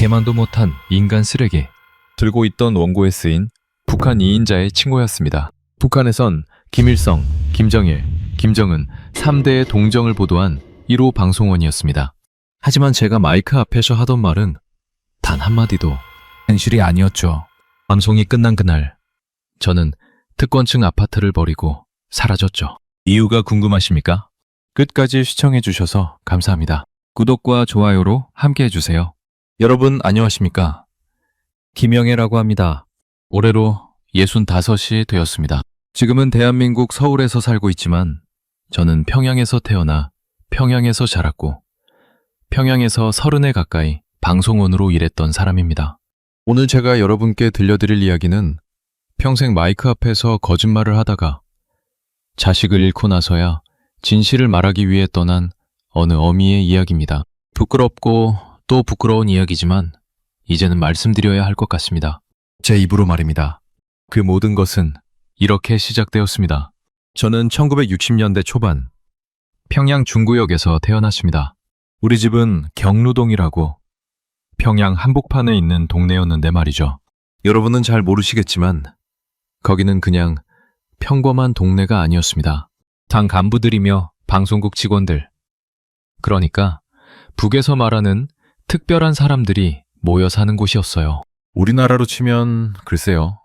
개만도 못한 인간 쓰레기. 들고 있던 원고에 쓰인 북한 2인자의 친구였습니다. 북한에선 김일성, 김정일, 김정은 3대의 동정을 보도한 1호 방송원이었습니다. 하지만 제가 마이크 앞에서 하던 말은 단 한마디도 현실이 아니었죠. 방송이 끝난 그날, 저는 특권층 아파트를 버리고 사라졌죠. 이유가 궁금하십니까? 끝까지 시청해주셔서 감사합니다. 구독과 좋아요로 함께해주세요. 여러분 안녕하십니까? 김영애라고 합니다. 올해로 65이 되었습니다. 지금은 대한민국 서울에서 살고 있지만 저는 평양에서 태어나 평양에서 자랐고 평양에서 30에 가까이 방송원으로 일했던 사람입니다. 오늘 제가 여러분께 들려드릴 이야기는 평생 마이크 앞에서 거짓말을 하다가 자식을 잃고 나서야 진실을 말하기 위해 떠난 어느 어미의 이야기입니다. 부끄럽고 또 부끄러운 이야기지만 이제는 말씀드려야 할 것 같습니다. 제 입으로 말입니다. 그 모든 것은 이렇게 시작되었습니다. 저는 1960년대 초반 평양 중구역에서 태어났습니다. 우리 집은 경루동이라고 평양 한복판에 있는 동네였는데 말이죠. 여러분은 잘 모르시겠지만 거기는 그냥 평범한 동네가 아니었습니다. 당 간부들이며 방송국 직원들, 그러니까 북에서 말하는 특별한 사람들이 모여 사는 곳이었어요. 우리나라로 치면 글쎄요.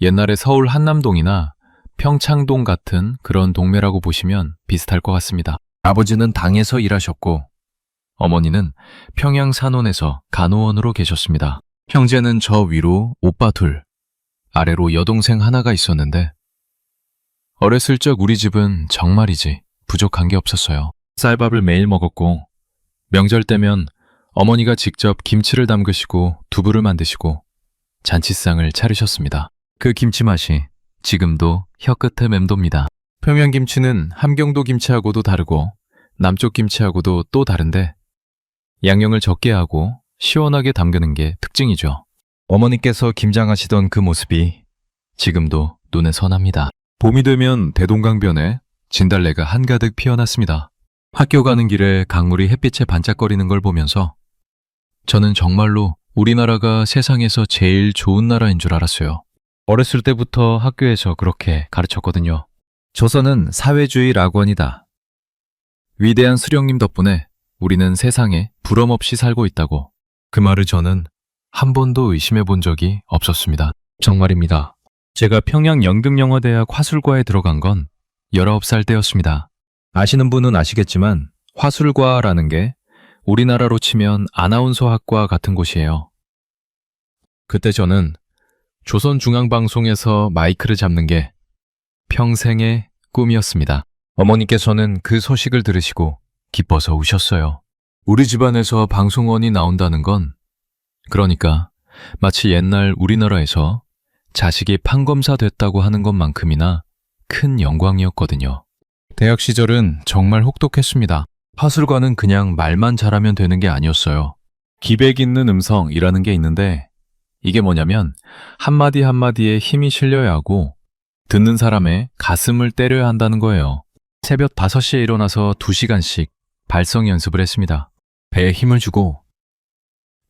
옛날에 서울 한남동이나 평창동 같은 그런 동네라고 보시면 비슷할 것 같습니다. 아버지는 당에서 일하셨고 어머니는 평양 산원에서 간호원으로 계셨습니다. 형제는 저 위로 오빠 둘, 아래로 여동생 하나가 있었는데 어렸을 적 우리 집은 정말이지 부족한 게 없었어요. 쌀밥을 매일 먹었고 명절 때면 어머니가 직접 김치를 담그시고 두부를 만드시고 잔치상을 차리셨습니다. 그 김치 맛이 지금도 혀끝에 맴돕니다. 평양 김치는 함경도 김치하고도 다르고 남쪽 김치하고도 또 다른데 양념을 적게 하고 시원하게 담그는 게 특징이죠. 어머니께서 김장하시던 그 모습이 지금도 눈에 선합니다. 봄이 되면 대동강변에 진달래가 한가득 피어났습니다. 학교 가는 길에 강물이 햇빛에 반짝거리는 걸 보면서 저는 정말로 우리나라가 세상에서 제일 좋은 나라인 줄 알았어요. 어렸을 때부터 학교에서 그렇게 가르쳤거든요. 조선은 사회주의 낙원이다. 위대한 수령님 덕분에 우리는 세상에 부럼 없이 살고 있다고. 그 말을 저는 한 번도 의심해 본 적이 없었습니다. 정말입니다. 제가 평양 연극영화대학 화술과에 들어간 건 19살 때였습니다. 아시는 분은 아시겠지만 화술과라는 게 우리나라로 치면 아나운서학과 같은 곳이에요. 그때 저는 조선중앙방송에서 마이크를 잡는 게 평생의 꿈이었습니다. 어머니께서는 그 소식을 들으시고 기뻐서 우셨어요. 우리 집안에서 방송원이 나온다는 건 그러니까 마치 옛날 우리나라에서 자식이 판검사 됐다고 하는 것만큼이나 큰 영광이었거든요. 대학 시절은 정말 혹독했습니다. 화술과는 그냥 말만 잘하면 되는 게 아니었어요. 기백 있는 음성이라는 게 있는데 이게 뭐냐면 한마디 한마디에 힘이 실려야 하고 듣는 사람의 가슴을 때려야 한다는 거예요. 새벽 5시에 일어나서 2시간씩 발성 연습을 했습니다. 배에 힘을 주고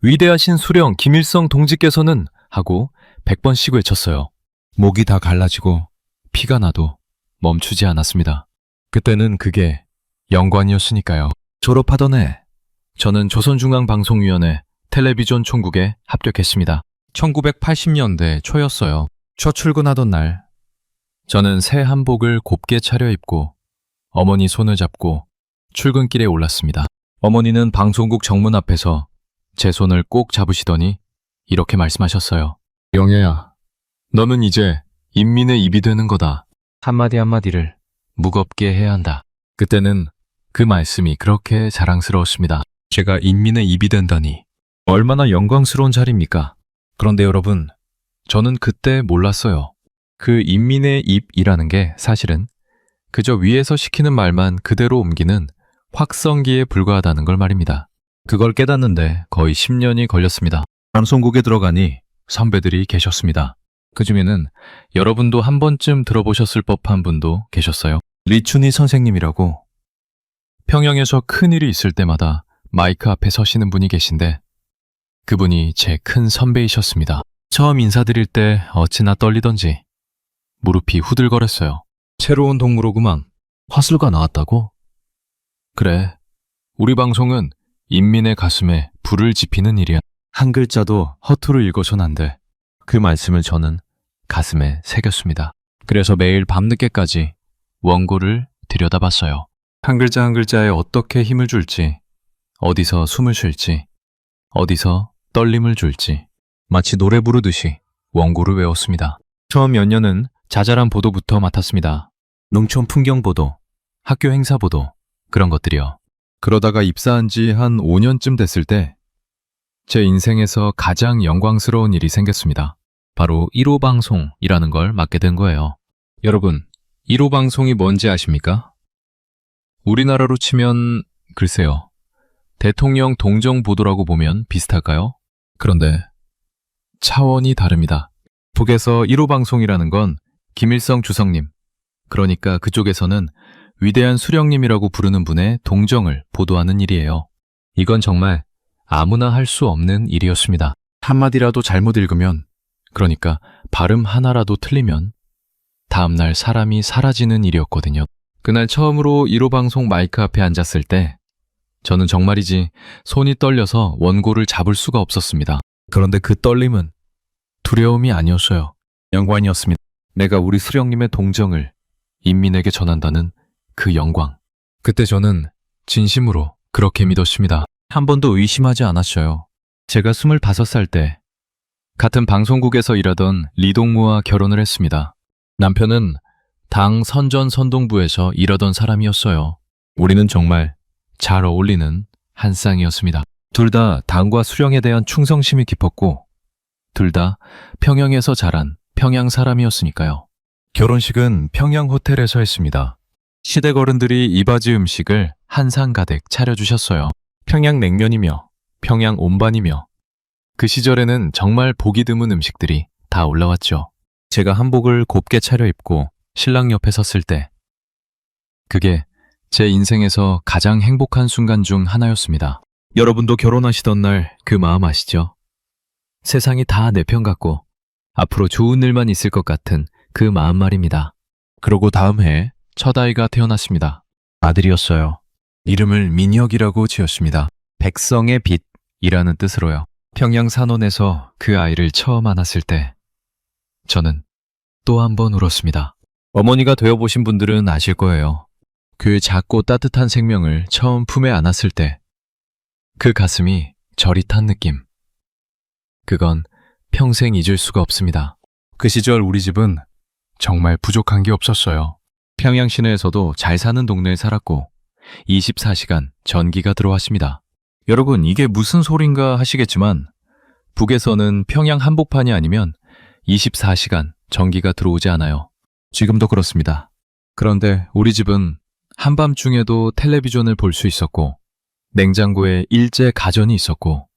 위대하신 수령 김일성 동지께서는 하고 100번씩 외쳤어요. 목이 다 갈라지고 피가 나도 멈추지 않았습니다. 그때는 그게 영광이었으니까요. 졸업하던 해 저는 조선중앙방송위원회 텔레비전 총국에 합격했습니다. 1980년대 초였어요. 첫 출근하던 날 저는 새 한복을 곱게 차려입고 어머니 손을 잡고 출근길에 올랐습니다. 어머니는 방송국 정문 앞에서 제 손을 꼭 잡으시더니 이렇게 말씀하셨어요. 영애야, 너는 이제 인민의 입이 되는 거다. 한마디 한마디를 무겁게 해야 한다. 그때는 그 말씀이 그렇게 자랑스러웠습니다. 제가 인민의 입이 된다니 얼마나 영광스러운 자리입니까? 그런데 여러분, 저는 그때 몰랐어요. 그 인민의 입이라는 게 사실은 그저 위에서 시키는 말만 그대로 옮기는 확성기에 불과하다는 걸 말입니다. 그걸 깨닫는데 거의 10년이 걸렸습니다. 방송국에 들어가니 선배들이 계셨습니다. 그 중에는 여러분도 한 번쯤 들어보셨을 법한 분도 계셨어요. 리춘희 선생님이라고 평양에서 큰일이 있을 때마다 마이크 앞에 서시는 분이 계신데 그분이 제 큰 선배이셨습니다. 처음 인사드릴 때 어찌나 떨리던지 무릎이 후들거렸어요. 새로운 동무로구만. 화술가 나왔다고? 그래. 우리 방송은 인민의 가슴에 불을 지피는 일이야. 한 글자도 허투루 읽어선 안 돼. 그 말씀을 저는 가슴에 새겼습니다. 그래서 매일 밤늦게까지 원고를 들여다봤어요. 한 글자 한 글자에 어떻게 힘을 줄지, 어디서 숨을 쉴지, 어디서 떨림을 줄지 마치 노래 부르듯이 원고를 외웠습니다. 처음 몇 년은 자잘한 보도부터 맡았습니다. 농촌 풍경 보도, 학교 행사 보도, 그런 것들이요. 그러다가 입사한 지 한 5년쯤 됐을 때 제 인생에서 가장 영광스러운 일이 생겼습니다. 바로 1호 방송이라는 걸 맡게 된 거예요. 여러분, 1호 방송이 뭔지 아십니까? 우리나라로 치면 글쎄요. 대통령 동정 보도라고 보면 비슷할까요? 그런데 차원이 다릅니다. 북에서 1호 방송이라는 건 김일성 주석님, 그러니까 그쪽에서는 위대한 수령님이라고 부르는 분의 동정을 보도하는 일이에요. 이건 정말 아무나 할 수 없는 일이었습니다. 한마디라도 잘못 읽으면, 그러니까 발음 하나라도 틀리면 다음날 사람이 사라지는 일이었거든요. 그날 처음으로 1호 방송 마이크 앞에 앉았을 때 저는 정말이지 손이 떨려서 원고를 잡을 수가 없었습니다. 그런데 그 떨림은 두려움이 아니었어요. 영광이었습니다. 내가 우리 수령님의 동정을 인민에게 전한다는 그 영광. 그때 저는 진심으로 그렇게 믿었습니다. 한 번도 의심하지 않았어요. 제가 25살 때 같은 방송국에서 일하던 리동무와 결혼을 했습니다. 남편은 당 선전선동부에서 일하던 사람이었어요. 우리는 정말 잘 어울리는 한 쌍이었습니다. 둘 다 당과 수령에 대한 충성심이 깊었고 둘 다 평양에서 자란 평양 사람이었으니까요. 결혼식은 평양 호텔에서 했습니다. 시댁 어른들이 이바지 음식을 한 상 가득 차려주셨어요. 평양 냉면이며 평양 온반이며 그 시절에는 정말 보기 드문 음식들이 다 올라왔죠. 제가 한복을 곱게 차려입고 신랑 옆에 섰을 때 그게 제 인생에서 가장 행복한 순간 중 하나였습니다. 여러분도 결혼하시던 날 그 마음 아시죠? 세상이 다 내 편 같고 앞으로 좋은 일만 있을 것 같은 그 마음 말입니다. 그러고 다음 해에 첫 아이가 태어났습니다. 아들이었어요. 이름을 민혁이라고 지었습니다. 백성의 빛이라는 뜻으로요. 평양 산원에서 그 아이를 처음 안았을 때 저는 또 한 번 울었습니다. 어머니가 되어보신 분들은 아실 거예요. 그 작고 따뜻한 생명을 처음 품에 안았을 때 그 가슴이 저릿한 느낌. 그건 평생 잊을 수가 없습니다. 그 시절 우리 집은 정말 부족한 게 없었어요. 평양 시내에서도 잘 사는 동네에 살았고 24시간 전기가 들어왔습니다. 여러분, 이게 무슨 소린가 하시겠지만 북에서는 평양 한복판이 아니면 24시간 전기가 들어오지 않아요. 지금도 그렇습니다. 그런데 우리 집은 한밤중에도 텔레비전을 볼 수 있었고 냉장고에 일제 가전이 있었고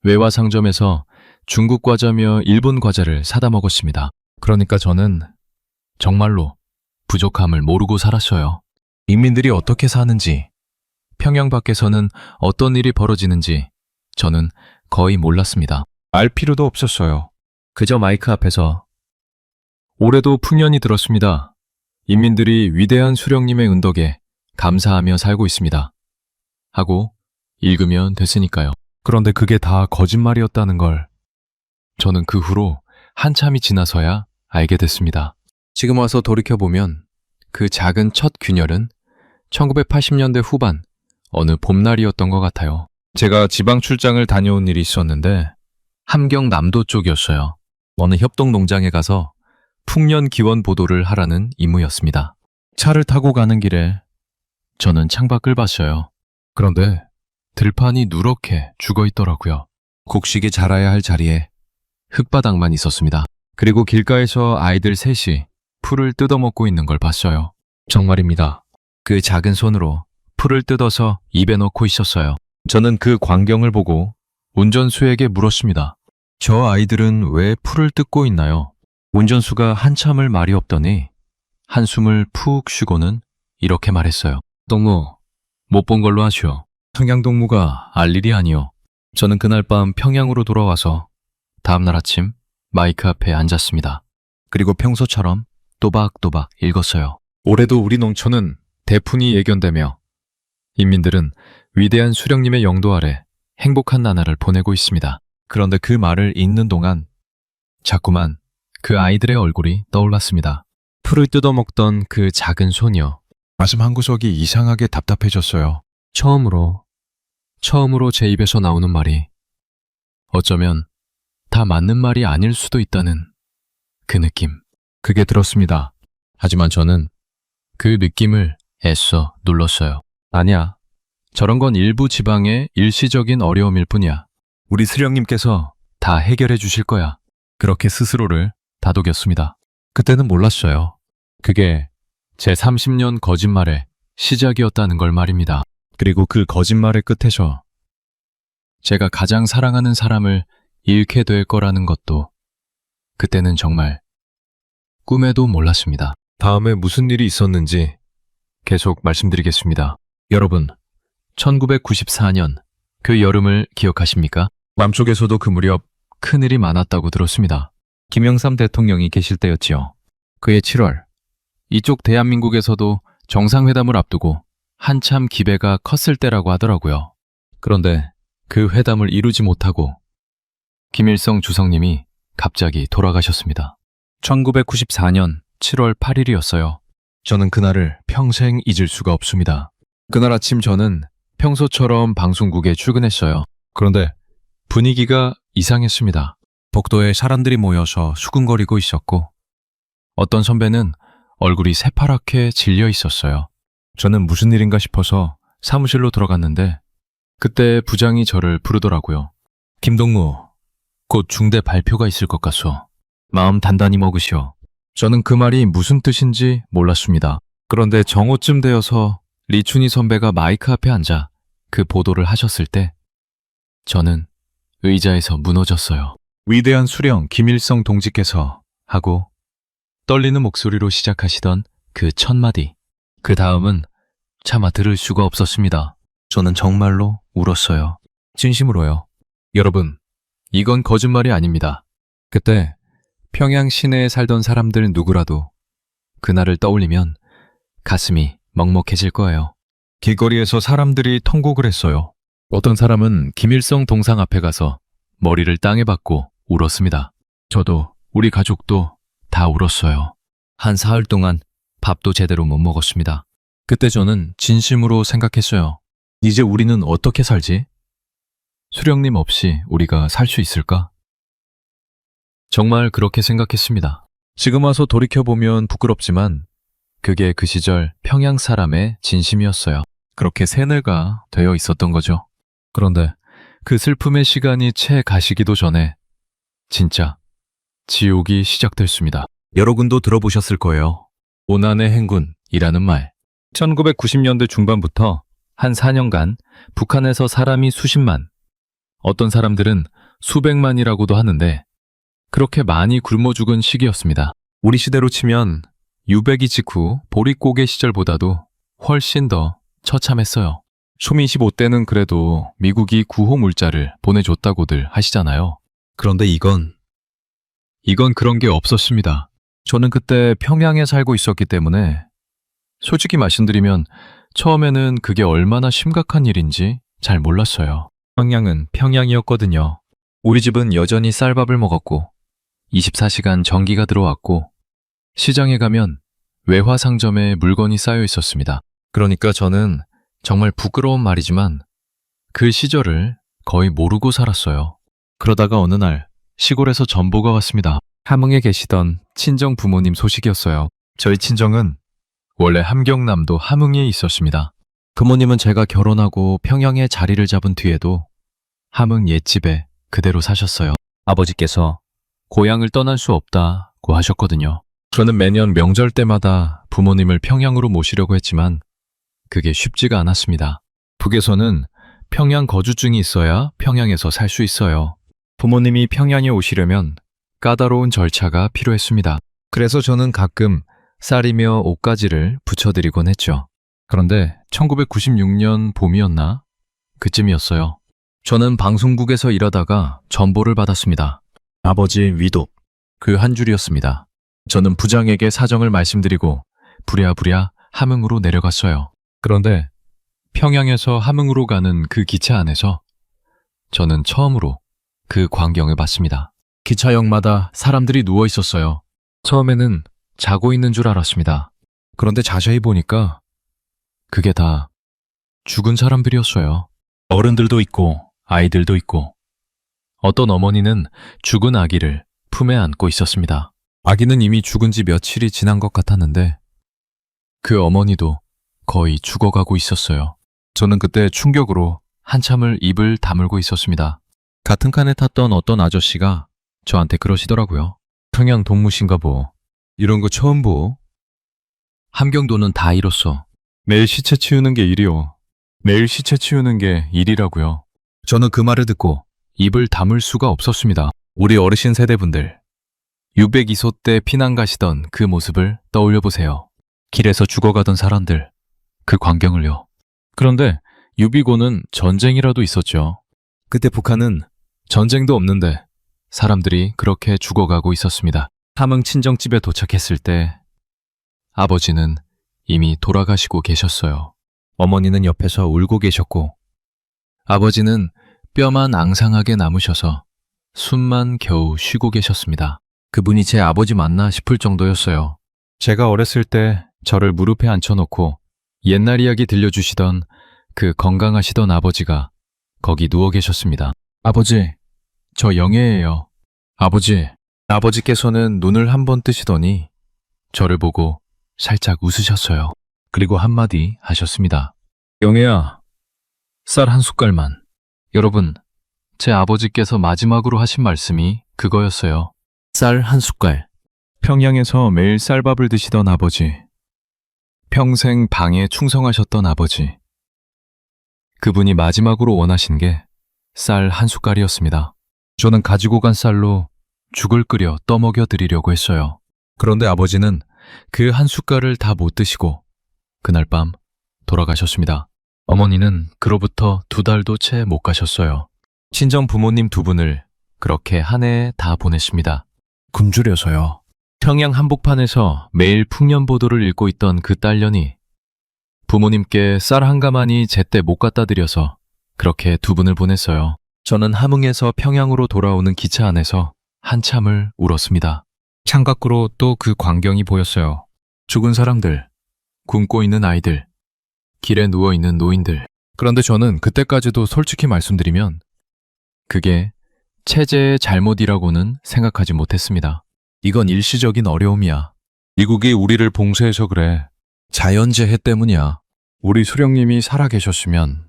외화 상점에서 중국 과자며 일본 과자를 사다 먹었습니다. 그러니까 저는 정말로 부족함을 모르고 살았어요. 인민들이 어떻게 사는지, 평양 밖에서는 어떤 일이 벌어지는지 저는 거의 몰랐습니다. 알 필요도 없었어요. 그저 마이크 앞에서 올해도 풍년이 들었습니다. 인민들이 위대한 수령님의 은덕에 감사하며 살고 있습니다. 하고 읽으면 됐으니까요. 그런데 그게 다 거짓말이었다는 걸 저는 그 후로 한참이 지나서야 알게 됐습니다. 지금 와서 돌이켜보면 그 작은 첫 균열은 1980년대 후반 어느 봄날이었던 것 같아요. 제가 지방 출장을 다녀온 일이 있었는데 함경 남도 쪽이었어요. 어느 협동 농장에 가서 풍년 기원 보도를 하라는 임무였습니다. 차를 타고 가는 길에 저는 창밖을 봤어요. 그런데 들판이 누렇게 죽어 있더라고요. 곡식이 자라야 할 자리에 흙바닥만 있었습니다. 그리고 길가에서 아이들 셋이 풀을 뜯어먹고 있는 걸 봤어요. 정말입니다. 그 작은 손으로 풀을 뜯어서 입에 넣고 있었어요. 저는 그 광경을 보고 운전수에게 물었습니다. 저 아이들은 왜 풀을 뜯고 있나요? 운전수가 한참을 말이 없더니 한숨을 푹 쉬고는 이렇게 말했어요. 동무, 못 본 걸로 하시오. 평양동무가 알 일이 아니오. 저는 그날 밤 평양으로 돌아와서 다음날 아침 마이크 앞에 앉았습니다. 그리고 평소처럼 또박또박 읽었어요. 올해도 우리 농촌은 대풍이 예견되며 인민들은 위대한 수령님의 영도 아래 행복한 나날을 보내고 있습니다. 그런데 그 말을 읽는 동안 자꾸만 그 아이들의 얼굴이 떠올랐습니다. 풀을 뜯어먹던 그 작은 소녀. 가슴 한 구석이 이상하게 답답해졌어요. 처음으로 제 입에서 나오는 말이 어쩌면 다 맞는 말이 아닐 수도 있다는 그 느낌. 그게 들었습니다. 하지만 저는 그 느낌을 애써 눌렀어요. 아니야. 저런 건 일부 지방의 일시적인 어려움일 뿐이야. 우리 수령님께서 다 해결해 주실 거야. 그렇게 스스로를 다독였습니다. 그때는 몰랐어요. 그게 제 30년 거짓말의 시작이었다는 걸 말입니다. 그리고 그 거짓말의 끝에서 제가 가장 사랑하는 사람을 잃게 될 거라는 것도 그때는 정말 꿈에도 몰랐습니다. 다음에 무슨 일이 있었는지 계속 말씀드리겠습니다. 여러분, 1994년 그 여름을 기억하십니까? 맘속에서도 그 무렵 큰일이 많았다고 들었습니다. 김영삼 대통령이 계실 때였지요. 그해 7월, 이쪽 대한민국에서도 정상회담을 앞두고 한참 기배가 컸을 때라고 하더라고요. 그런데 그 회담을 이루지 못하고 김일성 주석님이 갑자기 돌아가셨습니다. 1994년 7월 8일이었어요. 저는 그날을 평생 잊을 수가 없습니다. 그날 아침 저는 평소처럼 방송국에 출근했어요. 그런데 분위기가 이상했습니다. 복도에 사람들이 모여서 수군거리고 있었고 어떤 선배는 얼굴이 새파랗게 질려 있었어요. 저는 무슨 일인가 싶어서 사무실로 들어갔는데 그때 부장이 저를 부르더라고요. 김동무, 곧 중대 발표가 있을 것 같소. 마음 단단히 먹으시오. 저는 그 말이 무슨 뜻인지 몰랐습니다. 그런데 정오쯤 되어서 리춘희 선배가 마이크 앞에 앉아 그 보도를 하셨을 때 저는 의자에서 무너졌어요. 위대한 수령 김일성 동지께서 하고 떨리는 목소리로 시작하시던 그 첫 마디. 그 다음은 차마 들을 수가 없었습니다. 저는 정말로 울었어요. 진심으로요. 여러분, 이건 거짓말이 아닙니다. 그때 평양 시내에 살던 사람들 누구라도 그날을 떠올리면 가슴이 먹먹해질 거예요. 길거리에서 사람들이 통곡을 했어요. 어떤 사람은 김일성 동상 앞에 가서 머리를 땅에 박고 울었습니다. 저도 우리 가족도 다 울었어요. 한 사흘 동안 밥도 제대로 못 먹었습니다. 그때 저는 진심으로 생각했어요. 이제 우리는 어떻게 살지? 수령님 없이 우리가 살 수 있을까? 정말 그렇게 생각했습니다. 지금 와서 돌이켜보면 부끄럽지만 그게 그 시절 평양 사람의 진심이었어요. 그렇게 세뇌가 되어 있었던 거죠. 그런데 그 슬픔의 시간이 채 가시기도 전에 진짜 지옥이 시작됐습니다. 여러분도 들어보셨을 거예요. 오난의 행군이라는 말. 1990년대 중반부터 한 4년간 북한에서 사람이 수십만, 어떤 사람들은 수백만이라고도 하는데 그렇게 많이 굶어 죽은 시기였습니다. 우리 시대로 치면 유배기 직후 보릿고개 시절보다도 훨씬 더 처참했어요. 초미 25대는 그래도 미국이 구호 물자를 보내줬다고들 하시잖아요. 그런데 이건 그런 게 없었습니다. 저는 그때 평양에 살고 있었기 때문에 솔직히 말씀드리면 처음에는 그게 얼마나 심각한 일인지 잘 몰랐어요. 평양은 평양이었거든요. 우리 집은 여전히 쌀밥을 먹었고 24시간 전기가 들어왔고 시장에 가면 외화 상점에 물건이 쌓여 있었습니다. 그러니까 저는 정말 부끄러운 말이지만 그 시절을 거의 모르고 살았어요. 그러다가 어느 날 시골에서 전보가 왔습니다. 함흥에 계시던 친정 부모님 소식이었어요. 저희 친정은 원래 함경남도 함흥에 있었습니다. 부모님은 제가 결혼하고 평양에 자리를 잡은 뒤에도 함흥 옛집에 그대로 사셨어요. 아버지께서 고향을 떠날 수 없다고 하셨거든요. 저는 매년 명절 때마다 부모님을 평양으로 모시려고 했지만 그게 쉽지가 않았습니다. 북에서는 평양 거주증이 있어야 평양에서 살 수 있어요. 부모님이 평양에 오시려면 까다로운 절차가 필요했습니다. 그래서 저는 가끔 쌀이며 옷가지를 붙여드리곤 했죠. 그런데 1996년 봄이었나? 그쯤이었어요. 저는 방송국에서 일하다가 전보를 받았습니다. 아버지 위독. 그 한 줄이었습니다. 저는 부장에게 사정을 말씀드리고 부랴부랴 함흥으로 내려갔어요. 그런데 평양에서 함흥으로 가는 그 기차 안에서 저는 처음으로 그 광경을 봤습니다. 기차역마다 사람들이 누워 있었어요. 처음에는 자고 있는 줄 알았습니다. 그런데 자세히 보니까 그게 다 죽은 사람들이었어요. 어른들도 있고 아이들도 있고 어떤 어머니는 죽은 아기를 품에 안고 있었습니다. 아기는 이미 죽은 지 며칠이 지난 것 같았는데 그 어머니도 거의 죽어가고 있었어요. 저는 그때 충격으로 한참을 입을 다물고 있었습니다. 같은 칸에 탔던 어떤 아저씨가 저한테 그러시더라고요. 평양 동무신가 보. 이런 거 처음 보. 함경도는 다 이뤘어. 매일 시체 치우는 게 일이요. 매일 시체 치우는 게 일이라고요. 저는 그 말을 듣고 입을 다물 수가 없었습니다. 우리 어르신 세대분들, 602소 때 피난 가시던 그 모습을 떠올려 보세요. 길에서 죽어가던 사람들, 그 광경을요. 그런데 유비고는 전쟁이라도 있었죠. 그때 북한은 전쟁도 없는데 사람들이 그렇게 죽어가고 있었습니다. 함흥 친정집에 도착했을 때 아버지는 이미 돌아가시고 계셨어요. 어머니는 옆에서 울고 계셨고 아버지는 뼈만 앙상하게 남으셔서 숨만 겨우 쉬고 계셨습니다. 그분이 제 아버지 맞나 싶을 정도였어요. 제가 어렸을 때 저를 무릎에 앉혀놓고 옛날 이야기 들려주시던 그 건강하시던 아버지가 거기 누워 계셨습니다. 아버지, 저 영예예요. 아버지께서는 눈을 한번 뜨시더니 저를 보고 살짝 웃으셨어요. 그리고 한마디 하셨습니다. 영예야, 쌀 한 숟갈만. 여러분, 제 아버지께서 마지막으로 하신 말씀이 그거였어요. 쌀 한 숟갈. 평양에서 매일 쌀밥을 드시던 아버지. 평생 방에 충성하셨던 아버지. 그분이 마지막으로 원하신 게 쌀 한 숟갈이었습니다. 저는 가지고 간 쌀로 죽을 끓여 떠먹여 드리려고 했어요. 그런데 아버지는 그 한 숟갈을 다 못 드시고 그날 밤 돌아가셨습니다. 어머니는 그로부터 2달도 채 못 가셨어요. 친정 부모님 2분을 그렇게 한 해에 다 보냈습니다. 굶주려서요. 평양 한복판에서 매일 풍년보도를 읽고 있던 그 딸년이 부모님께 쌀 한 가마니 제때 못 갖다 드려서 그렇게 2분을 보냈어요. 저는 함흥에서 평양으로 돌아오는 기차 안에서 한참을 울었습니다. 창밖으로 또 그 광경이 보였어요. 죽은 사람들, 굶고 있는 아이들, 길에 누워있는 노인들. 그런데 저는 그때까지도 솔직히 말씀드리면 그게 체제의 잘못이라고는 생각하지 못했습니다. 이건 일시적인 어려움이야. 미국이 우리를 봉쇄해서 그래. 자연재해 때문이야. 우리 수령님이 살아계셨으면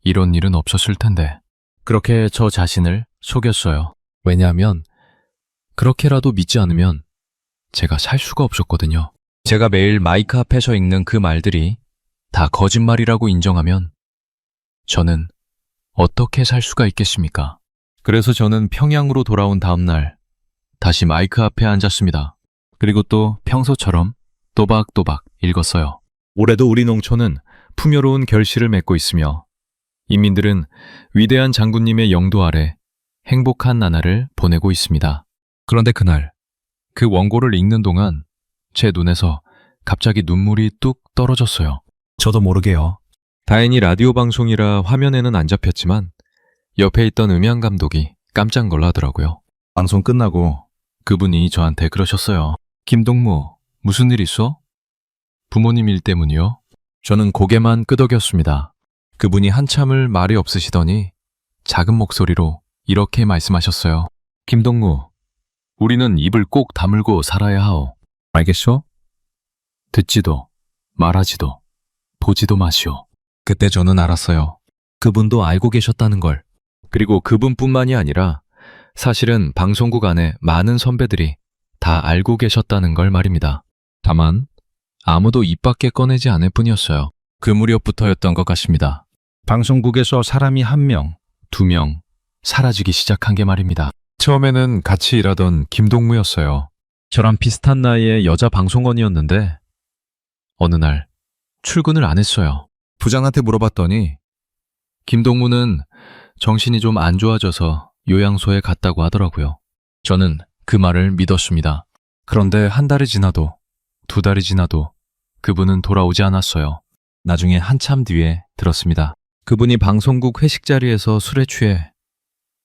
이런 일은 없었을 텐데. 그렇게 저 자신을 속였어요. 왜냐하면 그렇게라도 믿지 않으면 제가 살 수가 없었거든요. 제가 매일 마이크 앞에서 읽는 그 말들이 다 거짓말이라고 인정하면 저는 어떻게 살 수가 있겠습니까? 그래서 저는 평양으로 돌아온 다음 날 다시 마이크 앞에 앉았습니다. 그리고 또 평소처럼 또박또박 읽었어요. 올해도 우리 농촌은 풍요로운 결실을 맺고 있으며 인민들은 위대한 장군님의 영도 아래 행복한 나날을 보내고 있습니다. 그런데 그날 그 원고를 읽는 동안 제 눈에서 갑자기 눈물이 뚝 떨어졌어요. 저도 모르게요. 다행히 라디오 방송이라 화면에는 안 잡혔지만 옆에 있던 음향 감독이 깜짝 놀라더라고요. 방송 끝나고 그분이 저한테 그러셨어요. 김동무, 무슨 일 있어? 부모님 일 때문이요? 저는 고개만 끄덕였습니다. 그분이 한참을 말이 없으시더니 작은 목소리로 이렇게 말씀하셨어요. 김동무, 우리는 입을 꼭 다물고 살아야 하오. 알겠어? 듣지도 말하지도 보지도 마시오. 그때 저는 알았어요. 그분도 알고 계셨다는 걸. 그리고 그분뿐만이 아니라 사실은 방송국 안에 많은 선배들이 다 알고 계셨다는 걸 말입니다. 다만 아무도 입 밖에 꺼내지 않을 뿐이었어요. 그 무렵부터였던 것 같습니다. 방송국에서 사람이 1명, 2명 사라지기 시작한 게 말입니다. 처음에는 같이 일하던 김동무였어요. 저랑 비슷한 나이의 여자 방송원이었는데 어느 날 출근을 안 했어요. 부장한테 물어봤더니 김동무는 정신이 좀 안 좋아져서 요양소에 갔다고 하더라고요. 저는 그 말을 믿었습니다. 그런데 한 달이 지나도, 두 달이 지나도 그분은 돌아오지 않았어요. 나중에 한참 뒤에 들었습니다. 그분이 방송국 회식 자리에서 술에 취해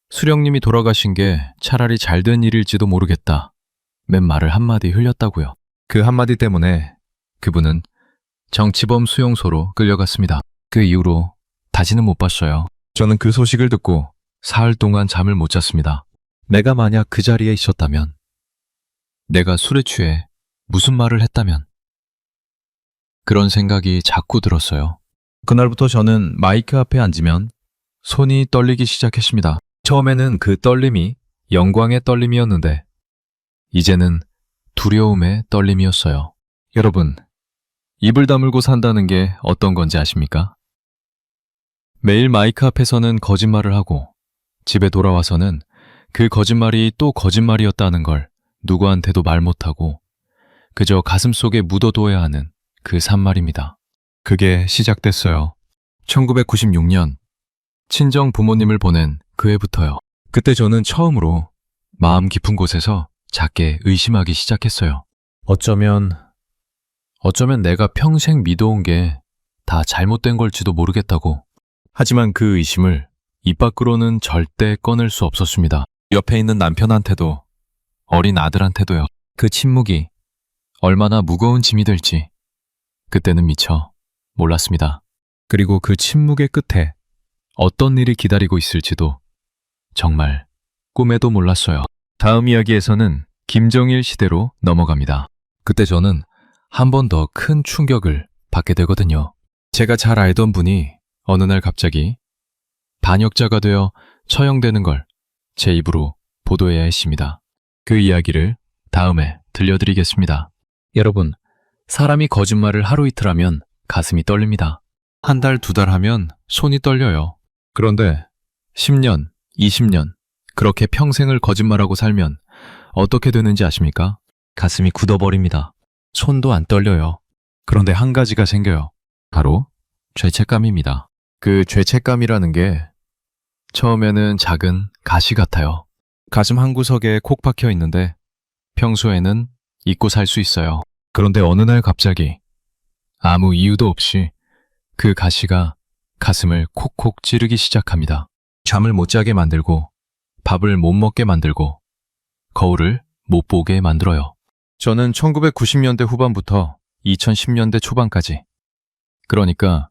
수령님이 돌아가신 게 차라리 잘된 일일지도 모르겠다. 맨 말을 한마디 흘렸다고요. 그 한마디 때문에 그분은 정치범 수용소로 끌려갔습니다. 그 이후로 다시는 못 봤어요. 저는 그 소식을 듣고 사흘 동안 잠을 못 잤습니다. 내가 만약 그 자리에 있었다면, 내가 술에 취해 무슨 말을 했다면, 그런 생각이 자꾸 들었어요. 그날부터 저는 마이크 앞에 앉으면 손이 떨리기 시작했습니다. 처음에는 그 떨림이 영광의 떨림이었는데 이제는 두려움의 떨림이었어요. 여러분, 입을 다물고 산다는 게 어떤 건지 아십니까? 매일 마이크 앞에서는 거짓말을 하고 집에 돌아와서는 그 거짓말이 또 거짓말이었다는 걸 누구한테도 말 못하고 그저 가슴속에 묻어둬야 하는 그 산말입니다. 그게 시작됐어요. 1996년 친정 부모님을 보낸 그 해부터요. 그때 저는 처음으로 마음 깊은 곳에서 작게 의심하기 시작했어요. 어쩌면 내가 평생 믿어온 게 다 잘못된 걸지도 모르겠다고. 하지만 그 의심을 입 밖으로는 절대 꺼낼 수 없었습니다. 옆에 있는 남편한테도 어린 아들한테도요. 그 침묵이 얼마나 무거운 짐이 될지 그때는 미처 몰랐습니다. 그리고 그 침묵의 끝에 어떤 일이 기다리고 있을지도 정말 꿈에도 몰랐어요. 다음 이야기에서는 김정일 시대로 넘어갑니다. 그때 저는 한 번 더 큰 충격을 받게 되거든요. 제가 잘 알던 분이 어느 날 갑자기 반역자가 되어 처형되는 걸 제 입으로 보도해야 했습니다. 그 이야기를 다음에 들려드리겠습니다. 여러분, 사람이 거짓말을 하루 이틀 하면 가슴이 떨립니다. 한 달, 두 달 하면 손이 떨려요. 그런데 10년, 20년, 그렇게 평생을 거짓말하고 살면 어떻게 되는지 아십니까? 가슴이 굳어버립니다. 손도 안 떨려요. 그런데 한 가지가 생겨요. 바로 죄책감입니다. 그 죄책감이라는 게 처음에는 작은 가시 같아요. 가슴 한구석에 콕 박혀 있는데 평소에는 잊고 살 수 있어요. 그런데 어느 날 갑자기 아무 이유도 없이 그 가시가 가슴을 콕콕 찌르기 시작합니다. 잠을 못 자게 만들고 밥을 못 먹게 만들고 거울을 못 보게 만들어요. 저는 1990년대 후반부터 2010년대 초반까지, 그러니까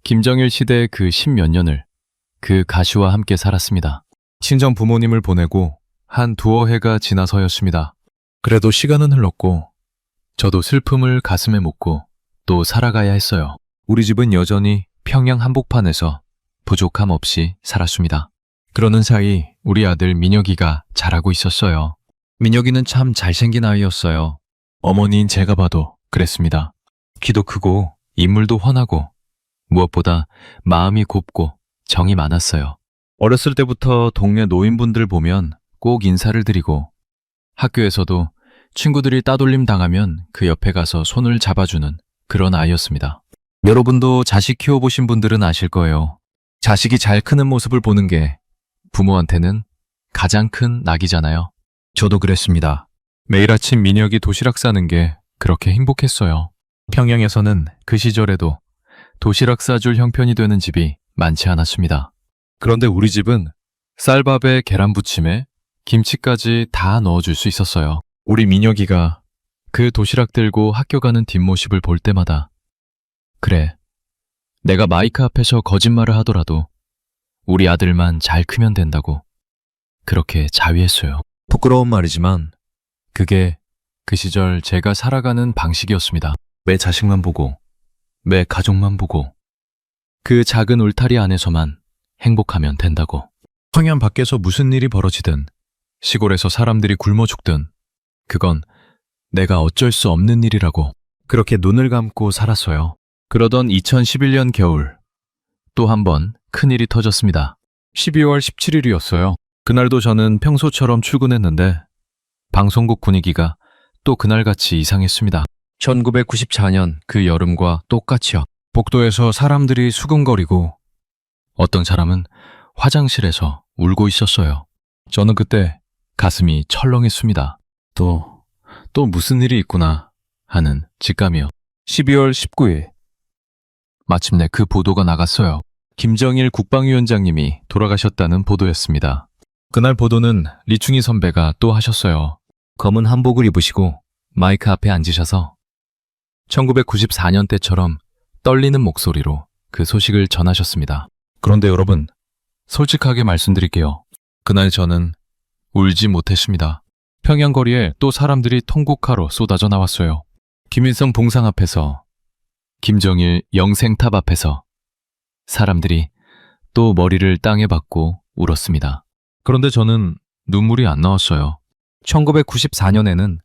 김정일 시대의 그 10몇 년을 그 가시와 함께 살았습니다. 친정 부모님을 보내고 한 두어 해가 지나서였습니다. 그래도 시간은 흘렀고 저도 슬픔을 가슴에 묻고 또 살아가야 했어요. 우리 집은 여전히 평양 한복판에서 부족함 없이 살았습니다. 그러는 사이 우리 아들 민혁이가 자라고 있었어요. 민혁이는 참 잘생긴 아이였어요. 어머니인 제가 봐도 그랬습니다. 키도 크고 인물도 훤하고 무엇보다 마음이 곱고 정이 많았어요. 어렸을 때부터 동네 노인분들 보면 꼭 인사를 드리고 학교에서도 친구들이 따돌림 당하면 그 옆에 가서 손을 잡아주는 그런 아이였습니다. 여러분도 자식 키워보신 분들은 아실 거예요. 자식이 잘 크는 모습을 보는 게 부모한테는 가장 큰 낙이잖아요. 저도 그랬습니다. 매일 아침 민혁이 도시락 싸는 게 그렇게 행복했어요. 평양에서는 그 시절에도 도시락 싸줄 형편이 되는 집이 많지 않았습니다. 그런데 우리 집은 쌀밥에 계란부침에 김치까지 다 넣어줄 수 있었어요. 우리 민혁이가 그 도시락 들고 학교 가는 뒷모습을 볼 때마다 그래, 내가 마이크 앞에서 거짓말을 하더라도 우리 아들만 잘 크면 된다고 그렇게 자위했어요. 부끄러운 말이지만 그게 그 시절 제가 살아가는 방식이었습니다. 매 자식만 보고, 매 가족만 보고, 그 작은 울타리 안에서만 행복하면 된다고. 평양 밖에서 무슨 일이 벌어지든, 시골에서 사람들이 굶어 죽든, 그건 내가 어쩔 수 없는 일이라고 그렇게 눈을 감고 살았어요. 그러던 2011년 겨울, 또 한 번 큰일이 터졌습니다. 12월 17일이었어요. 그날도 저는 평소처럼 출근했는데 방송국 분위기가 또 그날같이 이상했습니다. 1994년 그 여름과 똑같이요. 복도에서 사람들이 수근거리고 어떤 사람은 화장실에서 울고 있었어요. 저는 그때 가슴이 철렁했습니다. 또 무슨 일이 있구나 하는 직감이요. 12월 19일. 마침내 그 보도가 나갔어요. 김정일 국방위원장님이 돌아가셨다는 보도였습니다. 그날 보도는 리충희 선배가 또 하셨어요. 검은 한복을 입으시고 마이크 앞에 앉으셔서 1994년 때처럼 떨리는 목소리로 그 소식을 전하셨습니다. 그런데 여러분, 솔직하게 말씀드릴게요. 그날 저는 울지 못했습니다. 평양 거리에 또 사람들이 통곡하러 쏟아져 나왔어요. 김일성 봉상 앞에서, 김정일 영생탑 앞에서 사람들이 또 머리를 땅에 박고 울었습니다. 그런데 저는 눈물이 안 나왔어요. 1994년에는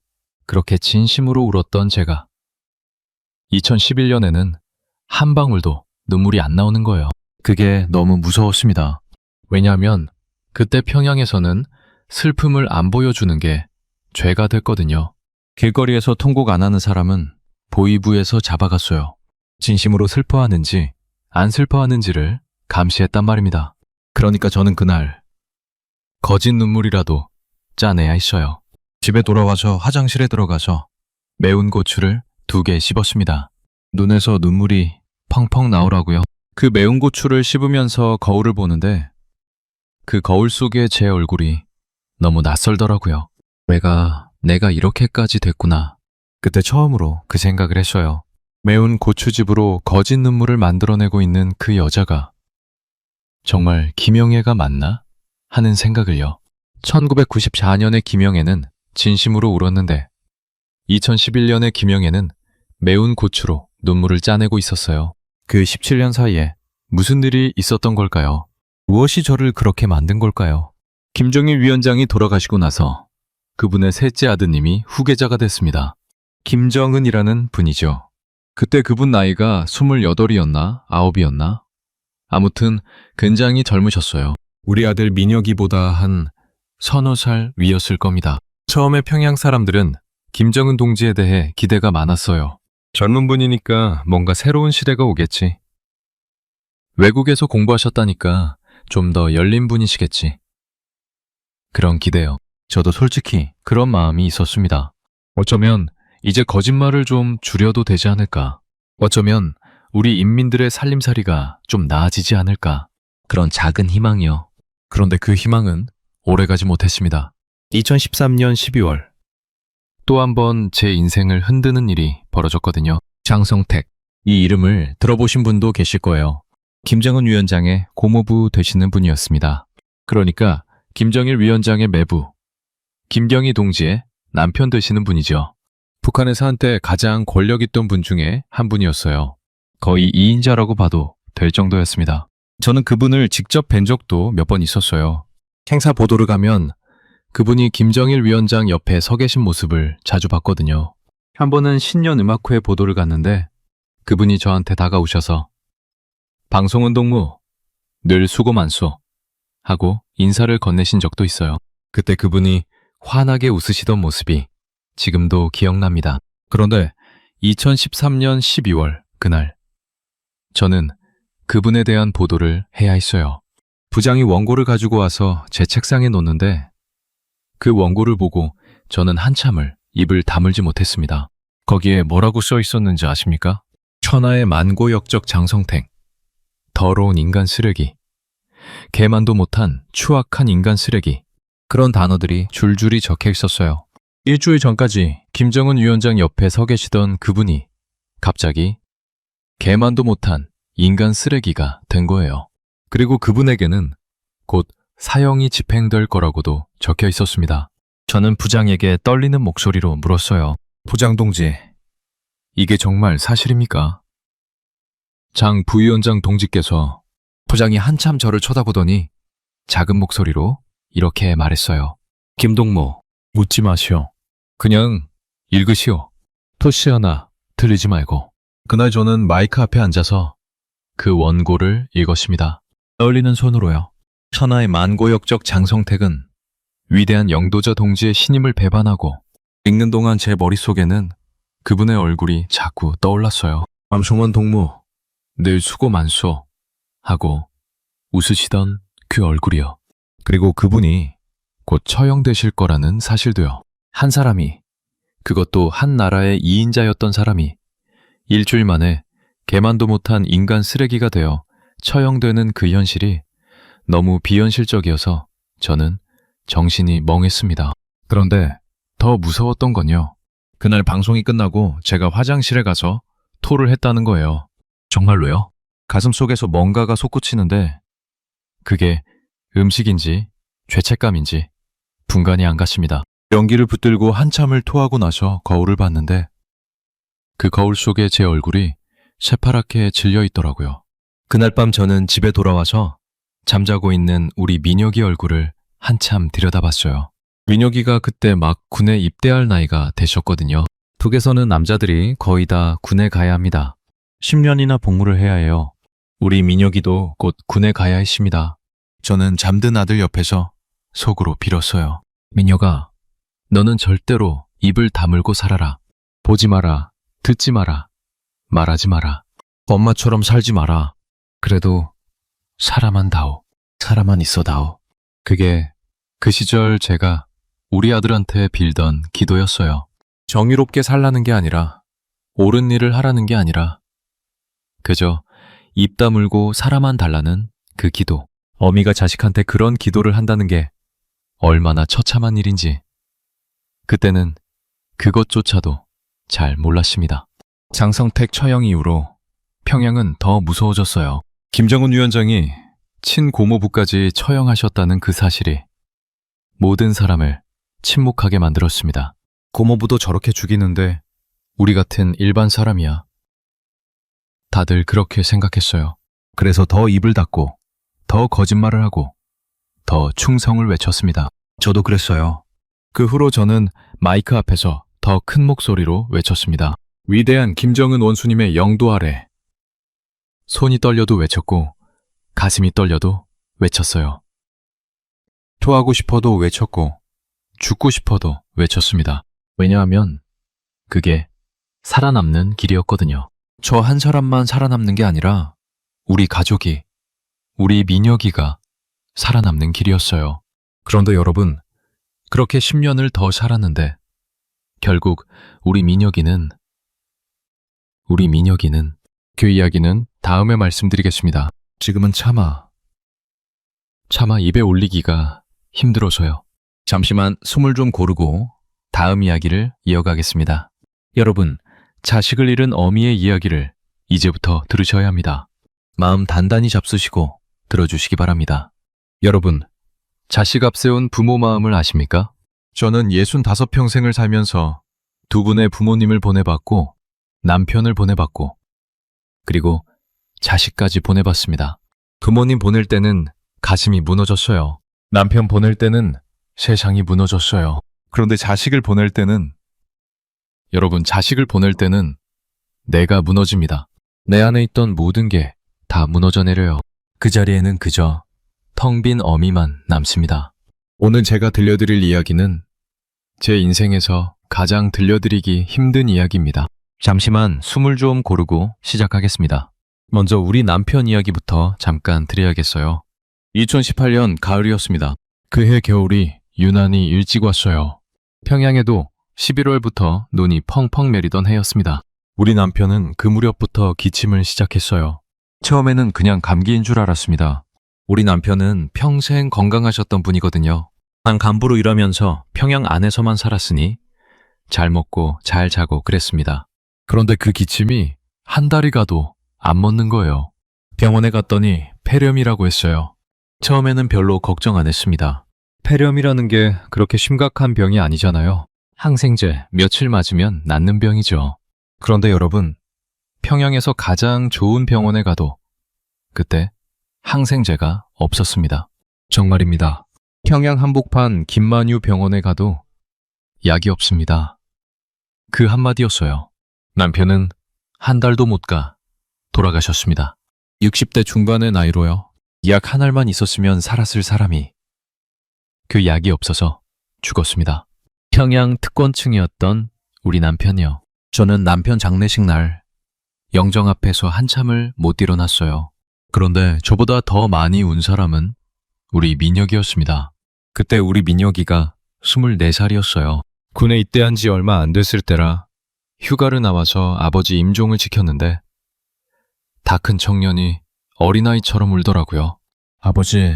그렇게 진심으로 울었던 제가 2011년에는 한 방울도 눈물이 안 나오는 거예요. 그게 너무 무서웠습니다. 왜냐하면 그때 평양에서는 슬픔을 안 보여주는 게 죄가 됐거든요. 길거리에서 통곡 안 하는 사람은 보위부에서 잡아갔어요. 진심으로 슬퍼하는지 안 슬퍼하는지를 감시했단 말입니다. 그러니까 저는 그날 거짓 눈물이라도 짜내야 했어요. 집에 돌아와서 화장실에 들어가서 매운 고추를 2개 씹었습니다. 눈에서 눈물이 펑펑 나오라고요. 그 매운 고추를 씹으면서 거울을 보는데 그 거울 속의 제 얼굴이 너무 낯설더라고요. 내가 이렇게까지 됐구나. 그때 처음으로 그 생각을 했어요. 매운 고추즙으로 거짓 눈물을 만들어내고 있는 그 여자가 정말 김영애가 맞나? 하는 생각을요. 1994년의 김영애는 진심으로 울었는데 2011년의 김영애는 매운 고추로 눈물을 짜내고 있었어요. 그 17년 사이에 무슨 일이 있었던 걸까요? 무엇이 저를 그렇게 만든 걸까요? 김정일 위원장이 돌아가시고 나서 그분의 셋째 아드님이 후계자가 됐습니다. 김정은이라는 분이죠. 그때 그분 나이가 28이었나 9이었나? 아무튼 굉장히 젊으셨어요. 우리 아들 민혁이보다 한 서너 살 위였을 겁니다. 처음에 평양 사람들은 김정은 동지에 대해 기대가 많았어요. 젊은 분이니까 뭔가 새로운 시대가 오겠지. 외국에서 공부하셨다니까 좀 더 열린 분이시겠지. 그런 기대요. 저도 솔직히 그런 마음이 있었습니다. 어쩌면 이제 거짓말을 좀 줄여도 되지 않을까. 어쩌면 우리 인민들의 살림살이가 좀 나아지지 않을까. 그런 작은 희망이요. 그런데 그 희망은 오래가지 못했습니다. 2013년 12월 또 한 번 제 인생을 흔드는 일이 벌어졌거든요. 장성택, 이 이름을 들어보신 분도 계실 거예요. 김정은 위원장의 고모부 되시는 분이었습니다. 그러니까 김정일 위원장의 매부, 김경희 동지의 남편 되시는 분이죠. 북한에서 한때 가장 권력 있던 분 중에 한 분이었어요. 거의 2인자라고 봐도 될 정도였습니다. 저는 그분을 직접 뵌 적도 몇 번 있었어요. 행사 보도를 가면 그분이 김정일 위원장 옆에 서 계신 모습을 자주 봤거든요. 한 번은 신년음악회 보도를 갔는데 그분이 저한테 다가오셔서 방송운동무 늘 수고 많소 하고 인사를 건네신 적도 있어요. 그때 그분이 환하게 웃으시던 모습이 지금도 기억납니다. 그런데 2013년 12월 그날 저는 그분에 대한 보도를 해야 했어요. 부장이 원고를 가지고 와서 제 책상에 놓는데 그 원고를 보고 저는 한참을 입을 다물지 못했습니다. 거기에 뭐라고 써 있었는지 아십니까? 천하의 만고역적 장성택, 더러운 인간 쓰레기, 개만도 못한 추악한 인간 쓰레기, 그런 단어들이 줄줄이 적혀 있었어요. 일주일 전까지 김정은 위원장 옆에 서 계시던 그분이 갑자기 개만도 못한 인간 쓰레기가 된 거예요. 그리고 그분에게는 곧 사형이 집행될 거라고도 적혀 있었습니다. 저는 부장에게 떨리는 목소리로 물었어요. 부장 동지, 이게 정말 사실입니까? 장 부위원장 동지께서 부장이 한참 저를 쳐다보더니 작은 목소리로 이렇게 말했어요. 김동무, 묻지 마시오. 그냥 읽으시오. 토시 하나 틀리지 말고. 그날 저는 마이크 앞에 앉아서 그 원고를 읽었습니다. 떨리는 손으로요. 천하의 만고역적 장성택은 위대한 영도자 동지의 신임을 배반하고 읽는 동안 제 머릿속에는 그분의 얼굴이 자꾸 떠올랐어요. 암송원 동무, 늘 수고 많소 하고 웃으시던 그 얼굴이요. 그리고 그분이 곧 처형되실 거라는 사실도요. 한 사람이, 그것도 한 나라의 2인자였던 사람이 일주일 만에 개만도 못한 인간 쓰레기가 되어 처형되는 그 현실이 너무 비현실적이어서 저는 정신이 멍했습니다. 그런데 더 무서웠던 건요. 그날 방송이 끝나고 제가 화장실에 가서 토를 했다는 거예요. 정말로요? 가슴속에서 뭔가가 솟구치는데 그게 음식인지 죄책감인지 분간이 안 갔습니다. 연기를 붙들고 한참을 토하고 나서 거울을 봤는데 그 거울 속에 제 얼굴이 새파랗게 질려 있더라고요. 그날 밤 저는 집에 돌아와서 잠자고 있는 우리 민혁이 얼굴을 한참 들여다봤어요. 민혁이가 그때 막 군에 입대할 나이가 되셨거든요. 북에서는 남자들이 거의 다 군에 가야 합니다. 10년이나 복무를 해야 해요. 우리 민혁이도 곧 군에 가야 했습니다. 저는 잠든 아들 옆에서 속으로 빌었어요. 민혁아, 너는 절대로 입을 다물고 살아라. 보지 마라, 듣지 마라, 말하지 마라. 엄마처럼 살지 마라. 그래도 사람만 다오. 사람만 있어 다오. 그게 그 시절 제가 우리 아들한테 빌던 기도였어요. 정의롭게 살라는 게 아니라 옳은 일을 하라는 게 아니라 그저 입 다물고 살아만 달라는 그 기도. 어미가 자식한테 그런 기도를 한다는 게 얼마나 처참한 일인지 그때는 그것조차도 잘 몰랐습니다. 장성택 처형 이후로 평양은 더 무서워졌어요. 김정은 위원장이 친고모부까지 처형하셨다는 그 사실이 모든 사람을 침묵하게 만들었습니다. 고모부도 저렇게 죽이는데 우리 같은 일반 사람이야. 다들 그렇게 생각했어요. 그래서 더 입을 닫고 더 거짓말을 하고 더 충성을 외쳤습니다. 저도 그랬어요. 그 후로 저는 마이크 앞에서 더 큰 목소리로 외쳤습니다. 위대한 김정은 원수님의 영도 아래. 손이 떨려도 외쳤고 가슴이 떨려도 외쳤어요. 토하고 싶어도 외쳤고 죽고 싶어도 외쳤습니다. 왜냐하면 그게 살아남는 길이었거든요. 저 한 사람만 살아남는 게 아니라 우리 가족이, 우리 민혁이가 살아남는 길이었어요. 그런데 여러분, 그렇게 10년을 더 살았는데 결국 우리 민혁이는 그 이야기는 다음에 말씀드리겠습니다. 지금은 차마 입에 올리기가 힘들어서요. 잠시만 숨을 좀 고르고 다음 이야기를 이어가겠습니다. 여러분, 자식을 잃은 어미의 이야기를 이제부터 들으셔야 합니다. 마음 단단히 잡수시고 들어주시기 바랍니다. 여러분, 자식 앞세운 부모 마음을 아십니까? 저는 65평생을 살면서 두 분의 부모님을 보내봤고 남편을 보내봤고 그리고 자식까지 보내봤습니다. 부모님 보낼 때는 가슴이 무너졌어요. 남편 보낼 때는 세상이 무너졌어요. 그런데 자식을 보낼 때는 내가 무너집니다. 내 안에 있던 모든 게 다 무너져 내려요. 그 자리에는 그저 텅 빈 어미만 남습니다. 오늘 제가 들려드릴 이야기는 제 인생에서 가장 들려드리기 힘든 이야기입니다. 잠시만 숨을 좀 고르고 시작하겠습니다. 먼저 우리 남편 이야기부터 잠깐 드려야겠어요. 2018년 가을이었습니다. 그해 겨울이 유난히 일찍 왔어요. 평양에도 11월부터 눈이 펑펑 내리던 해였습니다. 우리 남편은 그 무렵부터 기침을 시작했어요. 처음에는 그냥 감기인 줄 알았습니다. 우리 남편은 평생 건강하셨던 분이거든요. 난 간부로 일하면서 평양 안에서만 살았으니 잘 먹고 잘 자고 그랬습니다. 그런데 그 기침이 한 달이 가도 안 멎는 거예요. 병원에 갔더니 폐렴이라고 했어요. 처음에는 별로 걱정 안 했습니다. 폐렴이라는 게 그렇게 심각한 병이 아니잖아요. 항생제 며칠 맞으면 낫는 병이죠. 그런데 여러분, 평양에서 가장 좋은 병원에 가도 그때 항생제가 없었습니다. 정말입니다. 평양 한복판 김만유 병원에 가도 약이 없습니다. 그 한마디였어요. 남편은 한 달도 못 가 돌아가셨습니다. 60대 중반의 나이로요. 약 한 알만 있었으면 살았을 사람이 그 약이 없어서 죽었습니다. 평양 특권층이었던 우리 남편이요. 저는 남편 장례식 날 영정 앞에서 한참을 못 일어났어요. 그런데 저보다 더 많이 운 사람은 우리 민혁이었습니다. 그때 우리 민혁이가 24살이었어요. 군에 입대한 지 얼마 안 됐을 때라 휴가를 나와서 아버지 임종을 지켰는데 다 큰 청년이 어린아이처럼 울더라고요. 아버지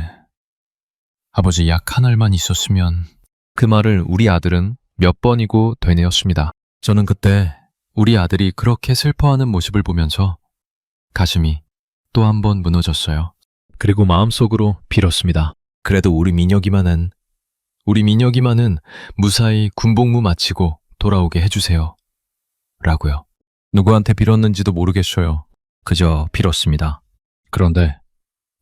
약 한 알만 있었으면. 그 말을 우리 아들은 몇 번이고 되뇌었습니다. 저는 그때 우리 아들이 그렇게 슬퍼하는 모습을 보면서 가슴이 또 한 번 무너졌어요. 그리고 마음속으로 빌었습니다. 그래도 우리 민혁이만은 무사히 군복무 마치고 돌아오게 해주세요. 라고요. 누구한테 빌었는지도 모르겠어요. 그저 빌었습니다. 그런데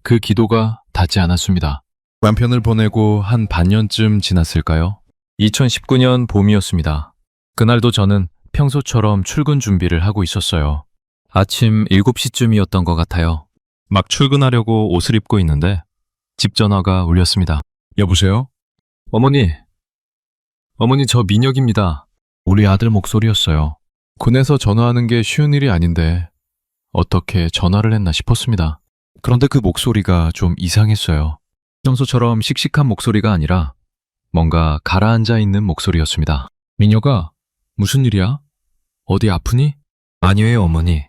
그 기도가 닿지 않았습니다. 남편을 보내고 한 반년쯤 지났을까요? 2019년 봄이었습니다. 그날도 저는 평소처럼 출근 준비를 하고 있었어요. 아침 7시쯤이었던 것 같아요. 막 출근하려고 옷을 입고 있는데 집 전화가 울렸습니다. 여보세요? 어머니 저 민혁입니다. 우리 아들 목소리였어요. 군에서 전화하는 게 쉬운 일이 아닌데 어떻게 전화를 했나 싶었습니다. 그런데 그 목소리가 좀 이상했어요. 평소처럼 씩씩한 목소리가 아니라 뭔가 가라앉아 있는 목소리였습니다. 민혁아, 무슨 일이야? 어디 아프니? 아니에요, 어머니.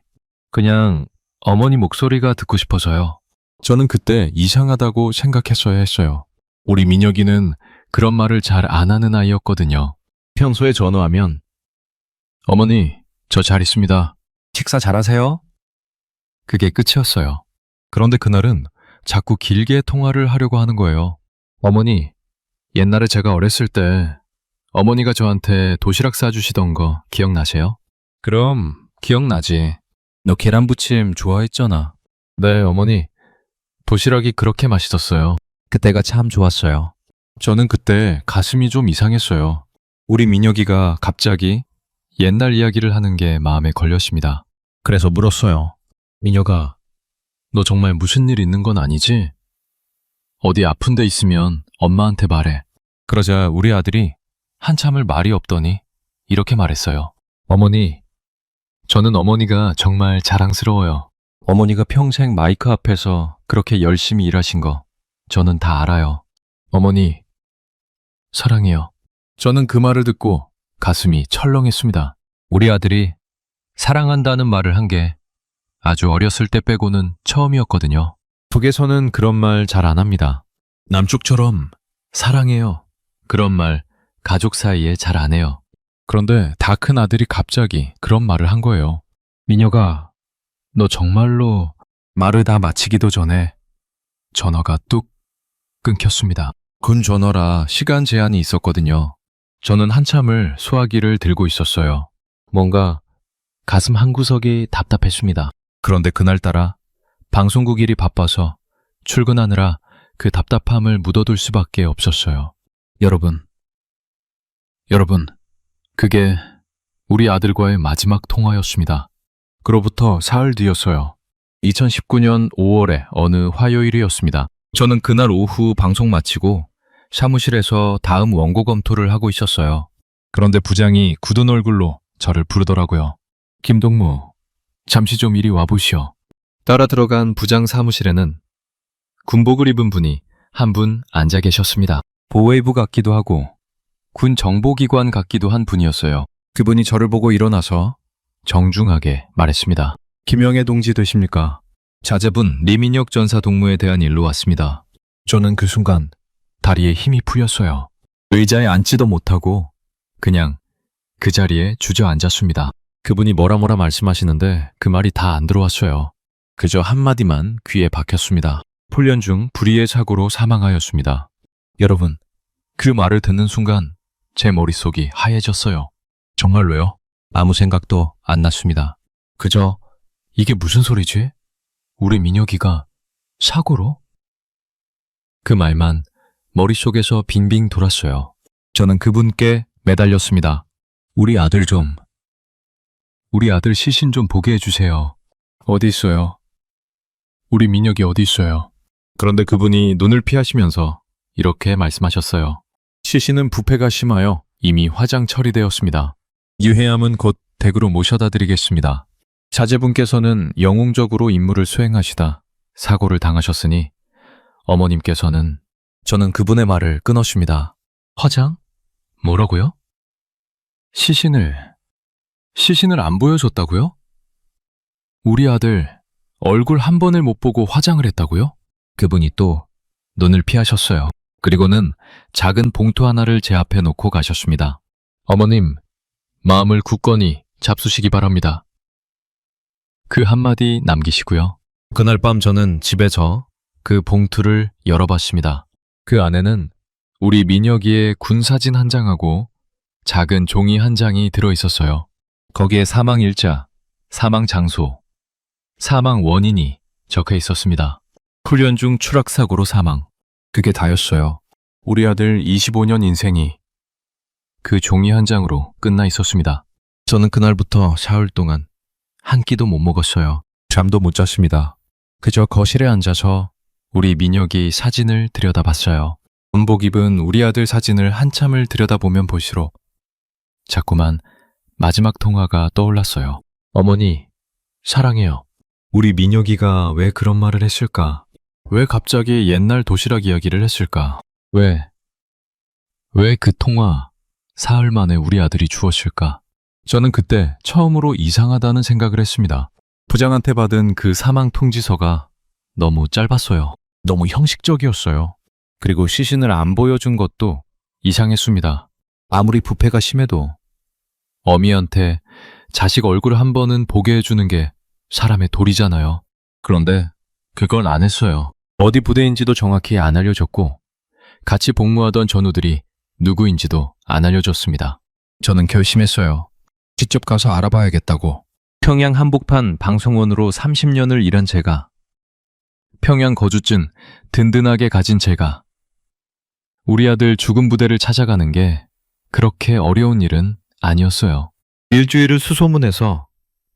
그냥 어머니 목소리가 듣고 싶어서요. 저는 그때 이상하다고 생각했어야 했어요. 우리 민혁이는 그런 말을 잘 안 하는 아이였거든요. 평소에 전화하면 어머니, 저 잘 있습니다. 식사 잘하세요? 그게 끝이었어요. 그런데 그날은 자꾸 길게 통화를 하려고 하는 거예요. 어머니, 옛날에 제가 어렸을 때 어머니가 저한테 도시락 싸주시던 거 기억나세요? 그럼 기억나지. 너 계란부침 좋아했잖아. 네, 어머니. 도시락이 그렇게 맛있었어요. 그때가 참 좋았어요. 저는 그때 가슴이 좀 이상했어요. 우리 민혁이가 갑자기 옛날 이야기를 하는 게 마음에 걸렸습니다. 그래서 물었어요. 민혁아, 너 정말 무슨 일 있는 건 아니지? 어디 아픈 데 있으면 엄마한테 말해. 그러자 우리 아들이 한참을 말이 없더니 이렇게 말했어요. 어머니, 저는 어머니가 정말 자랑스러워요. 어머니가 평생 마이크 앞에서 그렇게 열심히 일하신 거 저는 다 알아요. 어머니, 사랑해요. 저는 그 말을 듣고 가슴이 철렁했습니다. 우리 아들이 사랑한다는 말을 한 게 아주 어렸을 때 빼고는 처음이었거든요. 북에서는 그런 말 잘 안 합니다. 남쪽처럼 사랑해요. 그런 말 가족 사이에 잘 안 해요. 그런데 다 큰 아들이 갑자기 그런 말을 한 거예요. 민혁아, 너 정말로. 말을 다 마치기도 전에 전화가 뚝 끊겼습니다. 군 전화라 시간 제한이 있었거든요. 저는 한참을 소화기를 들고 있었어요. 뭔가 가슴 한구석이 답답했습니다. 그런데 그날따라 방송국 일이 바빠서 출근하느라 그 답답함을 묻어둘 수밖에 없었어요. 여러분, 그게 우리 아들과의 마지막 통화였습니다. 그로부터 사흘 뒤였어요. 2019년 5월의 어느 화요일이었습니다. 저는 그날 오후 방송 마치고 사무실에서 다음 원고 검토를 하고 있었어요. 그런데 부장이 굳은 얼굴로 저를 부르더라고요. 김동무, 잠시 좀 이리 와보시오. 따라 들어간 부장 사무실에는 군복을 입은 분이 한 분 앉아 계셨습니다. 보웨이브 같기도 하고 군 정보기관 같기도 한 분이었어요. 그분이 저를 보고 일어나서 정중하게 말했습니다. 김영애 동지 되십니까? 자제분 리민혁 전사 동무에 대한 일로 왔습니다. 저는 그 순간 다리에 힘이 풀렸어요. 의자에 앉지도 못하고 그냥 그 자리에 주저앉았습니다. 그분이 뭐라 말씀하시는데 그 말이 다 안 들어왔어요. 그저 한마디만 귀에 박혔습니다. 훈련 중 불의의 사고로 사망하였습니다. 여러분, 그 말을 듣는 순간 제 머릿속이 하얘졌어요. 정말로요? 아무 생각도 안 났습니다. 그저 이게 무슨 소리지? 우리 민혁이가 사고로? 그 말만 머릿속에서 빙빙 돌았어요. 저는 그분께 매달렸습니다. 우리 아들 시신 좀 보게 해주세요. 어디 있어요? 우리 민혁이 어디 있어요? 그런데 그분이 눈을 피하시면서 이렇게 말씀하셨어요. 시신은 부패가 심하여 이미 화장 처리되었습니다. 유해함은 곧 댁으로 모셔다 드리겠습니다. 자제분께서는 영웅적으로 임무를 수행하시다 사고를 당하셨으니 어머님께서는 저는 그분의 말을 끊었습니다. 화장? 뭐라고요? 시신을 안 보여줬다고요? 우리 아들 얼굴 한 번을 못 보고 화장을 했다고요? 그분이 또 눈을 피하셨어요. 그리고는 작은 봉투 하나를 제 앞에 놓고 가셨습니다. 어머님, 마음을 굳건히 잡수시기 바랍니다. 그 한마디 남기시고요. 그날 밤 저는 집에서 그 봉투를 열어봤습니다. 그 안에는 우리 민혁이의 군사진 한 장하고 작은 종이 한 장이 들어있었어요. 거기에 사망 일자, 사망 장소, 사망 원인이 적혀 있었습니다. 훈련 중 추락사고로 사망. 그게 다였어요. 우리 아들 25년 인생이 그 종이 한 장으로 끝나 있었습니다. 저는 그날부터 사흘 동안 한 끼도 못 먹었어요. 잠도 못 잤습니다. 그저 거실에 앉아서 우리 민혁이 사진을 들여다봤어요. 군복 입은 우리 아들 사진을 한참을 들여다보면 볼수록 자꾸만 마지막 통화가 떠올랐어요. 어머니, 사랑해요. 우리 민혁이가 왜 그런 말을 했을까? 왜 갑자기 옛날 도시락 이야기를 했을까? 왜 그 통화 사흘 만에 우리 아들이 주었을까? 저는 그때 처음으로 이상하다는 생각을 했습니다. 부장한테 받은 그 사망 통지서가 너무 짧았어요. 너무 형식적이었어요. 그리고 시신을 안 보여준 것도 이상했습니다. 아무리 부패가 심해도 어미한테 자식 얼굴 한 번은 보게 해주는 게 사람의 도리잖아요. 그런데 그건 안 했어요. 어디 부대인지도 정확히 안 알려줬고 같이 복무하던 전우들이 누구인지도 안 알려줬습니다. 저는 결심했어요. 직접 가서 알아봐야겠다고. 평양 한복판 방송원으로 30년을 일한 제가, 평양 거주증 든든하게 가진 제가, 우리 아들 죽은 부대를 찾아가는 게 그렇게 어려운 일은 아니었어요. 일주일을 수소문해서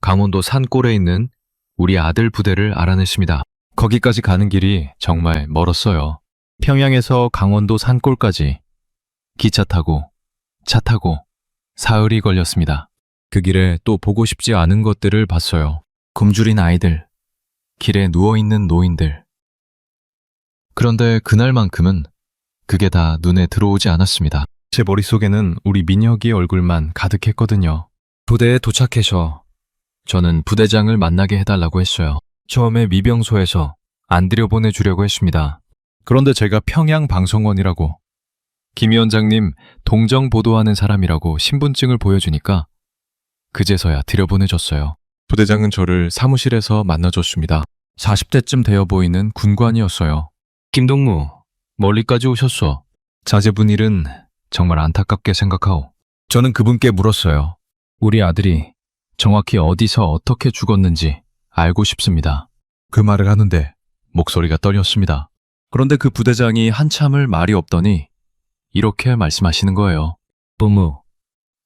강원도 산골에 있는 우리 아들 부대를 알아냈습니다. 거기까지 가는 길이 정말 멀었어요. 평양에서 강원도 산골까지 기차 타고 차 타고 사흘이 걸렸습니다. 그 길에 또 보고 싶지 않은 것들을 봤어요. 굶주린 아이들, 길에 누워있는 노인들. 그런데 그날만큼은 그게 다 눈에 들어오지 않았습니다. 제 머릿속에는 우리 민혁이 얼굴만 가득했거든요. 부대에 도착해서 저는 부대장을 만나게 해달라고 했어요. 처음에 미병소에서 안 들여보내주려고 했습니다. 그런데 제가 평양 방송원이라고, 김 위원장님 동정 보도하는 사람이라고 신분증을 보여주니까 그제서야 들여보내줬어요. 부대장은 저를 사무실에서 만나줬습니다. 40대쯤 되어 보이는 군관이었어요. 김동무, 멀리까지 오셨어. 자제분 일은 정말 안타깝게 생각하오. 저는 그분께 물었어요. 우리 아들이 정확히 어디서 어떻게 죽었는지 알고 싶습니다. 그 말을 하는데 목소리가 떨렸습니다. 그런데 그 부대장이 한참을 말이 없더니 이렇게 말씀하시는 거예요. 부무,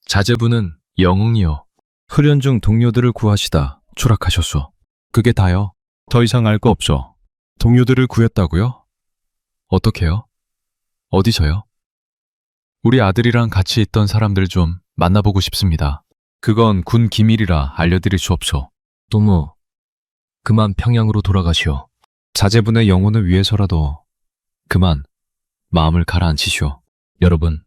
자제분은 영웅이요. 훈련 중 동료들을 구하시다 추락하셨소. 그게 다요. 더 이상 알 거 없어. 동료들을 구했다고요? 어떻게요? 어디서요? 우리 아들이랑 같이 있던 사람들 좀 만나보고 싶습니다. 그건 군 기밀이라 알려드릴 수 없소. 부무, 그만 평양으로 돌아가시오. 자제분의 영혼을 위해서라도 그만 마음을 가라앉히시오. 여러분,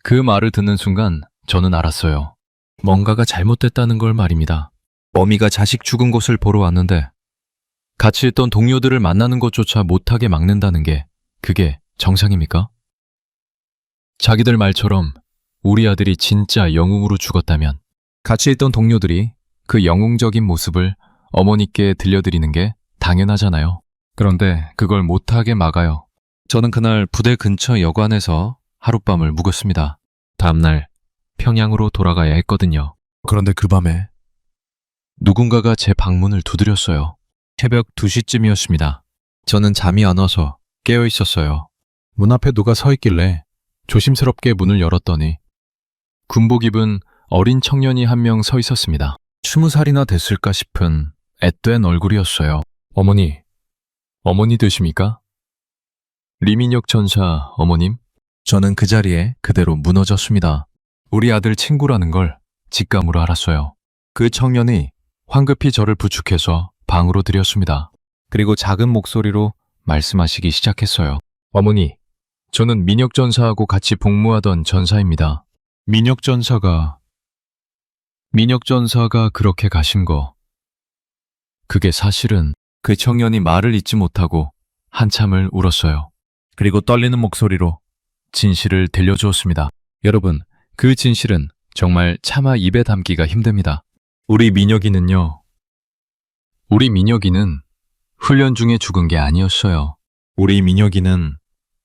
그 말을 듣는 순간 저는 알았어요. 뭔가가 잘못됐다는 걸 말입니다. 어미가 자식 죽은 곳을 보러 왔는데 같이 있던 동료들을 만나는 것조차 못하게 막는다는 게 그게 정상입니까? 자기들 말처럼 우리 아들이 진짜 영웅으로 죽었다면 같이 있던 동료들이 그 영웅적인 모습을 어머니께 들려드리는 게 당연하잖아요. 그런데 그걸 못하게 막아요. 저는 그날 부대 근처 여관에서 하룻밤을 묵었습니다. 다음날 평양으로 돌아가야 했거든요. 그런데 그 밤에 누군가가 제 방문을 두드렸어요. 새벽 2시쯤이었습니다. 저는 잠이 안 와서 깨어 있었어요. 문 앞에 누가 서 있길래 조심스럽게 문을 열었더니 군복 입은 어린 청년이 한 명 서 있었습니다. 20살이나 됐을까 싶은 앳된 얼굴이었어요. 어머니 되십니까? 리민혁 전사 어머님? 저는 그 자리에 그대로 무너졌습니다. 우리 아들 친구라는 걸 직감으로 알았어요. 그 청년이 황급히 저를 부축해서 방으로 들였습니다. 그리고 작은 목소리로 말씀하시기 시작했어요. 어머니, 저는 민혁전사하고 같이 복무하던 전사입니다. 민혁전사가 그렇게 가신 거. 그게 사실은 그 청년이 말을 잇지 못하고 한참을 울었어요. 그리고 떨리는 목소리로 진실을 들려주었습니다. 여러분, 그 진실은 정말 차마 입에 담기가 힘듭니다. 우리 민혁이는 훈련 중에 죽은 게 아니었어요. 우리 민혁이는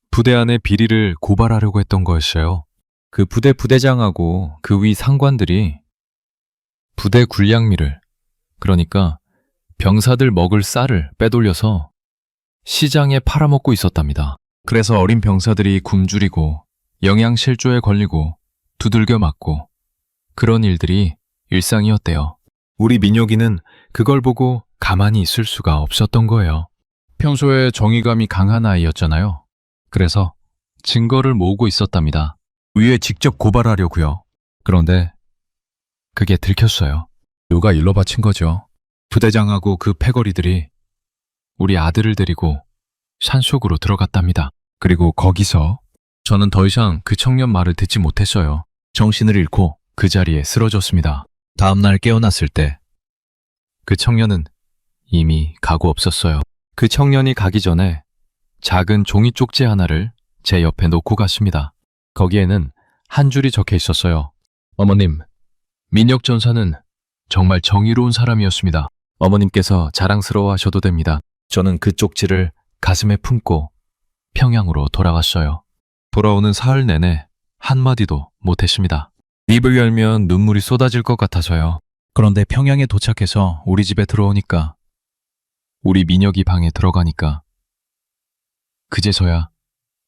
부대 안의 비리를 고발하려고 했던 거였어요. 그 부대장하고 그 위 상관들이 부대 군량미를, 그러니까 병사들 먹을 쌀을 빼돌려서 시장에 팔아먹고 있었답니다. 그래서 어린 병사들이 굶주리고 영양실조에 걸리고 두들겨 맞고 그런 일들이 일상이었대요. 우리 민혁이는 그걸 보고 가만히 있을 수가 없었던 거예요. 평소에 정의감이 강한 아이였잖아요. 그래서 증거를 모으고 있었답니다. 위에 직접 고발하려고요. 그런데 그게 들켰어요. 누가 일러 바친 거죠. 부대장하고 그 패거리들이 우리 아들을 데리고 산속으로 들어갔답니다. 그리고 거기서 저는 더 이상 그 청년 말을 듣지 못했어요. 정신을 잃고 그 자리에 쓰러졌습니다. 다음날 깨어났을 때 그 청년은 이미 가고 없었어요. 그 청년이 가기 전에 작은 종이 쪽지 하나를 제 옆에 놓고 갔습니다. 거기에는 한 줄이 적혀 있었어요. 어머님, 민혁 전사는 정말 정의로운 사람이었습니다. 어머님께서 자랑스러워하셔도 됩니다. 저는 그 쪽지를 가슴에 품고 평양으로 돌아왔어요. 돌아오는 사흘 내내 한마디도 못했습니다. 입을 열면 눈물이 쏟아질 것 같아서요. 그런데 평양에 도착해서 우리 집에 들어오니까, 우리 민혁이 방에 들어가니까 그제서야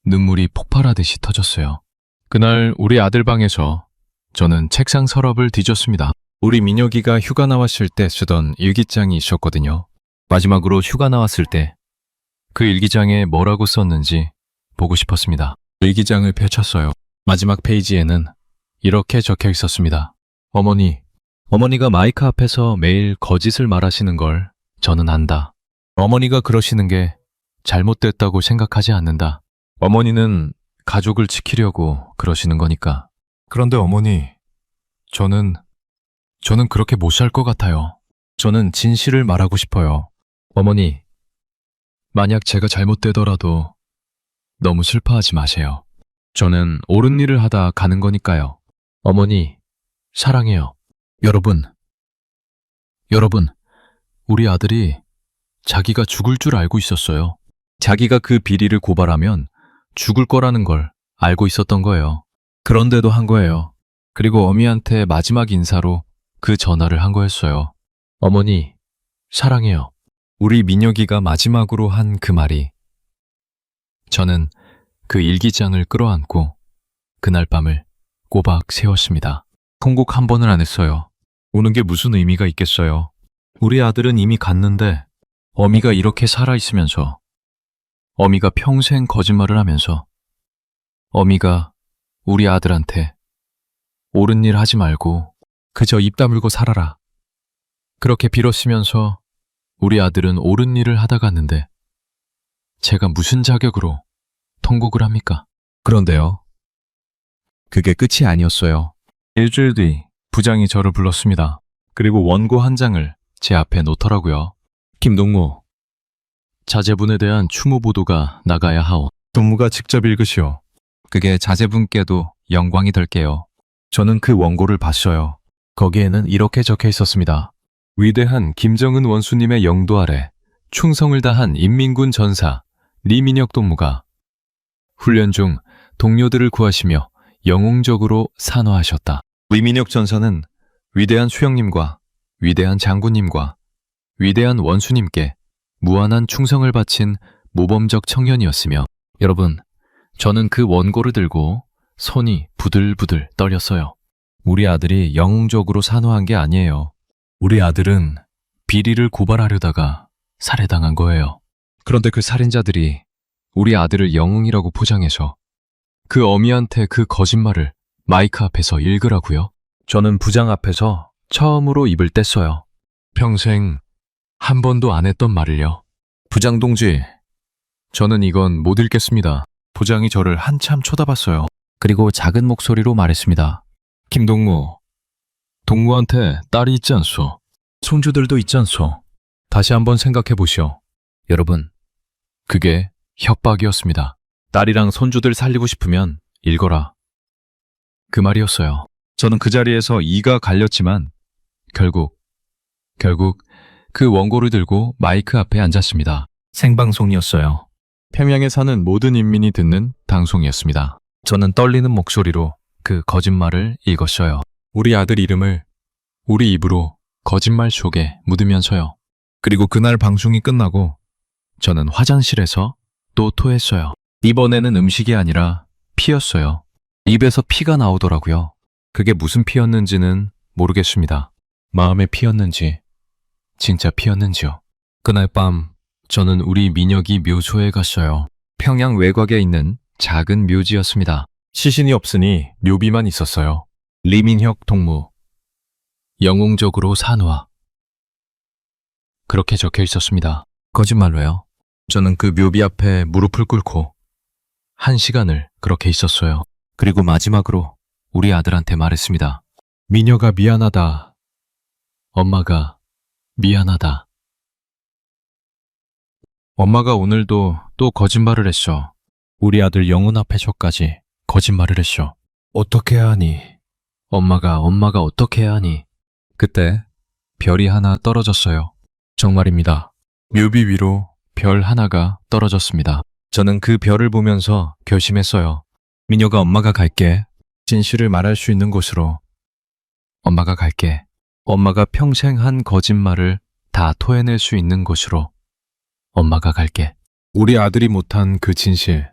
눈물이 폭발하듯이 터졌어요. 그날 우리 아들 방에서 저는 책상 서랍을 뒤졌습니다. 우리 민혁이가 휴가 나왔을 때 쓰던 일기장이 있었거든요. 마지막으로 휴가 나왔을 때 그 일기장에 뭐라고 썼는지 보고 싶었습니다. 일기장을 펼쳤어요. 마지막 페이지에는 이렇게 적혀 있었습니다. 어머니가 마이크 앞에서 매일 거짓을 말하시는 걸 저는 안다. 어머니가 그러시는 게 잘못됐다고 생각하지 않는다. 어머니는 가족을 지키려고 그러시는 거니까. 그런데 어머니, 저는 그렇게 못 살 것 같아요. 저는 진실을 말하고 싶어요. 어머니, 만약 제가 잘못되더라도 너무 슬퍼하지 마세요. 저는 옳은 일을 하다 가는 거니까요. 어머니, 사랑해요. 여러분, 우리 아들이 자기가 죽을 줄 알고 있었어요. 자기가 그 비리를 고발하면 죽을 거라는 걸 알고 있었던 거예요. 그런데도 한 거예요. 그리고 어미한테 마지막 인사로 그 전화를 한 거였어요. 어머니, 사랑해요. 우리 민혁이가 마지막으로 한 그 말이, 저는 그 일기장을 끌어안고 그날 밤을 꼬박 새웠습니다. 통곡 한 번을 안 했어요. 우는 게 무슨 의미가 있겠어요. 우리 아들은 이미 갔는데 어미가 이렇게 살아있으면서, 어미가 평생 거짓말을 하면서, 어미가 우리 아들한테 옳은 일 하지 말고 그저 입 다물고 살아라, 그렇게 빌었으면서 우리 아들은 옳은 일을 하다 갔는데 제가 무슨 자격으로 통곡을 합니까? 그런데요, 그게 끝이 아니었어요. 일주일 뒤 부장이 저를 불렀습니다. 그리고 원고 한 장을 제 앞에 놓더라고요. 김동무, 자제분에 대한 추모 보도가 나가야 하오. 동무가 직접 읽으시오. 그게 자제분께도 영광이 될게요. 저는 그 원고를 봤어요. 거기에는 이렇게 적혀 있었습니다. 위대한 김정은 원수님의 영도 아래 충성을 다한 인민군 전사 리민혁 동무가 훈련 중 동료들을 구하시며 영웅적으로 산화하셨다. 리민혁 전사는 위대한 수령님과 위대한 장군님과 위대한 원수님께 무한한 충성을 바친 모범적 청년이었으며, 여러분, 저는 그 원고를 들고 손이 부들부들 떨렸어요. 우리 아들이 영웅적으로 산화한 게 아니에요. 우리 아들은 비리를 고발하려다가 살해당한 거예요. 그런데 그 살인자들이 우리 아들을 영웅이라고 포장해서 그 어미한테 그 거짓말을 마이크 앞에서 읽으라고요. 저는 부장 앞에서 처음으로 입을 뗐어요. 평생 한 번도 안 했던 말을요. 부장 동지, 저는 이건 못 읽겠습니다. 부장이 저를 한참 쳐다봤어요. 그리고 작은 목소리로 말했습니다. 김동무, 동무한테 딸이 있지 않소? 손주들도 있지 않소? 다시 한번 생각해 보시오. 여러분, 그게 협박이었습니다. 딸이랑 손주들 살리고 싶으면 읽어라. 그 말이었어요. 저는 그 자리에서 이가 갈렸지만 결국 그 원고를 들고 마이크 앞에 앉았습니다. 생방송이었어요. 평양에 사는 모든 인민이 듣는 방송이었습니다. 저는 떨리는 목소리로 그 거짓말을 읽었어요. 우리 아들 이름을 우리 입으로 거짓말 속에 묻으면서요. 그리고 그날 방송이 끝나고 저는 화장실에서 또 토했어요. 이번에는 음식이 아니라 피였어요. 입에서 피가 나오더라고요. 그게 무슨 피였는지는 모르겠습니다. 마음의 피였는지, 진짜 피였는지요. 그날 밤 저는 우리 민혁이 묘소에 갔어요. 평양 외곽에 있는 작은 묘지였습니다. 시신이 없으니 묘비만 있었어요. 리민혁 동무, 영웅적으로 산화. 그렇게 적혀 있었습니다. 거짓말로요. 저는 그 묘비 앞에 무릎을 꿇고 1시간을 그렇게 있었어요. 그리고 마지막으로 우리 아들한테 말했습니다. 민혁아 미안하다. 엄마가 미안하다. 엄마가 오늘도 또 거짓말을 했어. 우리 아들 영훈 앞에서까지 거짓말을 했어. 어떻게 해야 하니? 엄마가 어떻게 해야 하니? 그때 별이 하나 떨어졌어요. 정말입니다. 묘비 위로 별 하나가 떨어졌습니다. 저는 그 별을 보면서 결심했어요. 민혁아, 엄마가 갈게. 진실을 말할 수 있는 곳으로. 엄마가 갈게. 엄마가 평생 한 거짓말을 다 토해낼 수 있는 곳으로. 엄마가 갈게. 우리 아들이 못한 그 진실.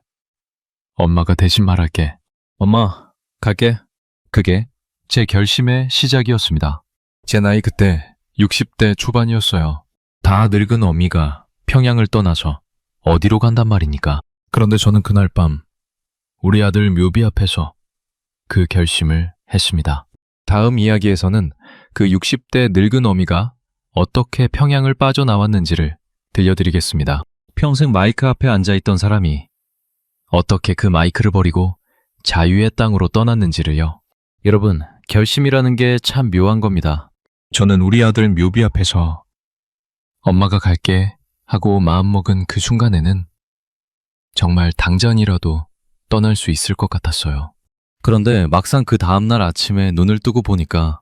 엄마가 대신 말할게. 엄마, 갈게. 그게 제 결심의 시작이었습니다. 제 나이 그때 60대 초반이었어요. 다 늙은 어미가 평양을 떠나서 어디로 간단 말입니까? 그런데 저는 그날 밤 우리 아들 묘비 앞에서 그 결심을 했습니다. 다음 이야기에서는 그 60대 늙은 어미가 어떻게 평양을 빠져나왔는지를 들려드리겠습니다. 평생 마이크 앞에 앉아있던 사람이 어떻게 그 마이크를 버리고 자유의 땅으로 떠났는지를요. 여러분, 결심이라는 게 참 묘한 겁니다. 저는 우리 아들 묘비 앞에서 엄마가 갈게 하고 마음먹은 그 순간에는 정말 당장이라도 떠날 수 있을 것 같았어요. 그런데 막상 그 다음날 아침에 눈을 뜨고 보니까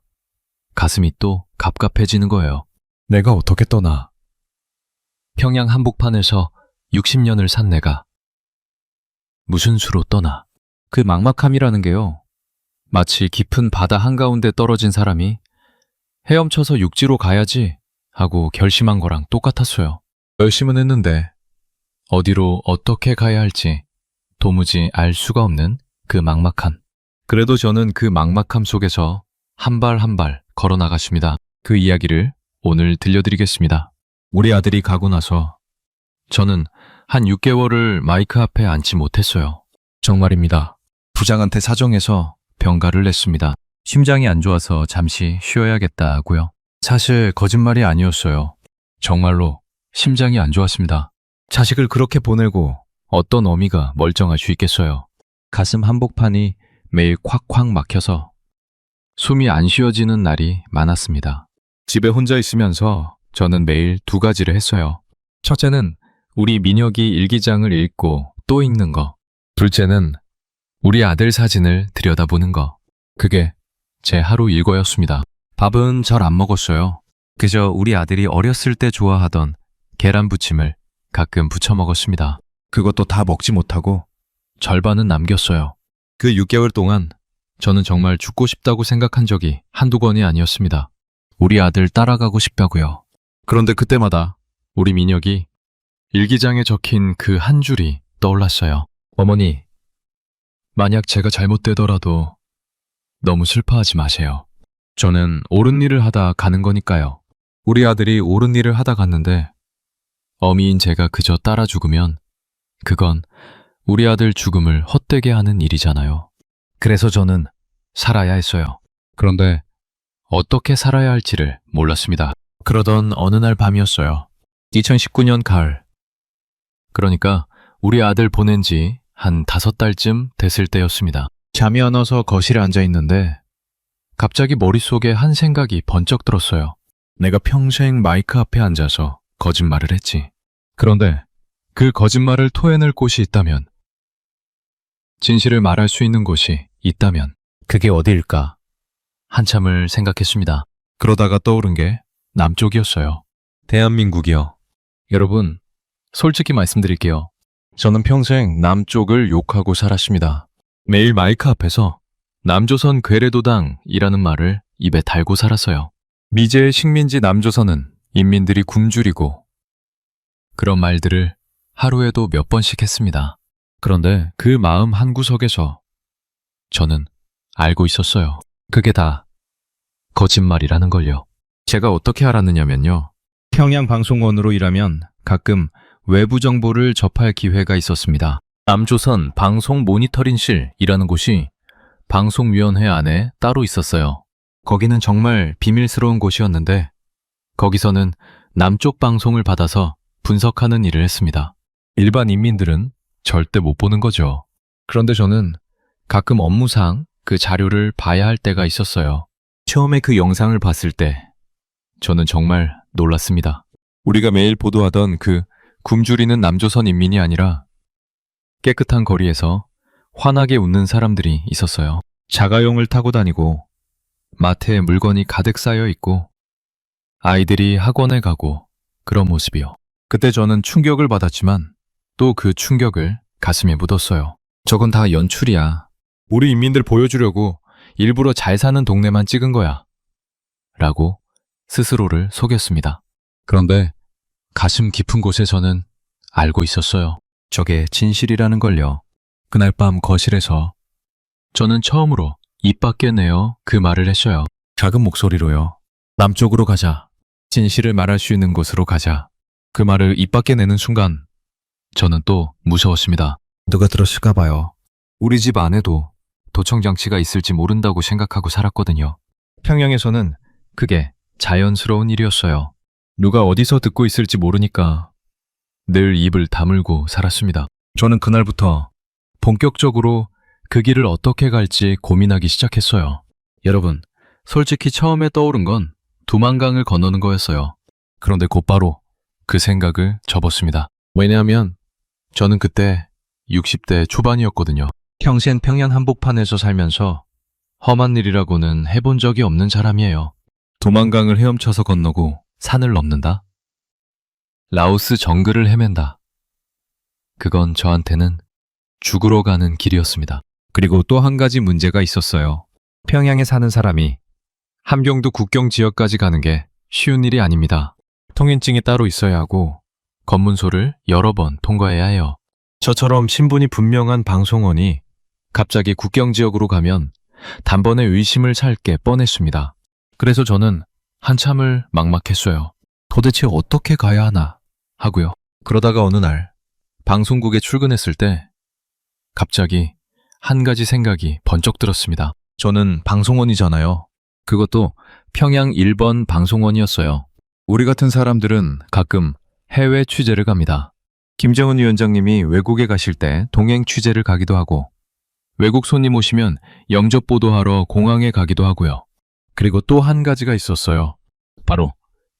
가슴이 또 갑갑해지는 거예요. 내가 어떻게 떠나? 평양 한복판에서 60년을 산 내가 무슨 수로 떠나? 그 막막함이라는 게요. 마치 깊은 바다 한가운데 떨어진 사람이 헤엄쳐서 육지로 가야지 하고 결심한 거랑 똑같았어요. 열심은 했는데 어디로 어떻게 가야 할지 도무지 알 수가 없는 그 막막함. 그래도 저는 그 막막함 속에서 한 발 한 발 걸어 나갔습니다. 그 이야기를 오늘 들려드리겠습니다. 우리 아들이 가고 나서 저는 한 6개월을 마이크 앞에 앉지 못했어요. 정말입니다. 부장한테 사정해서 병가를 냈습니다. 심장이 안 좋아서 잠시 쉬어야겠다 하고요. 사실 거짓말이 아니었어요. 정말로 심장이 안 좋았습니다. 자식을 그렇게 보내고 어떤 어미가 멀쩡할 수 있겠어요. 가슴 한복판이 매일 콱콱 막혀서 숨이 안 쉬어지는 날이 많았습니다. 집에 혼자 있으면서 저는 매일 2가지를 했어요. 첫째는 우리 민혁이 일기장을 읽고 또 읽는 거. 둘째는 우리 아들 사진을 들여다보는 거. 그게 제 하루 일과였습니다. 밥은 잘 안 먹었어요. 그저 우리 아들이 어렸을 때 좋아하던 계란 부침을 가끔 부쳐 먹었습니다. 그것도 다 먹지 못하고 절반은 남겼어요. 그 6개월 동안 저는 정말 죽고 싶다고 생각한 적이 한두 번이 아니었습니다. 우리 아들 따라가고 싶다고요. 그런데 그때마다 우리 민혁이 일기장에 적힌 그 한 줄이 떠올랐어요. 어머니, 만약 제가 잘못되더라도 너무 슬퍼하지 마세요. 저는 옳은 일을 하다 가는 거니까요. 우리 아들이 옳은 일을 하다 갔는데 어미인 제가 그저 따라 죽으면 그건 우리 아들 죽음을 헛되게 하는 일이잖아요. 그래서 저는 살아야 했어요. 그런데 어떻게 살아야 할지를 몰랐습니다. 그러던 어느 날 밤이었어요. 2019년 가을. 그러니까 우리 아들 보낸 지 한 5달쯤 됐을 때였습니다. 잠이 안 와서 거실에 앉아 있는데 갑자기 머릿속에 한 생각이 번쩍 들었어요. 내가 평생 마이크 앞에 앉아서 거짓말을 했지. 그런데 그 거짓말을 토해낼 곳이 있다면, 진실을 말할 수 있는 곳이 있다면 그게 어디일까? 한참을 생각했습니다. 그러다가 떠오른 게 남쪽이었어요. 대한민국이요. 여러분, 솔직히 말씀드릴게요. 저는 평생 남쪽을 욕하고 살았습니다. 매일 마이크 앞에서 남조선 괴뢰도당이라는 말을 입에 달고 살았어요. 미제의 식민지 남조선은 인민들이 굶주리고, 그런 말들을 하루에도 몇 번씩 했습니다. 그런데 그 마음 한구석에서 저는 알고 있었어요. 그게 다 거짓말이라는 걸요. 제가 어떻게 알았느냐면요. 평양방송원으로 일하면 가끔 외부 정보를 접할 기회가 있었습니다. 남조선 방송 모니터링실이라는 곳이 방송위원회 안에 따로 있었어요. 거기는 정말 비밀스러운 곳이었는데 거기서는 남쪽 방송을 받아서 분석하는 일을 했습니다. 일반 인민들은 절대 못 보는 거죠. 그런데 저는 가끔 업무상 그 자료를 봐야 할 때가 있었어요. 처음에 그 영상을 봤을 때 저는 정말 놀랐습니다. 우리가 매일 보도하던 그 굶주리는 남조선 인민이 아니라 깨끗한 거리에서 환하게 웃는 사람들이 있었어요. 자가용을 타고 다니고 마트에 물건이 가득 쌓여 있고 아이들이 학원에 가고 그런 모습이요. 그때 저는 충격을 받았지만 또 그 충격을 가슴에 묻었어요. 저건 다 연출이야. 우리 인민들 보여주려고 일부러 잘 사는 동네만 찍은 거야. 라고 스스로를 속였습니다. 그런데 가슴 깊은 곳에 저는 알고 있었어요. 저게 진실이라는 걸요. 그날 밤 거실에서 저는 처음으로 입 밖에 내어 그 말을 했어요. 작은 목소리로요. 남쪽으로 가자. 진실을 말할 수 있는 곳으로 가자. 그 말을 입 밖에 내는 순간 저는 또 무서웠습니다. 누가 들었을까 봐요. 우리 집 안에도 도청장치가 있을지 모른다고 생각하고 살았거든요. 평양에서는 그게 자연스러운 일이었어요. 누가 어디서 듣고 있을지 모르니까 늘 입을 다물고 살았습니다. 저는 그날부터 본격적으로 그 길을 어떻게 갈지 고민하기 시작했어요. 여러분, 솔직히 처음에 떠오른 건 두만강을 건너는 거였어요. 그런데 곧바로 그 생각을 접었습니다. 왜냐하면 저는 그때 60대 초반이었거든요. 평생 평양 한복판에서 살면서 험한 일이라고는 해본 적이 없는 사람이에요. 두만강을 헤엄쳐서 건너고 산을 넘는다? 라오스 정글을 헤맨다. 그건 저한테는 죽으러 가는 길이었습니다. 그리고 또 한 가지 문제가 있었어요. 평양에 사는 사람이 함경도 국경 지역까지 가는 게 쉬운 일이 아닙니다. 통행증이 따로 있어야 하고 검문소를 여러 번 통과해야 해요. 저처럼 신분이 분명한 방송원이 갑자기 국경 지역으로 가면 단번에 의심을 살 게 뻔했습니다. 그래서 저는 한참을 막막했어요. 도대체 어떻게 가야 하나 하고요. 그러다가 어느 날 방송국에 출근했을 때 갑자기 한 가지 생각이 번쩍 들었습니다. 저는 방송원이잖아요. 그것도 평양 1번 방송원이었어요. 우리 같은 사람들은 가끔 해외 취재를 갑니다. 김정은 위원장님이 외국에 가실 때 동행 취재를 가기도 하고 외국 손님 오시면 영접 보도하러 공항에 가기도 하고요. 그리고 또 한 가지가 있었어요. 바로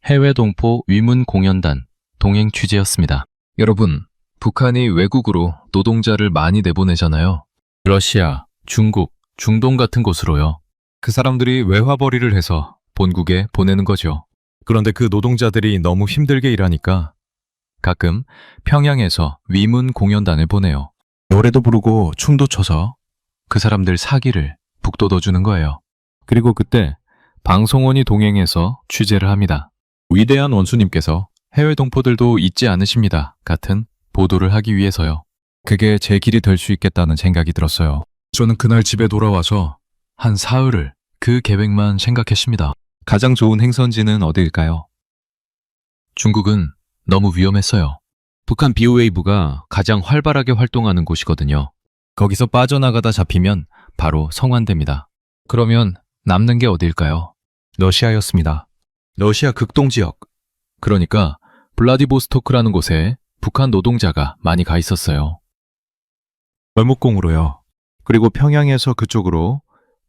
해외 동포 위문 공연단 동행 취재였습니다. 여러분, 북한이 외국으로 노동자를 많이 내보내잖아요. 러시아, 중국, 중동 같은 곳으로요. 그 사람들이 외화벌이를 해서 본국에 보내는 거죠. 그런데 그 노동자들이 너무 힘들게 일하니까 가끔 평양에서 위문 공연단을 보내요. 노래도 부르고 춤도 춰서 그 사람들 사기를 북돋워주는 거예요. 그리고 그때 방송원이 동행해서 취재를 합니다. 위대한 원수님께서 해외 동포들도 잊지 않으십니다. 같은 보도를 하기 위해서요. 그게 제 길이 될 수 있겠다는 생각이 들었어요. 저는 그날 집에 돌아와서 한 사흘을 그 계획만 생각했습니다. 가장 좋은 행선지는 어디일까요? 중국은 너무 위험했어요. 북한 비오웨이브가 가장 활발하게 활동하는 곳이거든요. 거기서 빠져나가다 잡히면 바로 성환됩니다. 그러면 남는 게 어디일까요? 러시아였습니다. 러시아 극동 지역. 그러니까 블라디보스토크라는 곳에 북한 노동자가 많이 가 있었어요. 월목공으로요. 그리고 평양에서 그쪽으로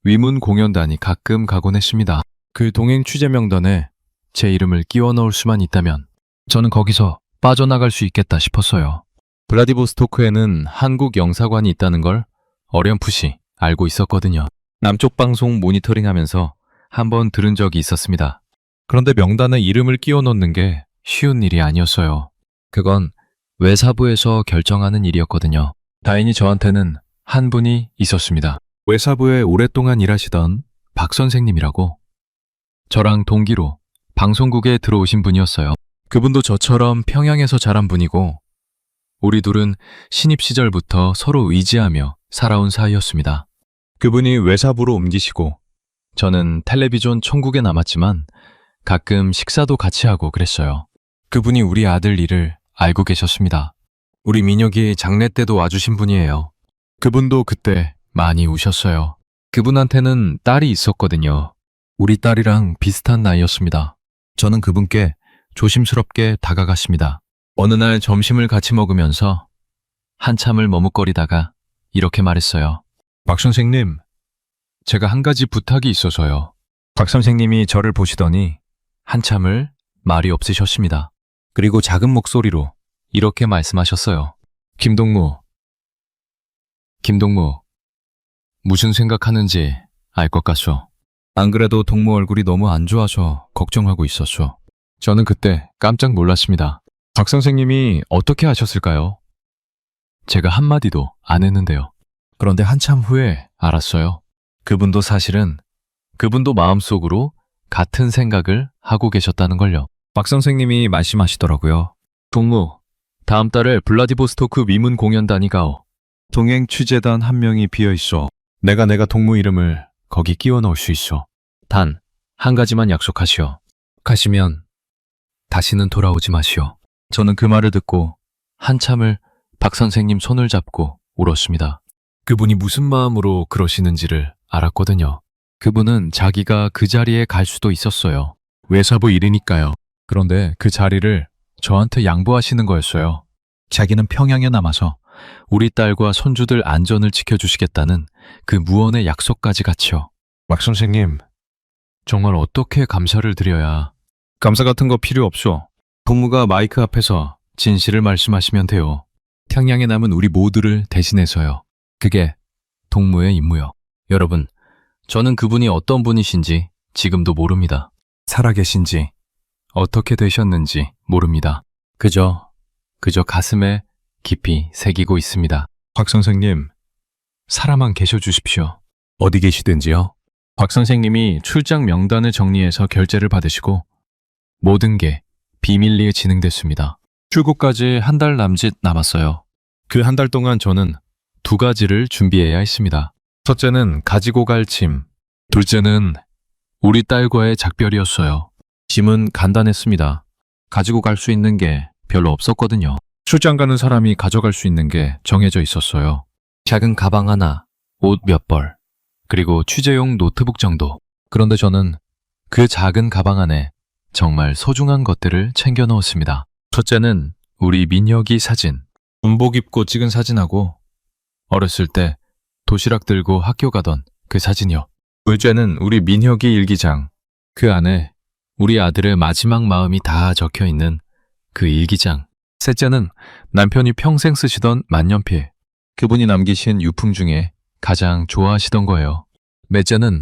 위문 공연단이 가끔 가곤 했습니다. 그 동행 취재 명단에 제 이름을 끼워 넣을 수만 있다면 저는 거기서 빠져나갈 수 있겠다 싶었어요. 블라디보스토크에는 한국 영사관이 있다는 걸 어렴풋이 알고 있었거든요. 남쪽 방송 모니터링하면서 한번 들은 적이 있었습니다. 그런데 명단에 이름을 끼워 넣는 게 쉬운 일이 아니었어요. 그건 외사부에서 결정하는 일이었거든요. 다행히 저한테는 한 분이 있었습니다. 외사부에 오랫동안 일하시던 박 선생님이라고 저랑 동기로 방송국에 들어오신 분이었어요. 그분도 저처럼 평양에서 자란 분이고 우리 둘은 신입 시절부터 서로 의지하며 살아온 사이였습니다. 그분이 외사부로 옮기시고 저는 텔레비전 천국에 남았지만 가끔 식사도 같이 하고 그랬어요. 그분이 우리 아들 일을 알고 계셨습니다. 우리 민혁이 장례 때도 와주신 분이에요. 그분도 그때 많이 우셨어요. 그분한테는 딸이 있었거든요. 우리 딸이랑 비슷한 나이였습니다. 저는 그분께 조심스럽게 다가갔습니다. 어느 날 점심을 같이 먹으면서 한참을 머뭇거리다가 이렇게 말했어요. 박 선생님, 제가 한 가지 부탁이 있어서요. 박 선생님이 저를 보시더니 한참을 말이 없으셨습니다. 그리고 작은 목소리로 이렇게 말씀하셨어요. 김동무, 무슨 생각하는지 알 것 같소. 안 그래도 동무 얼굴이 너무 안 좋아서 걱정하고 있었소. 저는 그때 깜짝 놀랐습니다. 박 선생님이 어떻게 하셨을까요? 제가 한마디도 안 했는데요. 그런데 한참 후에 알았어요. 그분도 마음속으로 같은 생각을 하고 계셨다는 걸요. 박 선생님이 말씀하시더라고요. 동무, 다음 달에 블라디보스토크 위문 공연단이 가오. 동행 취재단 한 명이 비어있어. 내가 동무 이름을 거기 끼워 넣을 수 있어. 단, 한 가지만 약속하시오. 가시면 다시는 돌아오지 마시오. 저는 그 말을 듣고 한참을 박 선생님 손을 잡고 울었습니다. 그분이 무슨 마음으로 그러시는지를 알았거든요. 그분은 자기가 그 자리에 갈 수도 있었어요. 외사부 일이니까요. 그런데 그 자리를 저한테 양보하시는 거였어요. 자기는 평양에 남아서 우리 딸과 손주들 안전을 지켜주시겠다는 그 무언의 약속까지 같이요. 박 선생님, 정말 어떻게 감사를 드려야. 감사 같은 거 필요 없소. 동무가 마이크 앞에서 진실을 말씀하시면 돼요. 평양에 남은 우리 모두를 대신해서요. 그게 동무의 임무요. 여러분, 저는 그분이 어떤 분이신지 지금도 모릅니다. 살아계신지, 어떻게 되셨는지 모릅니다. 그저 가슴에 깊이 새기고 있습니다. 박 선생님, 살아만 계셔 주십시오. 어디 계시든지요. 박 선생님이 출장 명단을 정리해서 결제를 받으시고 모든 게 비밀리에 진행됐습니다. 출국까지 한 달 남짓 남았어요. 그 한 달 동안 저는 두 가지를 준비해야 했습니다. 첫째는 가지고 갈 짐, 둘째는 우리 딸과의 작별이었어요. 짐은 간단했습니다. 가지고 갈 수 있는 게 별로 없었거든요. 출장 가는 사람이 가져갈 수 있는 게 정해져 있었어요. 작은 가방 하나, 옷 몇 벌, 그리고 취재용 노트북 정도. 그런데 저는 그 작은 가방 안에 정말 소중한 것들을 챙겨 넣었습니다. 첫째는 우리 민혁이 사진, 군복 입고 찍은 사진하고 어렸을 때 도시락 들고 학교 가던 그 사진이요. 둘째는 우리 민혁이 일기장, 그 안에 우리 아들의 마지막 마음이 다 적혀 있는 그 일기장. 셋째는 남편이 평생 쓰시던 만년필, 그분이 남기신 유품 중에 가장 좋아하시던 거예요. 넷째는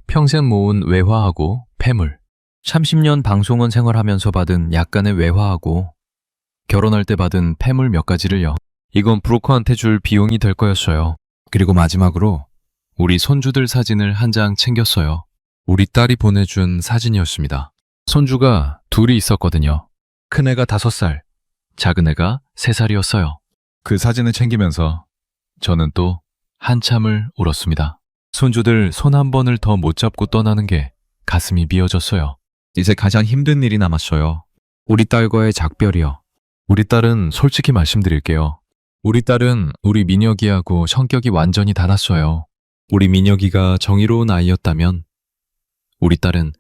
평생 모은 외화하고 폐물, 30년 방송원 생활하면서 받은 약간의 외화하고 결혼할 때 받은 폐물 몇 가지를요. 이건 브로커한테 줄 비용이 될 거였어요. 그리고 마지막으로 우리 손주들 사진을 한 장 챙겼어요. 우리 딸이 보내준 사진이었습니다. 손주가 둘이 있었거든요. 큰애가 5살, 작은애가 3살이었어요. 그 사진을 챙기면서 저는 또 한참을 울었습니다. 손주들 손 한 번을 더 못 잡고 떠나는 게 가슴이 미어졌어요. 이제 가장 힘든 일이 남았어요. 우리 딸과의 작별이요. 우리 딸은 솔직히 말씀드릴게요. 우리 딸은 우리 민혁이하고 성격이 완전히 달랐어요. 우리 민혁이가 정의로운 아이였다면 우리 딸은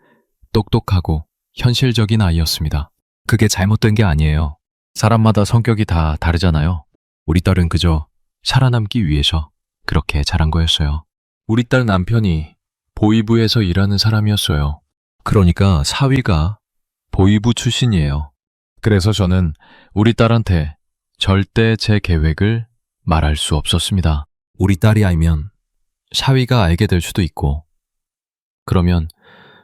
똑똑하고 현실적인 아이였습니다. 그게 잘못된 게 아니에요. 사람마다 성격이 다 다르잖아요. 우리 딸은 그저 살아남기 위해서 그렇게 자란 거였어요. 우리 딸 남편이 보이부에서 일하는 사람이었어요. 그러니까 사위가 보이부 출신이에요. 그래서 저는 우리 딸한테 절대 제 계획을 말할 수 없었습니다. 우리 딸이 알면 사위가 알게 될 수도 있고, 그러면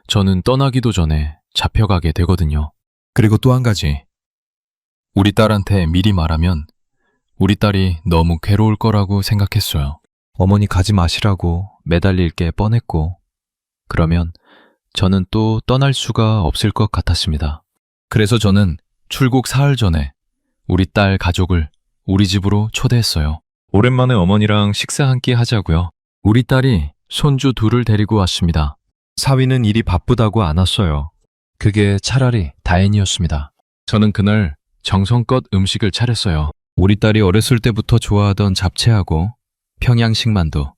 저는 떠나기도 전에 잡혀가게 되거든요. 그리고 또 한 가지, 우리 딸한테 미리 말하면 우리 딸이 너무 괴로울 거라고 생각했어요. 어머니 가지 마시라고 매달릴 게 뻔했고, 그러면 저는 또 떠날 수가 없을 것 같았습니다. 그래서 저는 출국 사흘 전에 우리 딸 가족을 우리 집으로 초대했어요. 오랜만에 어머니랑 식사 한 끼 하자고요. 우리 딸이 손주 둘을 데리고 왔습니다. 사위는 일이 바쁘다고 안 왔어요. 그게 차라리 다행이었습니다. 저는 그날 정성껏 음식을 차렸어요. 우리 딸이 어렸을 때부터 좋아하던 잡채하고 평양식 만두,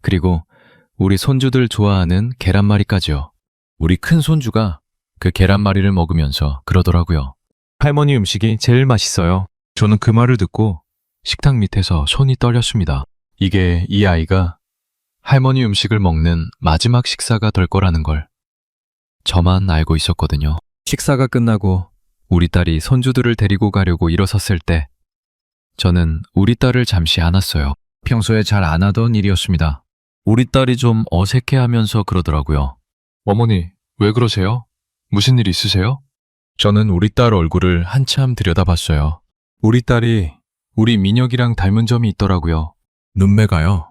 그리고 우리 손주들 좋아하는 계란말이까지요. 우리 큰 손주가 그 계란말이를 먹으면서 그러더라고요. 할머니 음식이 제일 맛있어요. 저는 그 말을 듣고 식탁 밑에서 손이 떨렸습니다. 이게 이 아이가 할머니 음식을 먹는 마지막 식사가 될 거라는 걸 저만 알고 있었거든요. 식사가 끝나고 우리 딸이 손주들을 데리고 가려고 일어섰을 때 저는 우리 딸을 잠시 안았어요. 평소에 잘 안 하던 일이었습니다. 우리 딸이 좀 어색해하면서 그러더라고요. 어머니, 왜 그러세요? 무슨 일 있으세요? 저는 우리 딸 얼굴을 한참 들여다봤어요. 우리 딸이 우리 민혁이랑 닮은 점이 있더라고요. 눈매가요.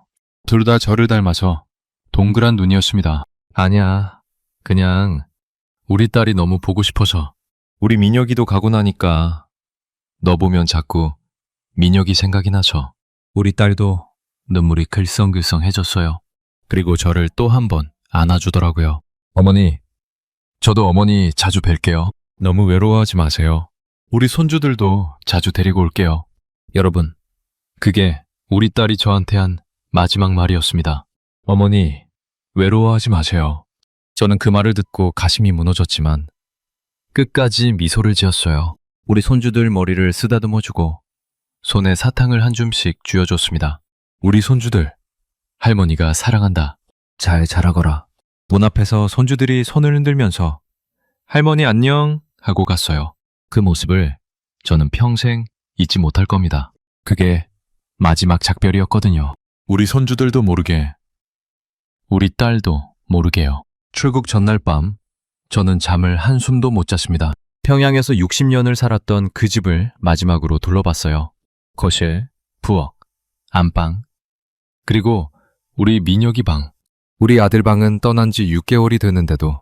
둘 다 저를 닮아서 동그란 눈이었습니다. 아니야, 그냥 우리 딸이 너무 보고 싶어서. 우리 민혁이도 가고 나니까 너 보면 자꾸 민혁이 생각이 나서 우리 딸도 눈물이 글썽글썽해졌어요. 그리고 저를 또 한 번 안아주더라고요. 어머니, 저도 어머니 자주 뵐게요. 너무 외로워하지 마세요. 우리 손주들도 자주 데리고 올게요. 여러분, 그게 우리 딸이 저한테 한 마지막 말이었습니다. 어머니, 외로워하지 마세요. 저는 그 말을 듣고 가슴이 무너졌지만 끝까지 미소를 지었어요. 우리 손주들 머리를 쓰다듬어주고 손에 사탕을 한 줌씩 쥐어줬습니다. 우리 손주들, 할머니가 사랑한다. 잘 자라거라. 문 앞에서 손주들이 손을 흔들면서 할머니 안녕 하고 갔어요. 그 모습을 저는 평생 잊지 못할 겁니다. 그게 마지막 작별이었거든요. 우리 손주들도 모르게, 우리 딸도 모르게요. 출국 전날 밤, 저는 잠을 한숨도 못 잤습니다. 평양에서 60년을 살았던 그 집을 마지막으로 둘러봤어요. 거실, 부엌, 안방, 그리고 우리 민혁이 방. 우리 아들 방은 떠난 지 6개월이 됐는데도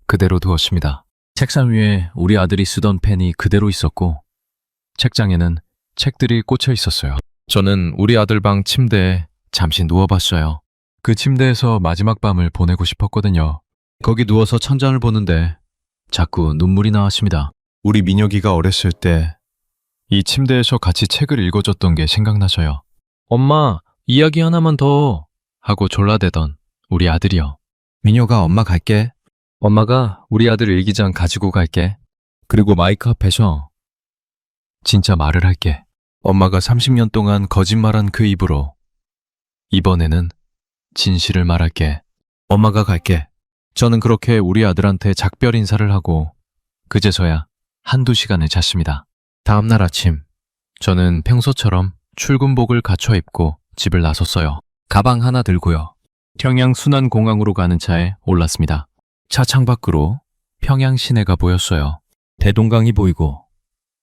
그대로 두었습니다. 책상 위에 우리 아들이 쓰던 펜이 그대로 있었고 책장에는 책들이 꽂혀 있었어요. 저는 우리 아들 방 침대에 잠시 누워봤어요. 그 침대에서 마지막 밤을 보내고 싶었거든요. 거기 누워서 천장을 보는데 자꾸 눈물이 나왔습니다. 우리 민혁이가 어렸을 때 이 침대에서 같이 책을 읽어줬던 게 생각나서요. 엄마, 이야기 하나만 더 하고 졸라대던 우리 아들이요. 민혁아, 엄마 갈게. 엄마가 우리 아들 일기장 가지고 갈게. 그리고 마이크 앞에서 진짜 말을 할게. 엄마가 30년 동안 거짓말한 그 입으로 이번에는 진실을 말할게. 엄마가 갈게. 저는 그렇게 우리 아들한테 작별 인사를 하고 그제서야 한두 시간을 잤습니다. 다음날 아침, 저는 평소처럼 출근복을 갖춰 입고 집을 나섰어요. 가방 하나 들고요. 평양 순안공항으로 가는 차에 올랐습니다. 차 창밖으로 평양 시내가 보였어요. 대동강이 보이고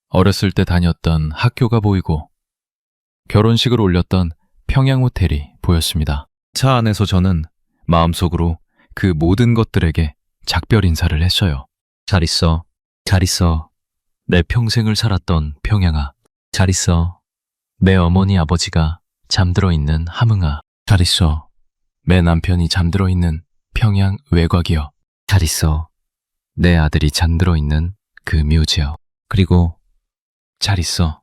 어렸을 때 다녔던 학교가 보이고 결혼식을 올렸던 평양 호텔이 보였습니다. 차 안에서 저는 마음속으로 그 모든 것들에게 작별 인사를 했어요. 잘 있어, 잘 있어. 내 평생을 살았던 평양아. 잘 있어. 내 어머니 아버지가 잠들어 있는 함흥아. 잘 있어. 내 남편이 잠들어 있는 평양 외곽이여. 잘 있어. 내 아들이 잠들어 있는 그 묘지여. 그리고 잘 있어.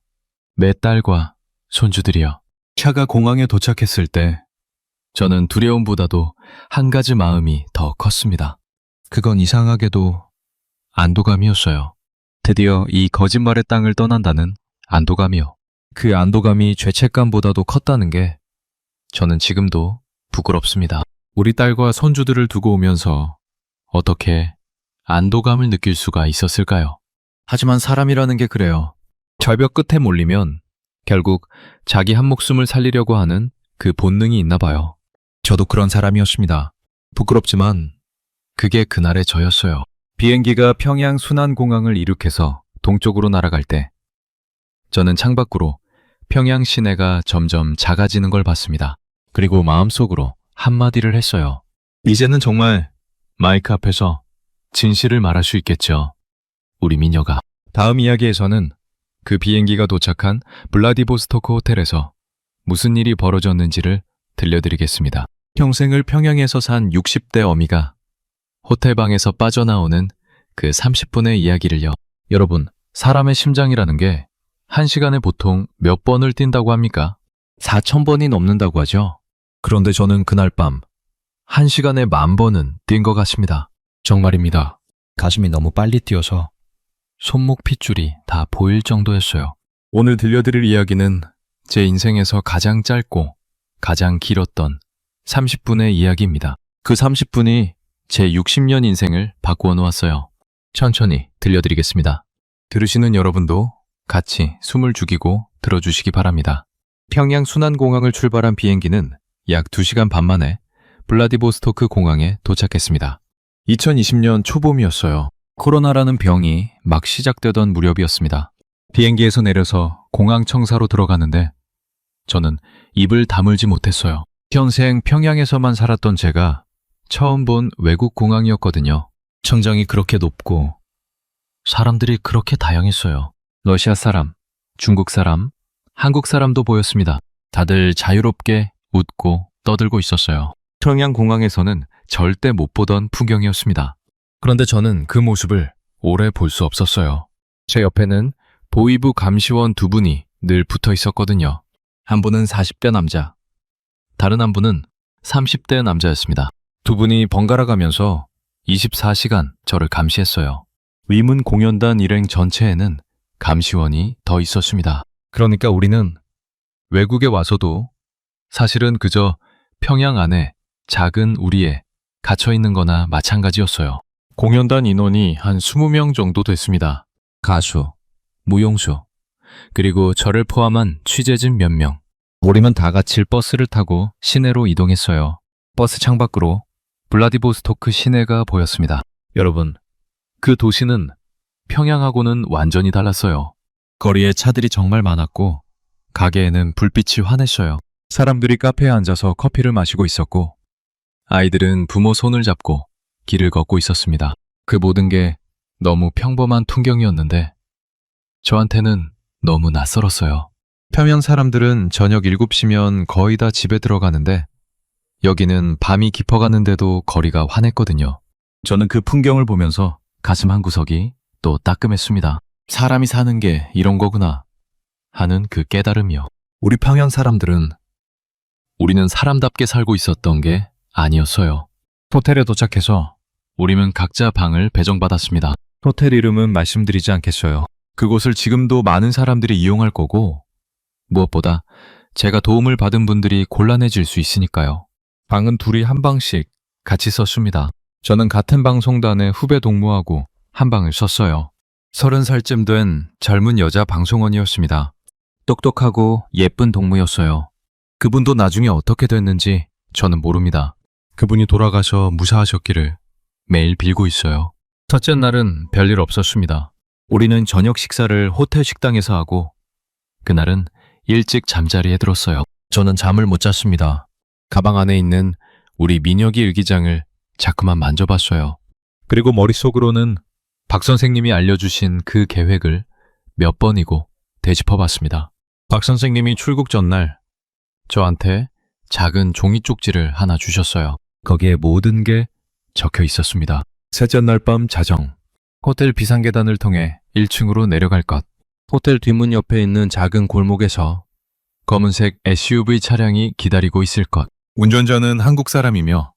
내 딸과 손주들이여. 차가 공항에 도착했을 때 저는 두려움보다도 한 가지 마음이 더 컸습니다. 그건 이상하게도 안도감이었어요. 드디어 이 거짓말의 땅을 떠난다는 안도감이요. 그 안도감이 죄책감보다도 컸다는 게 저는 지금도 부끄럽습니다. 우리 딸과 손주들을 두고 오면서 어떻게 안도감을 느낄 수가 있었을까요? 하지만 사람이라는 게 그래요. 절벽 끝에 몰리면 결국 자기 한 목숨을 살리려고 하는 그 본능이 있나 봐요. 저도 그런 사람이었습니다. 부끄럽지만 그게 그날의 저였어요. 비행기가 평양 순안공항을 이륙해서 동쪽으로 날아갈 때 저는 창밖으로 평양 시내가 점점 작아지는 걸 봤습니다. 그리고 마음속으로 한마디를 했어요. 이제는 정말 마이크 앞에서 진실을 말할 수 있겠죠. 우리 미녀가. 다음 이야기에서는 그 비행기가 도착한 블라디보스토크 호텔에서 무슨 일이 벌어졌는지를 들려드리겠습니다. 평생을 평양에서 산 60대 어미가 호텔방에서 빠져나오는 그 30분의 이야기를요. 여러분, 사람의 심장이라는 게 1시간에 보통 몇 번을 뛴다고 합니까? 4,000번이 넘는다고 하죠. 그런데 저는 그날 밤 1시간에 10,000번은 뛴 것 같습니다. 정말입니다. 가슴이 너무 빨리 뛰어서 손목 핏줄이 다 보일 정도였어요. 오늘 들려드릴 이야기는 제 인생에서 가장 짧고 가장 길었던 30분의 이야기입니다. 그 30분이 제 60년 인생을 바꾸어 놓았어요. 천천히 들려드리겠습니다. 들으시는 여러분도 같이 숨을 죽이고 들어주시기 바랍니다. 평양 순안공항을 출발한 비행기는 약 2시간 반 만에 블라디보스토크 공항에 도착했습니다. 2020년 초봄이었어요. 코로나라는 병이 막 시작되던 무렵이었습니다. 비행기에서 내려서 공항 청사로 들어가는데 저는 입을 다물지 못했어요. 평생 평양에서만 살았던 제가 처음 본 외국 공항이었거든요. 천장이 그렇게 높고 사람들이 그렇게 다양했어요. 러시아 사람, 중국 사람, 한국 사람도 보였습니다. 다들 자유롭게 웃고 떠들고 있었어요. 평양 공항에서는 절대 못 보던 풍경이었습니다. 그런데 저는 그 모습을 오래 볼 수 없었어요. 제 옆에는 보위부 감시원 2분이 늘 붙어 있었거든요. 한 분은 40대 남자, 다른 한 분은 30대 남자였습니다. 2분이 번갈아 가면서 24시간 저를 감시했어요. 위문 공연단 일행 전체에는 감시원이 더 있었습니다. 그러니까 우리는 외국에 와서도 사실은 그저 평양 안에 작은 우리에 갇혀 있는 거나 마찬가지였어요. 공연단 인원이 한 20명 정도 됐습니다. 가수, 무용수, 그리고 저를 포함한 취재진 몇 명. 우리는 다 같이 버스를 타고 시내로 이동했어요. 버스 창밖으로 블라디보스토크 시내가 보였습니다. 여러분, 그 도시는 평양하고는 완전히 달랐어요. 거리에 차들이 정말 많았고 가게에는 불빛이 환했어요. 사람들이 카페에 앉아서 커피를 마시고 있었고 아이들은 부모 손을 잡고 길을 걷고 있었습니다. 그 모든 게 너무 평범한 풍경이었는데 저한테는 너무 낯설었어요. 평양 사람들은 저녁 7시면 거의 다 집에 들어가는데 여기는 밤이 깊어가는데도 거리가 환했거든요. 저는 그 풍경을 보면서 가슴 한구석이 또 따끔했습니다. 사람이 사는 게 이런 거구나 하는 그 깨달음이요. 우리 평양 사람들은 우리는 사람답게 살고 있었던 게 아니었어요. 호텔에 도착해서 우리는 각자 방을 배정받았습니다. 호텔 이름은 말씀드리지 않겠어요. 그곳을 지금도 많은 사람들이 이용할 거고 무엇보다 제가 도움을 받은 분들이 곤란해질 수 있으니까요. 방은 둘이 한 방씩 같이 썼습니다. 저는 같은 방송단의 후배 동무하고 한 방을 썼어요. 30살쯤 된 젊은 여자 방송원이었습니다. 똑똑하고 예쁜 동무였어요. 그분도 나중에 어떻게 됐는지 저는 모릅니다. 그분이 돌아가셔 무사하셨기를 매일 빌고 있어요. 첫째 날은 별일 없었습니다. 우리는 저녁 식사를 호텔 식당에서 하고 그날은 일찍 잠자리에 들었어요. 저는 잠을 못 잤습니다. 가방 안에 있는 우리 민혁이 일기장을 자꾸만 만져봤어요. 그리고 머릿속으로는 박 선생님이 알려주신 그 계획을 몇 번이고 되짚어봤습니다. 박 선생님이 출국 전날 저한테 작은 종이 쪽지를 하나 주셨어요. 거기에 모든 게 적혀 있었습니다. 셋째 날 밤 자정, 호텔 비상계단을 통해 1층으로 내려갈 것, 호텔 뒷문 옆에 있는 작은 골목에서 검은색 SUV 차량이 기다리고 있을 것, 운전자는 한국 사람이며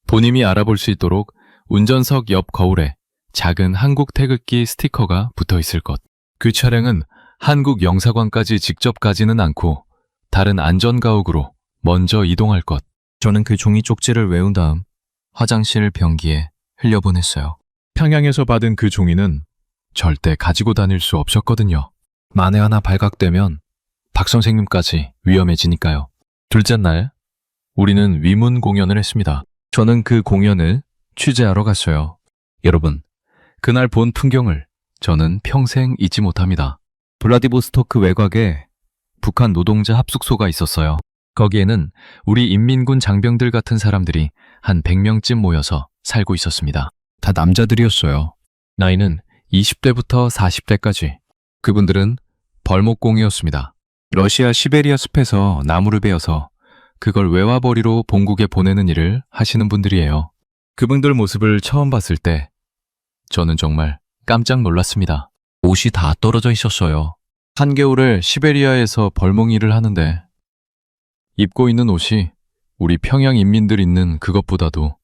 본인이 알아볼 수 있도록 운전석 옆 거울에 작은 한국 태극기 스티커가 붙어 있을 것, 그 차량은 한국 영사관까지 직접 가지는 않고 다른 안전가옥으로 먼저 이동할 것. 저는 그 종이 쪽지를 외운 다음 화장실 변기에 흘려보냈어요. 평양에서 받은 그 종이는 절대 가지고 다닐 수 없었거든요. 만에 하나 발각되면 박 선생님까지 위험해지니까요. 둘째 날, 우리는 위문 공연을 했습니다. 저는 그 공연을 취재하러 갔어요. 여러분, 그날 본 풍경을 저는 평생 잊지 못합니다. 블라디보스토크 외곽에 북한 노동자 합숙소가 있었어요. 거기에는 우리 인민군 장병들 같은 사람들이 한 100명쯤 모여서 살고 있었습니다. 다 남자들이었어요. 나이는 20대부터 40대까지. 그분들은 벌목공이었습니다. 러시아 시베리아 숲에서 나무를 베어서 그걸 외화벌이로 본국에 보내는 일을 하시는 분들이에요. 그분들 모습을 처음 봤을 때 저는 정말 깜짝 놀랐습니다. 옷이 다 떨어져 있었어요. 한겨울에 시베리아에서 벌목 일을 하는데 입고 있는 옷이 우리 평양 인민들 있는 그것보다도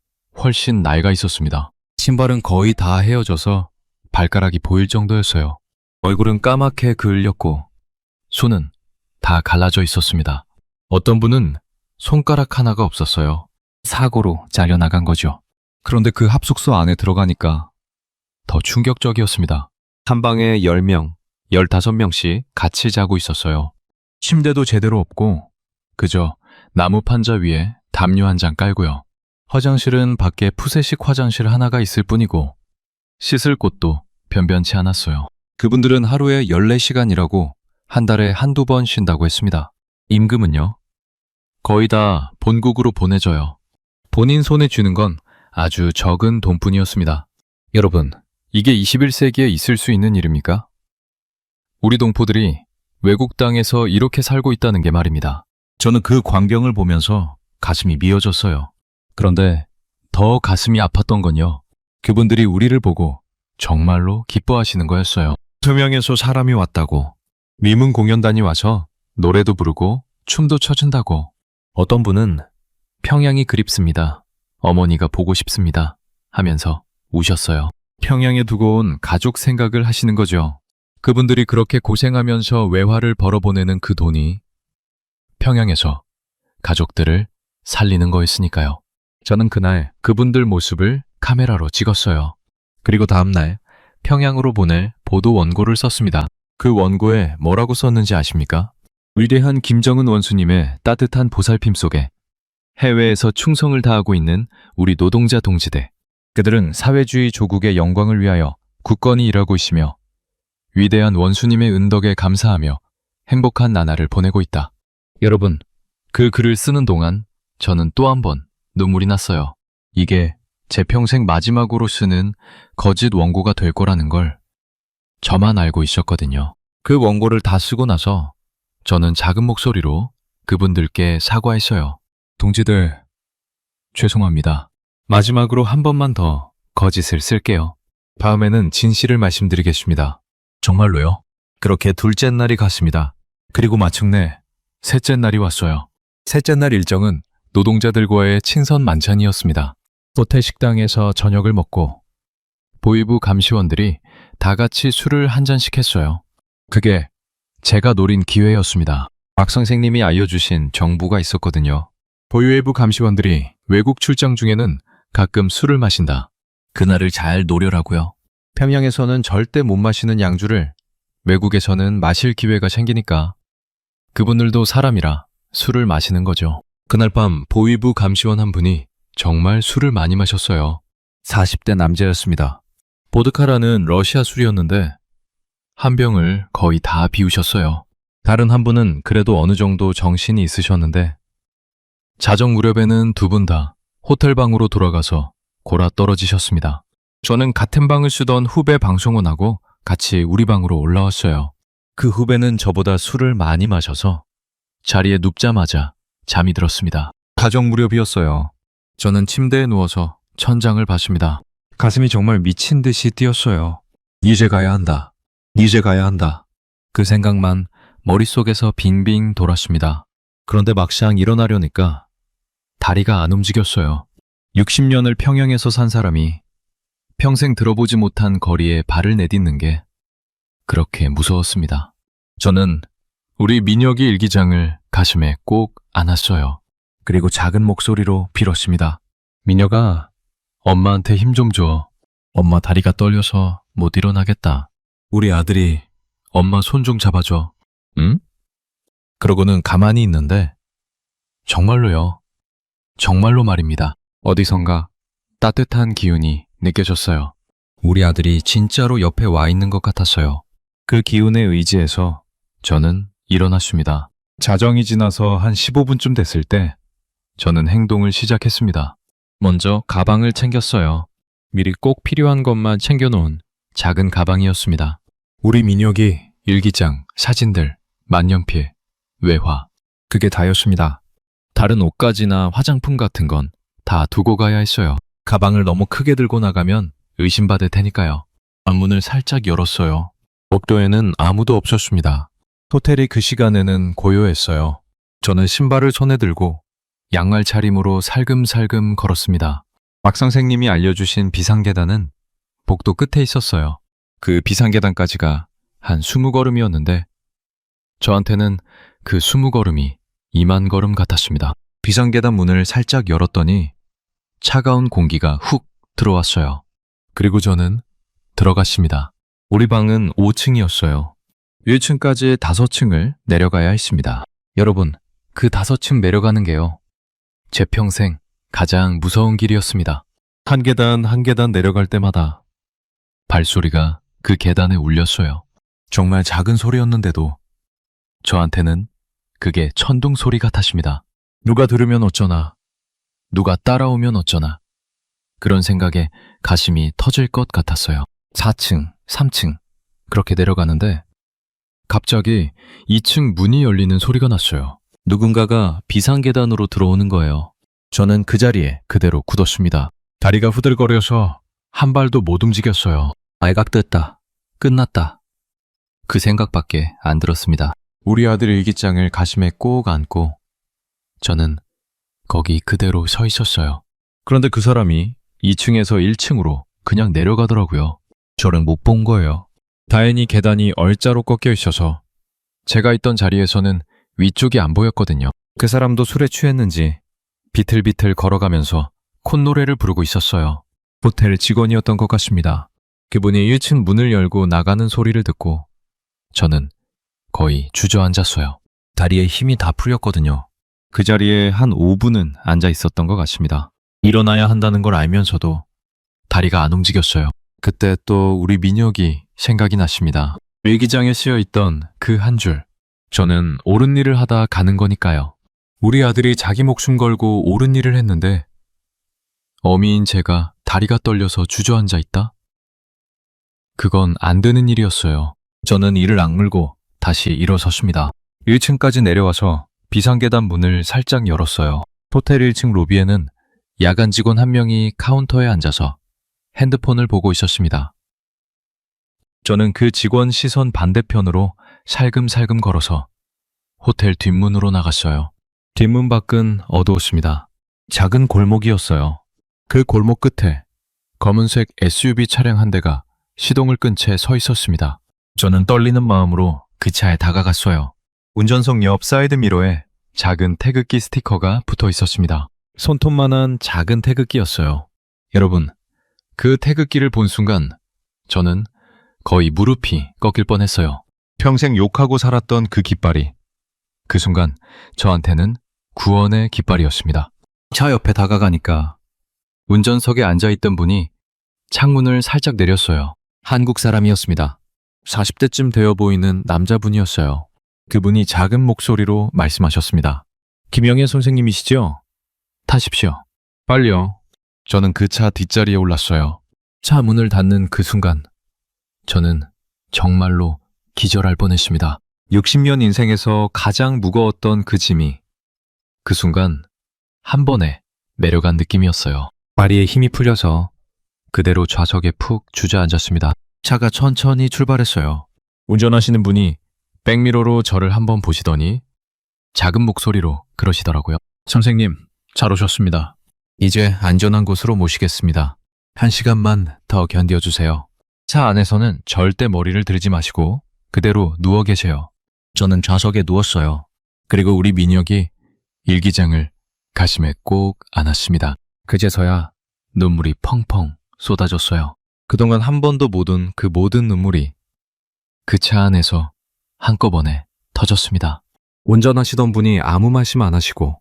훨씬 낡아 있었습니다. 신발은 거의 다 헤어져서 발가락이 보일 정도였어요. 얼굴은 까맣게 그을렸고 손은 다 갈라져 있었습니다. 어떤 분은 손가락 하나가 없었어요. 사고로 잘려나간 거죠. 그런데 그 합숙소 안에 들어가니까 더 충격적이었습니다. 한 방에 10명, 15명씩 같이 자고 있었어요. 침대도 제대로 없고 그저 나무 판자 위에 담요 한 장 깔고요. 화장실은 밖에 푸세식 화장실 하나가 있을 뿐이고 씻을 곳도 변변치 않았어요. 그분들은 하루에 14시간 일하고 한 달에 한두 번 쉰다고 했습니다. 임금은요? 거의 다 본국으로 보내져요. 본인 손에 쥐는 건 아주 적은 돈뿐이었습니다. 여러분, 이게 21세기에 있을 수 있는 일입니까? 우리 동포들이 외국 땅에서 이렇게 살고 있다는 게 말입니다. 저는 그 광경을 보면서 가슴이 미어졌어요. 그런데 더 가슴이 아팠던 건요. 그분들이 우리를 보고 정말로 기뻐하시는 거였어요. 서명에서 사람이 왔다고, 위문 공연단이 와서 노래도 부르고 춤도 춰준다고. 어떤 분은 평양이 그립습니다. 어머니가 보고 싶습니다. 하면서 우셨어요. 평양에 두고 온 가족 생각을 하시는 거죠. 그분들이 그렇게 고생하면서 외화를 벌어보내는 그 돈이 평양에서 가족들을 살리는 거였으니까요. 저는 그날 그분들 모습을 카메라로 찍었어요. 그리고 다음날 평양으로 보낼 보도 원고를 썼습니다. 그 원고에 뭐라고 썼는지 아십니까? 위대한 김정은 원수님의 따뜻한 보살핌 속에 해외에서 충성을 다하고 있는 우리 노동자 동지들. 그들은 사회주의 조국의 영광을 위하여 굳건히 일하고 있으며 위대한 원수님의 은덕에 감사하며 행복한 나날을 보내고 있다. 여러분, 그 글을 쓰는 동안 저는 또 한 번 눈물이 났어요. 이게 제 평생 마지막으로 쓰는 거짓 원고가 될 거라는 걸 저만 알고 있었거든요. 그 원고를 다 쓰고 나서 저는 작은 목소리로 그분들께 사과했어요. 동지들, 죄송합니다. 마지막으로 한 번만 더 거짓을 쓸게요. 다음에는 진실을 말씀드리겠습니다. 정말로요? 그렇게 둘째 날이 갔습니다. 그리고 마침내 셋째 날이 왔어요. 셋째 날 일정은 노동자들과의 친선 만찬이었습니다. 호텔 식당에서 저녁을 먹고 보위부 감시원들이 다 같이 술을 한 잔씩 했어요. 그게 제가 노린 기회였습니다. 박 선생님이 알려주신 정보가 있었거든요. 보위부 감시원들이 외국 출장 중에는 가끔 술을 마신다. 그날을 잘 노려라고요. 평양에서는 절대 못 마시는 양주를 외국에서는 마실 기회가 생기니까 그분들도 사람이라 술을 마시는 거죠. 그날 밤 보위부 감시원 한 분이 정말 술을 많이 마셨어요. 40대 남자였습니다. 보드카라는 러시아 술이었는데 한 병을 거의 다 비우셨어요. 다른 한 분은 그래도 어느 정도 정신이 있으셨는데 자정 무렵에는 두 분 다 호텔 방으로 돌아가서 골아 떨어지셨습니다. 저는 같은 방을 쓰던 후배 방송원하고 같이 우리 방으로 올라왔어요. 그 후배는 저보다 술을 많이 마셔서 자리에 눕자마자 잠이 들었습니다. 자정 무렵이었어요. 저는 침대에 누워서 천장을 봤습니다. 가슴이 정말 미친 듯이 뛰었어요. 이제 가야 한다. 이제 가야 한다. 그 생각만 머릿속에서 빙빙 돌았습니다. 그런데 막상 일어나려니까 다리가 안 움직였어요. 60년을 평양에서 산 사람이 평생 들어보지 못한 거리에 발을 내딛는 게 그렇게 무서웠습니다. 저는 우리 민혁이 일기장을 가슴에 꼭 안았어요. 그리고 작은 목소리로 빌었습니다. 민혁아, 엄마한테 힘 좀 줘. 엄마 다리가 떨려서 못 일어나겠다. 우리 아들이 엄마 손 좀 잡아줘. 응? 그러고는 가만히 있는데 정말로요. 정말로 말입니다. 어디선가 따뜻한 기운이 느껴졌어요. 우리 아들이 진짜로 옆에 와 있는 것 같았어요. 그 기운에 의지해서 저는 일어났습니다. 자정이 지나서 한 15분쯤 됐을 때 저는 행동을 시작했습니다. 먼저 가방을 챙겼어요. 미리 꼭 필요한 것만 챙겨놓은 작은 가방이었습니다. 우리 민혁이 일기장, 사진들, 만년필, 외화, 그게 다였습니다. 다른 옷가지나 화장품 같은 건 다 두고 가야 했어요. 가방을 너무 크게 들고 나가면 의심받을 테니까요. 앞문을 살짝 열었어요. 복도에는 아무도 없었습니다. 호텔이 그 시간에는 고요했어요. 저는 신발을 손에 들고 양말 차림으로 살금살금 걸었습니다. 박 선생님이 알려주신 비상계단은 복도 끝에 있었어요. 그 비상계단까지가 한 20걸음이었는데 저한테는 그 20걸음이 2만 걸음 같았습니다. 비상계단 문을 살짝 열었더니 차가운 공기가 훅 들어왔어요. 그리고 저는 들어갔습니다. 우리 방은 5층이었어요. 1층까지 5층을 내려가야 했습니다. 여러분, 그 5층 내려가는 게요. 제 평생 가장 무서운 길이었습니다. 한 계단 한 계단 내려갈 때마다 발소리가 그 계단에 울렸어요. 정말 작은 소리였는데도 저한테는 그게 천둥 소리 같았습니다. 누가 들으면 어쩌나, 누가 따라오면 어쩌나, 그런 생각에 가슴이 터질 것 같았어요. 4층, 3층 그렇게 내려가는데 갑자기 2층 문이 열리는 소리가 났어요. 누군가가 비상계단으로 들어오는 거예요. 저는 그 자리에 그대로 굳었습니다. 다리가 후들거려서 한 발도 못 움직였어요. 알각됐다. 끝났다. 그 생각밖에 안 들었습니다. 우리 아들 일기장을 가슴에 꼭 안고 저는 거기 그대로 서 있었어요. 그런데 그 사람이 2층에서 1층으로 그냥 내려가더라고요. 저를 못 본 거예요. 다행히 계단이 얼자로 꺾여 있어서 제가 있던 자리에서는 위쪽이 안 보였거든요. 그 사람도 술에 취했는지 비틀비틀 걸어가면서 콧노래를 부르고 있었어요. 호텔 직원이었던 것 같습니다. 그분이 1층 문을 열고 나가는 소리를 듣고 저는 거의 주저앉았어요. 다리에 힘이 다 풀렸거든요. 그 자리에 한 5분은 앉아 있었던 것 같습니다. 일어나야 한다는 걸 알면서도 다리가 안 움직였어요. 그때 또 우리 민혁이 생각이 났습니다. 일기장에 쓰여 있던 그 한 줄. 저는 옳은 일을 하다 가는 거니까요. 우리 아들이 자기 목숨 걸고 옳은 일을 했는데 어미인 제가 다리가 떨려서 주저앉아 있다? 그건 안 되는 일이었어요. 저는 이를 악물고 다시 일어섰습니다. 1층까지 내려와서 비상계단 문을 살짝 열었어요. 호텔 1층 로비에는 야간 직원 한 명이 카운터에 앉아서 핸드폰을 보고 있었습니다. 저는 그 직원 시선 반대편으로 살금살금 걸어서 호텔 뒷문으로 나갔어요. 뒷문 밖은 어두웠습니다. 작은 골목이었어요. 그 골목 끝에 검은색 SUV 차량 한 대가 시동을 끈 채 서 있었습니다. 저는 떨리는 마음으로 그 차에 다가갔어요. 운전석 옆 사이드미러에 작은 태극기 스티커가 붙어 있었습니다. 손톱만한 작은 태극기였어요. 여러분, 그 태극기를 본 순간 저는 거의 무릎이 꺾일 뻔했어요. 평생 욕하고 살았던 그 깃발이 그 순간 저한테는 구원의 깃발이었습니다. 차 옆에 다가가니까 운전석에 앉아있던 분이 창문을 살짝 내렸어요. 한국 사람이었습니다. 40대쯤 되어 보이는 남자분이었어요. 그분이 작은 목소리로 말씀하셨습니다. 김영애 선생님이시죠? 타십시오. 빨리요. 저는 그 차 뒷자리에 올랐어요. 차 문을 닫는 그 순간 저는 정말로 기절할 뻔했습니다. 60년 인생에서 가장 무거웠던 그 짐이 그 순간 한 번에 내려간 느낌이었어요. 다리에 힘이 풀려서 그대로 좌석에 푹 주저앉았습니다. 차가 천천히 출발했어요. 운전하시는 분이 백미러로 저를 한번 보시더니 작은 목소리로 그러시더라고요. 선생님, 잘 오셨습니다. 이제 안전한 곳으로 모시겠습니다. 1시간만 더 견뎌주세요. 차 안에서는 절대 머리를 들지 마시고 그대로 누워 계세요. 저는 좌석에 누웠어요. 그리고 우리 민혁이 일기장을 가심에 꼭 안았습니다. 그제서야 눈물이 펑펑 쏟아졌어요. 그동안 한 번도 못 온 그 모든 눈물이 그 차 안에서 한꺼번에 터졌습니다. 운전하시던 분이 아무 말씀 안 하시고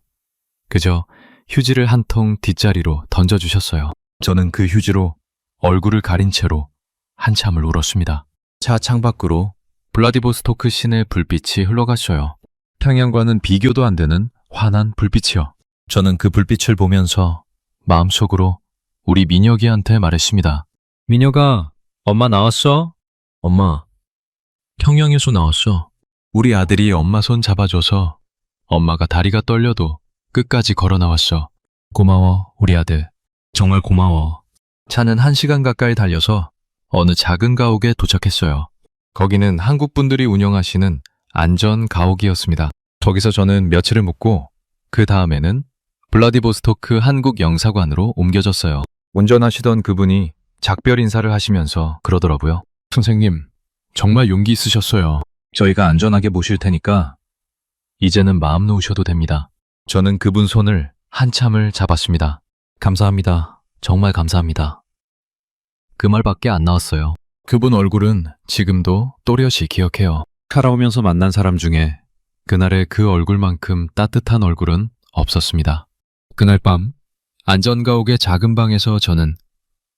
그저 휴지를 한 통 뒷자리로 던져주셨어요. 저는 그 휴지로 얼굴을 가린 채로 한참을 울었습니다. 차 창밖으로 블라디보스토크 시내 불빛이 흘러갔어요. 평양과는 비교도 안 되는 환한 불빛이요. 저는 그 불빛을 보면서 마음속으로 우리 민혁이한테 말했습니다. 민혁아, 엄마 나왔어? 엄마, 평양에서 나왔어. 우리 아들이 엄마 손 잡아줘서 엄마가 다리가 떨려도 끝까지 걸어 나왔어. 고마워, 우리 아들. 정말 고마워. 차는 1시간 가까이 달려서 어느 작은 가옥에 도착했어요. 거기는 한국 분들이 운영하시는 안전 가옥이었습니다. 거기서 저는 며칠을 묵고 그 다음에는 블라디보스토크 한국 영사관으로 옮겨졌어요. 운전하시던 그분이 작별 인사를 하시면서 그러더라고요. 선생님, 정말 용기 있으셨어요. 저희가 안전하게 모실 테니까 이제는 마음 놓으셔도 됩니다. 저는 그분 손을 한참을 잡았습니다. 감사합니다. 정말 감사합니다. 그 말밖에 안 나왔어요. 그분 얼굴은 지금도 또렷이 기억해요. 살아오면서 만난 사람 중에 그날의 그 얼굴만큼 따뜻한 얼굴은 없었습니다. 그날 밤 안전가옥의 작은 방에서 저는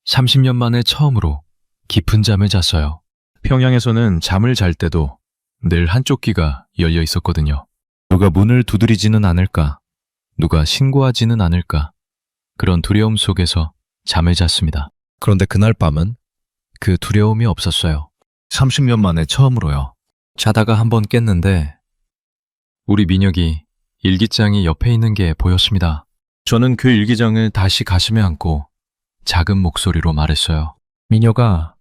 30년 만에 처음으로 깊은 잠을 잤어요. 평양에서는 잠을 잘 때도 늘 한쪽 귀가 열려 있었거든요. 누가 문을 두드리지는 않을까, 누가 신고하지는 않을까, 그런 두려움 속에서 잠을 잤습니다. 그런데 그날 밤은 그 두려움이 없었어요. 30년 만에 처음으로요. 자다가 한번 깼는데 우리 민혁이 일기장이 옆에 있는 게 보였습니다. 저는 그 일기장을 다시 가슴에 안고 작은 목소리로 말했어요. 민혁아,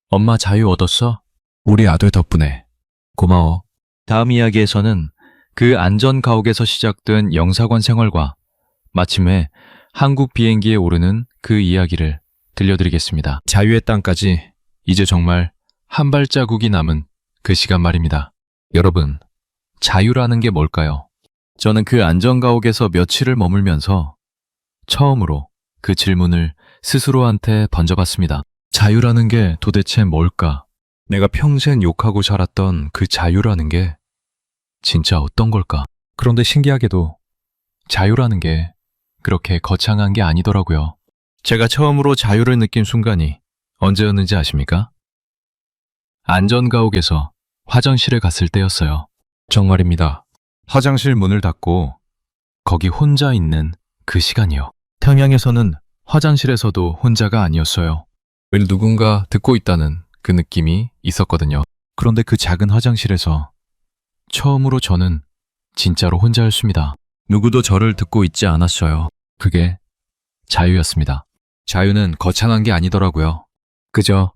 엄마 자유 얻었어? 우리 아들 덕분에. 고마워. 다음 이야기에서는 그 안전가옥에서 시작된 영사관 생활과 마침내 한국 비행기에 오르는 그 이야기를 들려드리겠습니다. 자유의 땅까지 이제 정말 한 발자국이 남은 그 시간 말입니다. 여러분, 자유라는 게 뭘까요? 저는 그 안전가옥에서 며칠을 머물면서 처음으로 그 질문을 스스로한테 던져봤습니다. 자유라는 게 도대체 뭘까? 내가 평생 욕하고 살았던 그 자유라는 게 진짜 어떤 걸까? 그런데 신기하게도 자유라는 게 그렇게 거창한 게 아니더라고요. 제가 처음으로 자유를 느낀 순간이 언제였는지 아십니까? 안전가옥에서 화장실에 갔을 때였어요. 정말입니다. 화장실 문을 닫고 거기 혼자 있는 그 시간이요. 평양에서는 화장실에서도 혼자가 아니었어요. 늘 누군가 듣고 있다는 그 느낌이 있었거든요. 그런데 그 작은 화장실에서 처음으로 저는 진짜로 혼자였습니다. 누구도 저를 듣고 있지 않았어요. 그게 자유였습니다. 자유는 거창한 게 아니더라고요. 그저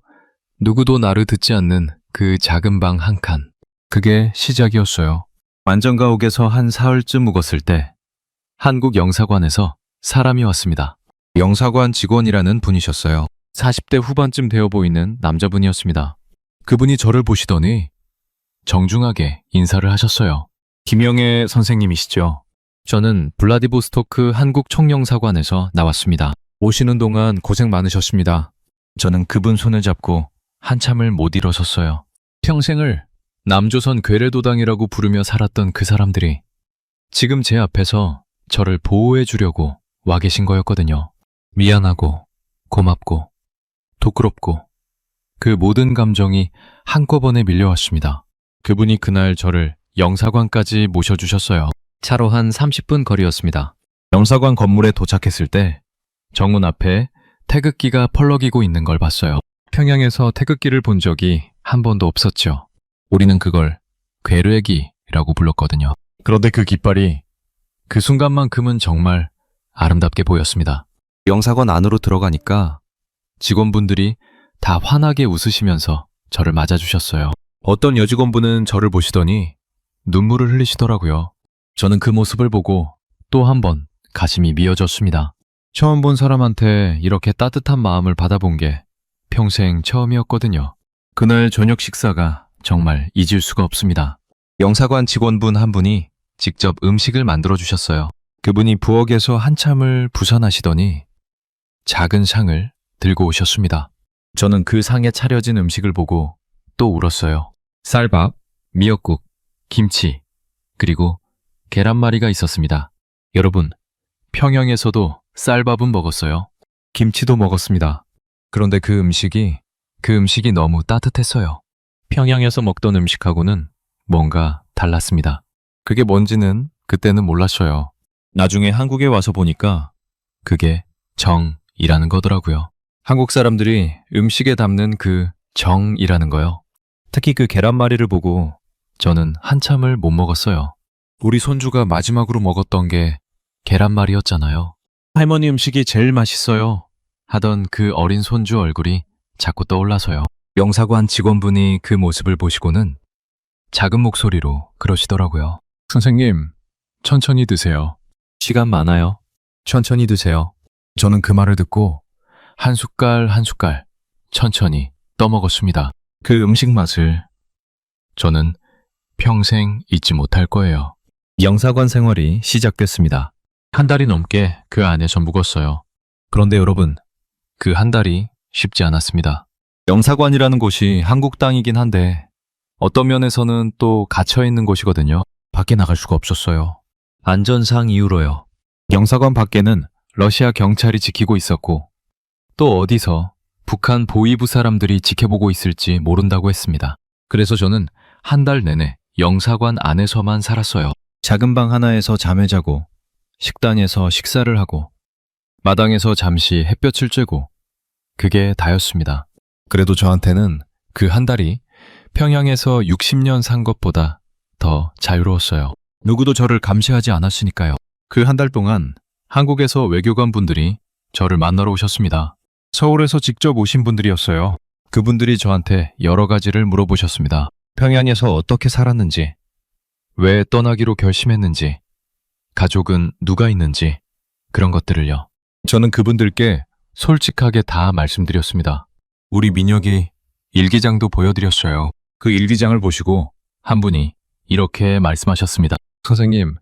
누구도 나를 듣지 않는 그 작은 방 한 칸. 그게 시작이었어요. 안전가옥에서 한 사흘쯤 묵었을 때 한국 영사관에서 사람이 왔습니다. 영사관 직원이라는 분이셨어요. 40대 후반쯤 되어 보이는 남자분이었습니다. 그분이 저를 보시더니 정중하게 인사를 하셨어요. 김영애 선생님이시죠? 저는 블라디보스토크 한국 총영사관에서 나왔습니다. 오시는 동안 고생 많으셨습니다. 저는 그분 손을 잡고 한참을 못 일어섰어요. 평생을 남조선 괴뢰도당이라고 부르며 살았던 그 사람들이 지금 제 앞에서 저를 보호해 주려고 와 계신 거였거든요. 미안하고 고맙고 부끄럽고 그 모든 감정이 한꺼번에 밀려왔습니다. 그분이 그날 저를 영사관까지 모셔주셨어요. 차로 한 30분 거리였습니다. 영사관 건물에 도착했을 때 정문 앞에 태극기가 펄럭이고 있는 걸 봤어요. 평양에서 태극기를 본 적이 한 번도 없었죠. 우리는 그걸 괴뢰기라고 불렀거든요. 그런데 그 깃발이 그 순간만큼은 정말 아름답게 보였습니다. 영사관 안으로 들어가니까 직원분들이 다 환하게 웃으시면서 저를 맞아주셨어요. 어떤 여직원분은 저를 보시더니 눈물을 흘리시더라고요. 저는 그 모습을 보고 또 한 번 가슴이 미어졌습니다. 처음 본 사람한테 이렇게 따뜻한 마음을 받아본 게 평생 처음이었거든요. 그날 저녁 식사가 정말 잊을 수가 없습니다. 영사관 직원분 한 분이 직접 음식을 만들어 주셨어요. 그분이 부엌에서 한참을 부산하시더니 작은 상을 들고 오셨습니다. 저는 그 상에 차려진 음식을 보고 또 울었어요. 쌀밥, 미역국, 김치, 그리고 계란말이가 있었습니다. 여러분, 평양에서도 쌀밥은 먹었어요. 김치도 먹었습니다. 그런데 그 음식이 너무 따뜻했어요. 평양에서 먹던 음식하고는 뭔가 달랐습니다. 그게 뭔지는 그때는 몰랐어요. 나중에 한국에 와서 보니까 그게 정이라는 거더라고요. 한국 사람들이 음식에 담는 그 정이라는 거요. 특히 그 계란말이를 보고 저는 한참을 못 먹었어요. 우리 손주가 마지막으로 먹었던 게 계란말이였잖아요. 할머니 음식이 제일 맛있어요 하던 그 어린 손주 얼굴이 자꾸 떠올라서요. 영사관 직원분이 그 모습을 보시고는 작은 목소리로 그러시더라고요. 선생님, 천천히 드세요. 시간 많아요. 천천히 드세요. 저는 그 말을 듣고 한 숟갈 한 숟갈 천천히 떠먹었습니다. 그 음식 맛을 저는 평생 잊지 못할 거예요. 영사관 생활이 시작됐습니다. 한 달이 넘게 그 안에서 묵었어요. 그런데 여러분, 그 한 달이 쉽지 않았습니다. 영사관이라는 곳이 한국 땅이긴 한데 어떤 면에서는 또 갇혀있는 곳이거든요. 밖에 나갈 수가 없었어요. 안전상 이유로요. 영사관 밖에는 러시아 경찰이 지키고 있었고 또 어디서 북한 보위부 사람들이 지켜보고 있을지 모른다고 했습니다. 그래서 저는 한 달 내내 영사관 안에서만 살았어요. 작은 방 하나에서 잠을 자고 식당에서 식사를 하고 마당에서 잠시 햇볕을 쬐고 그게 다였습니다. 그래도 저한테는 그 한 달이 평양에서 60년 산 것보다 더 자유로웠어요. 누구도 저를 감시하지 않았으니까요. 그 한 달 동안 한국에서 외교관 분들이 저를 만나러 오셨습니다. 서울에서 직접 오신 분들이었어요. 그분들이 저한테 여러 가지를 물어보셨습니다. 평양에서 어떻게 살았는지, 왜 떠나기로 결심했는지, 가족은 누가 있는지, 그런 것들을요. 저는 그분들께 솔직하게 다 말씀드렸습니다. 우리 민혁이 일기장도 보여드렸어요. 그 일기장을 보시고 한 분이 이렇게 말씀하셨습니다. 선생님,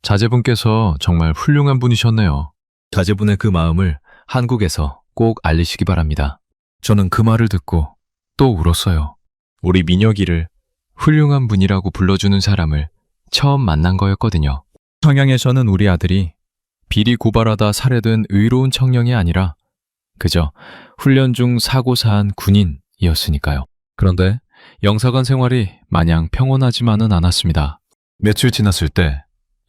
자제분께서 정말 훌륭한 분이셨네요. 자제분의 그 마음을 한국에서 꼭 알리시기 바랍니다. 저는 그 말을 듣고 또 울었어요. 우리 민혁이를 훌륭한 분이라고 불러주는 사람을 처음 만난 거였거든요. 평양에서는 우리 아들이 비리 고발하다 살해된 의로운 청년이 아니라 그저 훈련 중 사고 사한 군인이었으니까요. 그런데 영사관 생활이 마냥 평온하지만은 않았습니다. 며칠 지났을 때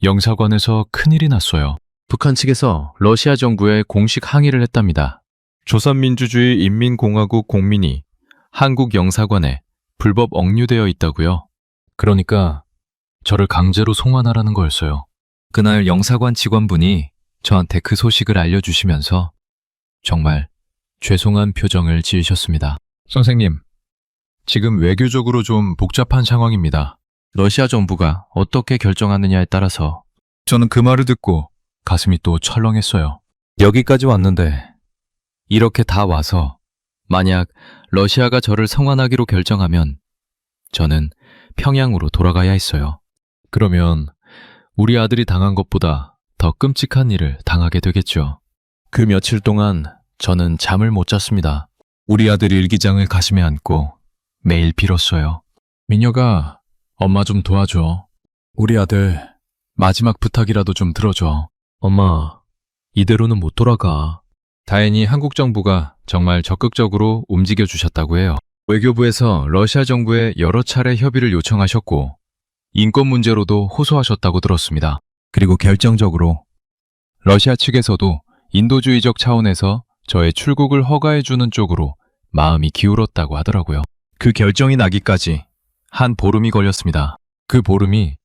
영사관에서 큰일이 났어요. 북한 측에서 러시아 정부에 공식 항의를 했답니다. 조선민주주의 인민공화국 공민이 한국 영사관에 불법 억류되어 있다고요. 그러니까 저를 강제로 송환하라는 거였어요. 그날 영사관 직원분이 저한테 그 소식을 알려주시면서 정말 죄송한 표정을 지으셨습니다. 선생님, 지금 외교적으로 좀 복잡한 상황입니다. 러시아 정부가 어떻게 결정하느냐에 따라서 저는 그 말을 듣고 가슴이 또 철렁했어요. 여기까지 왔는데 이렇게 다 와서 만약 러시아가 저를 성환하기로 결정하면 저는 평양으로 돌아가야 했어요. 그러면 우리 아들이 당한 것보다 더 끔찍한 일을 당하게 되겠죠. 그 며칠 동안 저는 잠을 못 잤습니다. 우리 아들 일기장을 가슴에 안고 매일 빌었어요. 민혁아, 엄마 좀 도와줘. 우리 아들 마지막 부탁이라도 좀 들어줘. 엄마, 이대로는 못 돌아가. 다행히 한국 정부가 정말 적극적으로 움직여 주셨다고 해요. 외교부에서 러시아 정부에 여러 차례 협의를 요청하셨고 인권 문제로도 호소하셨다고 들었습니다. 그리고 결정적으로 러시아 측에서도 인도주의적 차원에서 저의 출국을 허가해주는 쪽으로 마음이 기울었다고 하더라고요. 그 결정이 나기까지 한 보름이 걸렸습니다. 그 보름이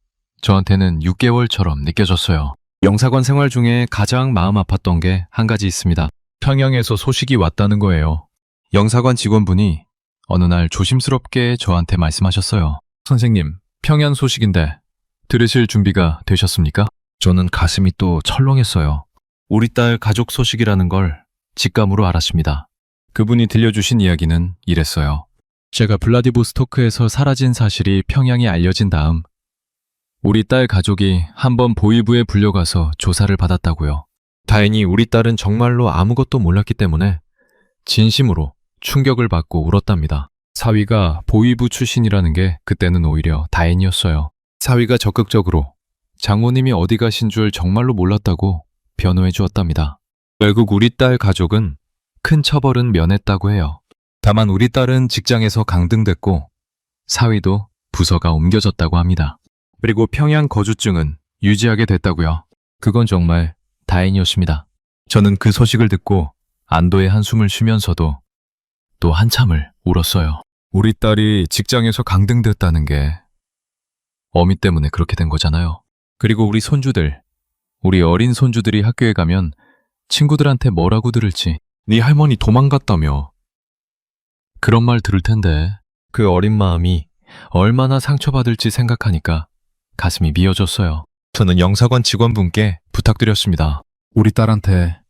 저한테는 6개월처럼 느껴졌어요. 영사관 생활 중에 가장 마음 아팠던 게 한 가지 있습니다. 평양에서 소식이 왔다는 거예요. 영사관 직원분이 어느 날 조심스럽게 저한테 말씀하셨어요. 선생님, 평양 소식인데 들으실 준비가 되셨습니까? 저는 가슴이 또 철렁했어요. 우리 딸 가족 소식이라는 걸 직감으로 알았습니다. 그분이 들려주신 이야기는 이랬어요. 제가 블라디보스토크에서 사라진 사실이 평양에 알려진 다음 우리 딸 가족이 한번 보위부에 불려가서 조사를 받았다고요. 다행히 우리 딸은 정말로 아무것도 몰랐기 때문에 진심으로 충격을 받고 울었답니다. 사위가 보위부 출신이라는 게 그때는 오히려 다행이었어요. 사위가 적극적으로 장모님이 어디 가신 줄 정말로 몰랐다고 변호해 주었답니다. 결국 우리 딸 가족은 큰 처벌은 면했다고 해요. 다만 우리 딸은 직장에서 강등됐고 사위도 부서가 옮겨졌다고 합니다. 그리고 평양 거주증은 유지하게 됐다고요. 그건 정말 다행이었습니다. 저는 그 소식을 듣고 안도의 한숨을 쉬면서도 또 한참을 울었어요. 우리 딸이 직장에서 강등됐다는 게 어미 때문에 그렇게 된 거잖아요. 그리고 우리 손주들, 우리 어린 손주들이 학교에 가면 친구들한테 뭐라고 들을지 네 할머니 도망갔다며 그런 말 들을 텐데 그 어린 마음이 얼마나 상처받을지 생각하니까 가슴이 미어졌어요. 저는 영사관 직원분께 부탁드렸습니다. 우리 딸한테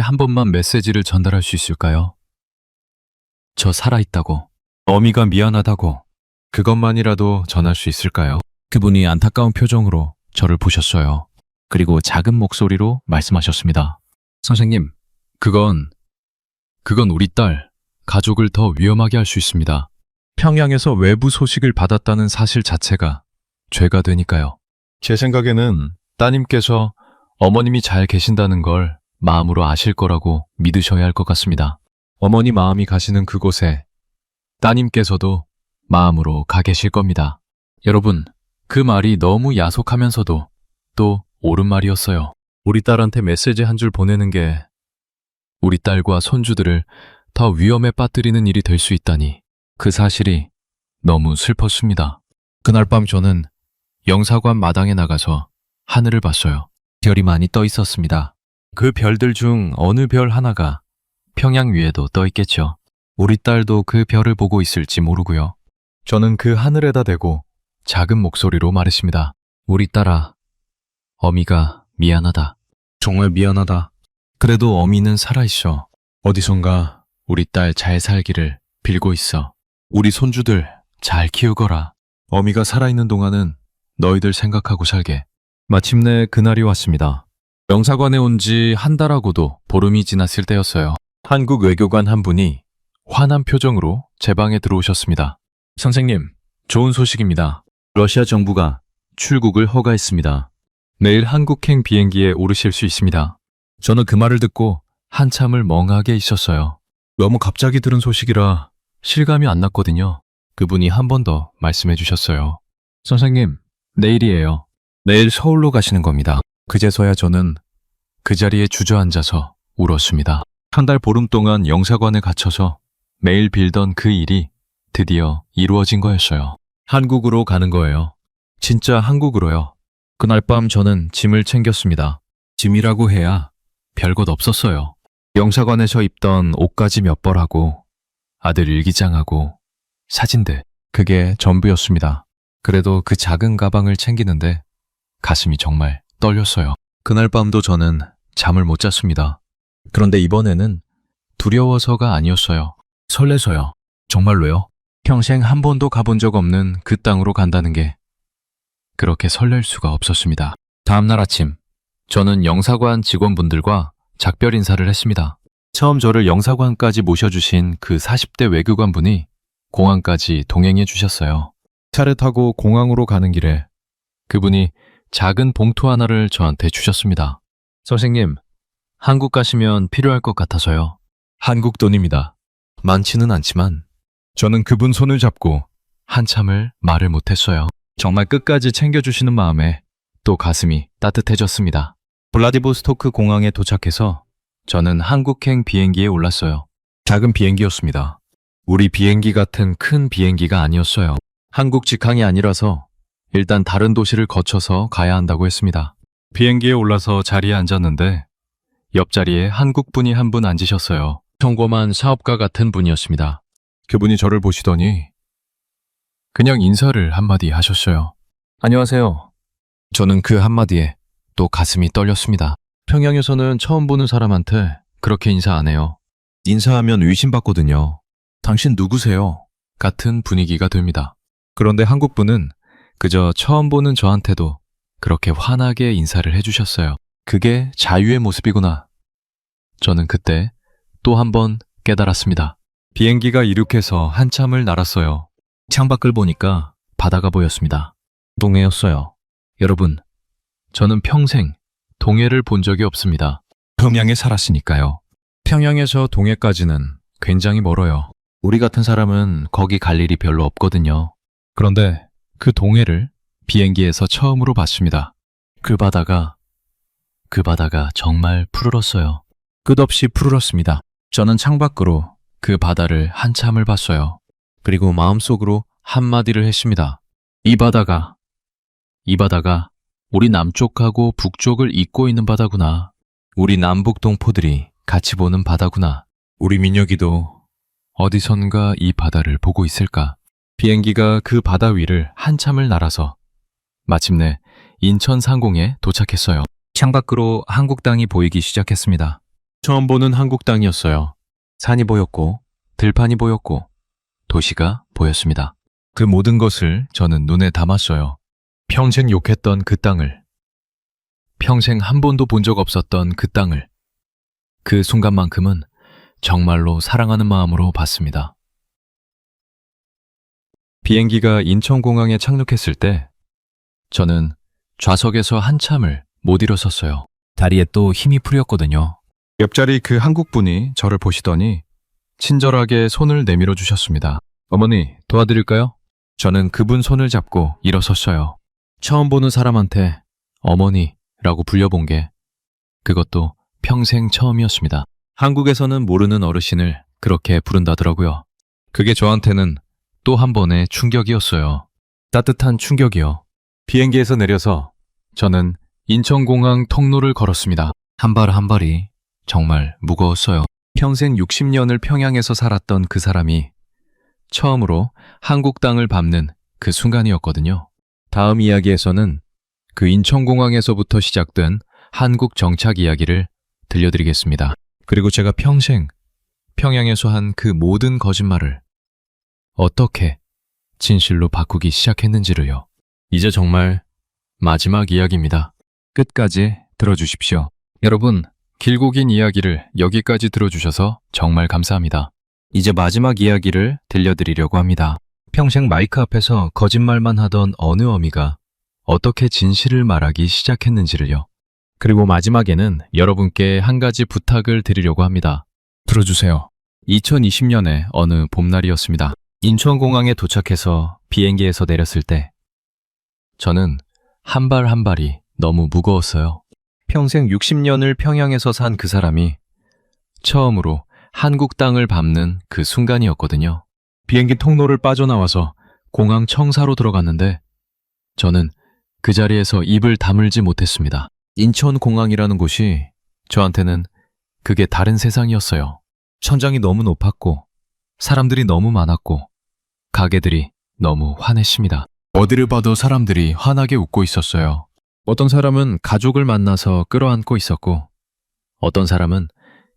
한 번만 메시지를 전달할 수 있을까요? 저 살아있다고, 어미가 미안하다고, 그것만이라도 전할 수 있을까요? 그분이 안타까운 표정으로 저를 보셨어요. 그리고 작은 목소리로 말씀하셨습니다. 선생님, 그건 우리 딸, 가족을 더 위험하게 할 수 있습니다. 평양에서 외부 소식을 받았다는 사실 자체가 죄가 되니까요. 제 생각에는 따님께서 어머님이 잘 계신다는 걸 마음으로 아실 거라고 믿으셔야 할 것 같습니다. 어머니 마음이 가시는 그곳에 따님께서도 마음으로 가 계실 겁니다. 여러분, 그 말이 너무 야속하면서도 또 옳은 말이었어요. 우리 딸한테 메시지 한 줄 보내는 게 우리 딸과 손주들을 더 위험에 빠뜨리는 일이 될 수 있다니 그 사실이 너무 슬펐습니다. 그날 밤 저는 영사관 마당에 나가서 하늘을 봤어요. 별이 많이 떠 있었습니다. 그 별들 중 어느 별 하나가 평양 위에도 떠 있겠죠. 우리 딸도 그 별을 보고 있을지 모르고요. 저는 그 하늘에다 대고 작은 목소리로 말했습니다. 우리 딸아, 어미가 미안하다. 정말 미안하다. 그래도 어미는 살아있어. 어디선가 우리 딸 잘 살기를 빌고 있어. 우리 손주들 잘 키우거라. 어미가 살아있는 동안은 너희들 생각하고 살게. 마침내 그날이 왔습니다. 영사관에 온 지 한 달하고도 보름이 지났을 때였어요. 한국 외교관 한 분이 환한 표정으로 제 방에 들어오셨습니다. 선생님, 좋은 소식입니다. 러시아 정부가 출국을 허가했습니다. 내일 한국행 비행기에 오르실 수 있습니다. 저는 그 말을 듣고 한참을 멍하게 있었어요. 너무 갑자기 들은 소식이라 실감이 안 났거든요. 그분이 한 번 더 말씀해 주셨어요. 선생님, 내일이에요. 내일 서울로 가시는 겁니다. 그제서야 저는 그 자리에 주저앉아서 울었습니다. 한 달 보름 동안 영사관에 갇혀서 매일 빌던 그 일이 드디어 이루어진 거였어요. 한국으로 가는 거예요. 진짜 한국으로요. 그날 밤 저는 짐을 챙겼습니다. 짐이라고 해야 별것 없었어요. 영사관에서 입던 옷가지 몇 벌하고 아들 일기장하고 사진들, 그게 전부였습니다. 그래도 그 작은 가방을 챙기는데 가슴이 정말 떨렸어요. 그날 밤도 저는 잠을 못 잤습니다. 그런데 이번에는 두려워서가 아니었어요. 설레서요. 정말로요. 평생 한 번도 가본 적 없는 그 땅으로 간다는 게 그렇게 설렐 수가 없었습니다. 다음날 아침, 저는 영사관 직원분들과 작별 인사를 했습니다. 처음 저를 영사관까지 모셔주신 그 40대 외교관 분이 공항까지 동행해 주셨어요. 차를 타고 공항으로 가는 길에 그분이 작은 봉투 하나를 저한테 주셨습니다. 선생님, 한국 가시면 필요할 것 같아서요. 한국 돈입니다. 많지는 않지만 저는 그분 손을 잡고 한참을 말을 못했어요. 정말 끝까지 챙겨주시는 마음에 또 가슴이 따뜻해졌습니다. 블라디보스토크 공항에 도착해서 저는 한국행 비행기에 올랐어요. 작은 비행기였습니다. 우리 비행기 같은 큰 비행기가 아니었어요. 한국 직항이 아니라서 일단 다른 도시를 거쳐서 가야 한다고 했습니다. 비행기에 올라서 자리에 앉았는데 옆자리에 한국분이 한 분 앉으셨어요. 평범한 사업가 같은 분이었습니다. 그분이 저를 보시더니 그냥 인사를 한마디 하셨어요. 안녕하세요. 저는 그 한마디에 또 가슴이 떨렸습니다. 평양에서는 처음 보는 사람한테 그렇게 인사 안 해요. 인사하면 의심받거든요. 당신 누구세요? 같은 분위기가 됩니다. 그런데 한국분은 그저 처음 보는 저한테도 그렇게 환하게 인사를 해주셨어요. 그게 자유의 모습이구나. 저는 그때 또 한 번 깨달았습니다. 비행기가 이륙해서 한참을 날았어요. 창밖을 보니까 바다가 보였습니다. 동해였어요. 여러분, 저는 평생 동해를 본 적이 없습니다. 평양에 살았으니까요. 평양에서 동해까지는 굉장히 멀어요. 우리 같은 사람은 거기 갈 일이 별로 없거든요. 그런데 그 동해를 비행기에서 처음으로 봤습니다. 그 바다가 정말 푸르렀어요. 끝없이 푸르렀습니다. 저는 창밖으로 그 바다를 한참을 봤어요. 그리고 마음속으로 한마디를 했습니다. 이 바다가 우리 남쪽하고 북쪽을 잇고 있는 바다구나. 우리 남북 동포들이 같이 보는 바다구나. 우리 민혁이도 어디선가 이 바다를 보고 있을까? 비행기가 그 바다 위를 한참을 날아서 마침내 인천 상공에 도착했어요. 창밖으로 한국 땅이 보이기 시작했습니다. 처음 보는 한국 땅이었어요. 산이 보였고 들판이 보였고 도시가 보였습니다. 그 모든 것을 저는 눈에 담았어요. 평생 욕했던 그 땅을, 평생 한 번도 본 적 없었던 그 땅을, 그 순간만큼은 정말로 사랑하는 마음으로 봤습니다. 비행기가 인천공항에 착륙했을 때 저는 좌석에서 한참을 못 일어섰어요. 다리에 또 힘이 풀렸거든요. 옆자리 그 한국분이 저를 보시더니 친절하게 손을 내밀어 주셨습니다. 어머니, 도와드릴까요? 저는 그분 손을 잡고 일어섰어요. 처음 보는 사람한테 어머니라고 불려본 게 그것도 평생 처음이었습니다. 한국에서는 모르는 어르신을 그렇게 부른다더라고요. 그게 저한테는 또 한 번의 충격이었어요. 따뜻한 충격이요. 비행기에서 내려서 저는 인천공항 통로를 걸었습니다. 한 발 한 발이 정말 무거웠어요. 평생 60년을 평양에서 살았던 그 사람이 처음으로 한국 땅을 밟는 그 순간이었거든요. 다음 이야기에서는 그 인천공항에서부터 시작된 한국 정착 이야기를 들려드리겠습니다. 그리고 제가 평생 평양에서 한 그 모든 거짓말을 어떻게 진실로 바꾸기 시작했는지를요. 이제 정말 마지막 이야기입니다. 끝까지 들어주십시오. 여러분, 길고 긴 이야기를 여기까지 들어주셔서 정말 감사합니다. 이제 마지막 이야기를 들려드리려고 합니다. 평생 마이크 앞에서 거짓말만 하던 어느 어미가 어떻게 진실을 말하기 시작했는지를요. 그리고 마지막에는 여러분께 한 가지 부탁을 드리려고 합니다. 들어주세요. 2020년의 어느 봄날이었습니다. 인천공항에 도착해서 비행기에서 내렸을 때 저는 한 발 한 발이 너무 무거웠어요. 평생 60년을 평양에서 산 그 사람이 처음으로 한국 땅을 밟는 그 순간이었거든요. 비행기 통로를 빠져나와서 공항 청사로 들어갔는데 저는 그 자리에서 입을 다물지 못했습니다. 인천공항이라는 곳이 저한테는 그게 다른 세상이었어요. 천장이 너무 높았고 사람들이 너무 많았고 가게들이 너무 환했습니다. 어디를 봐도 사람들이 환하게 웃고 있었어요. 어떤 사람은 가족을 만나서 끌어안고 있었고 어떤 사람은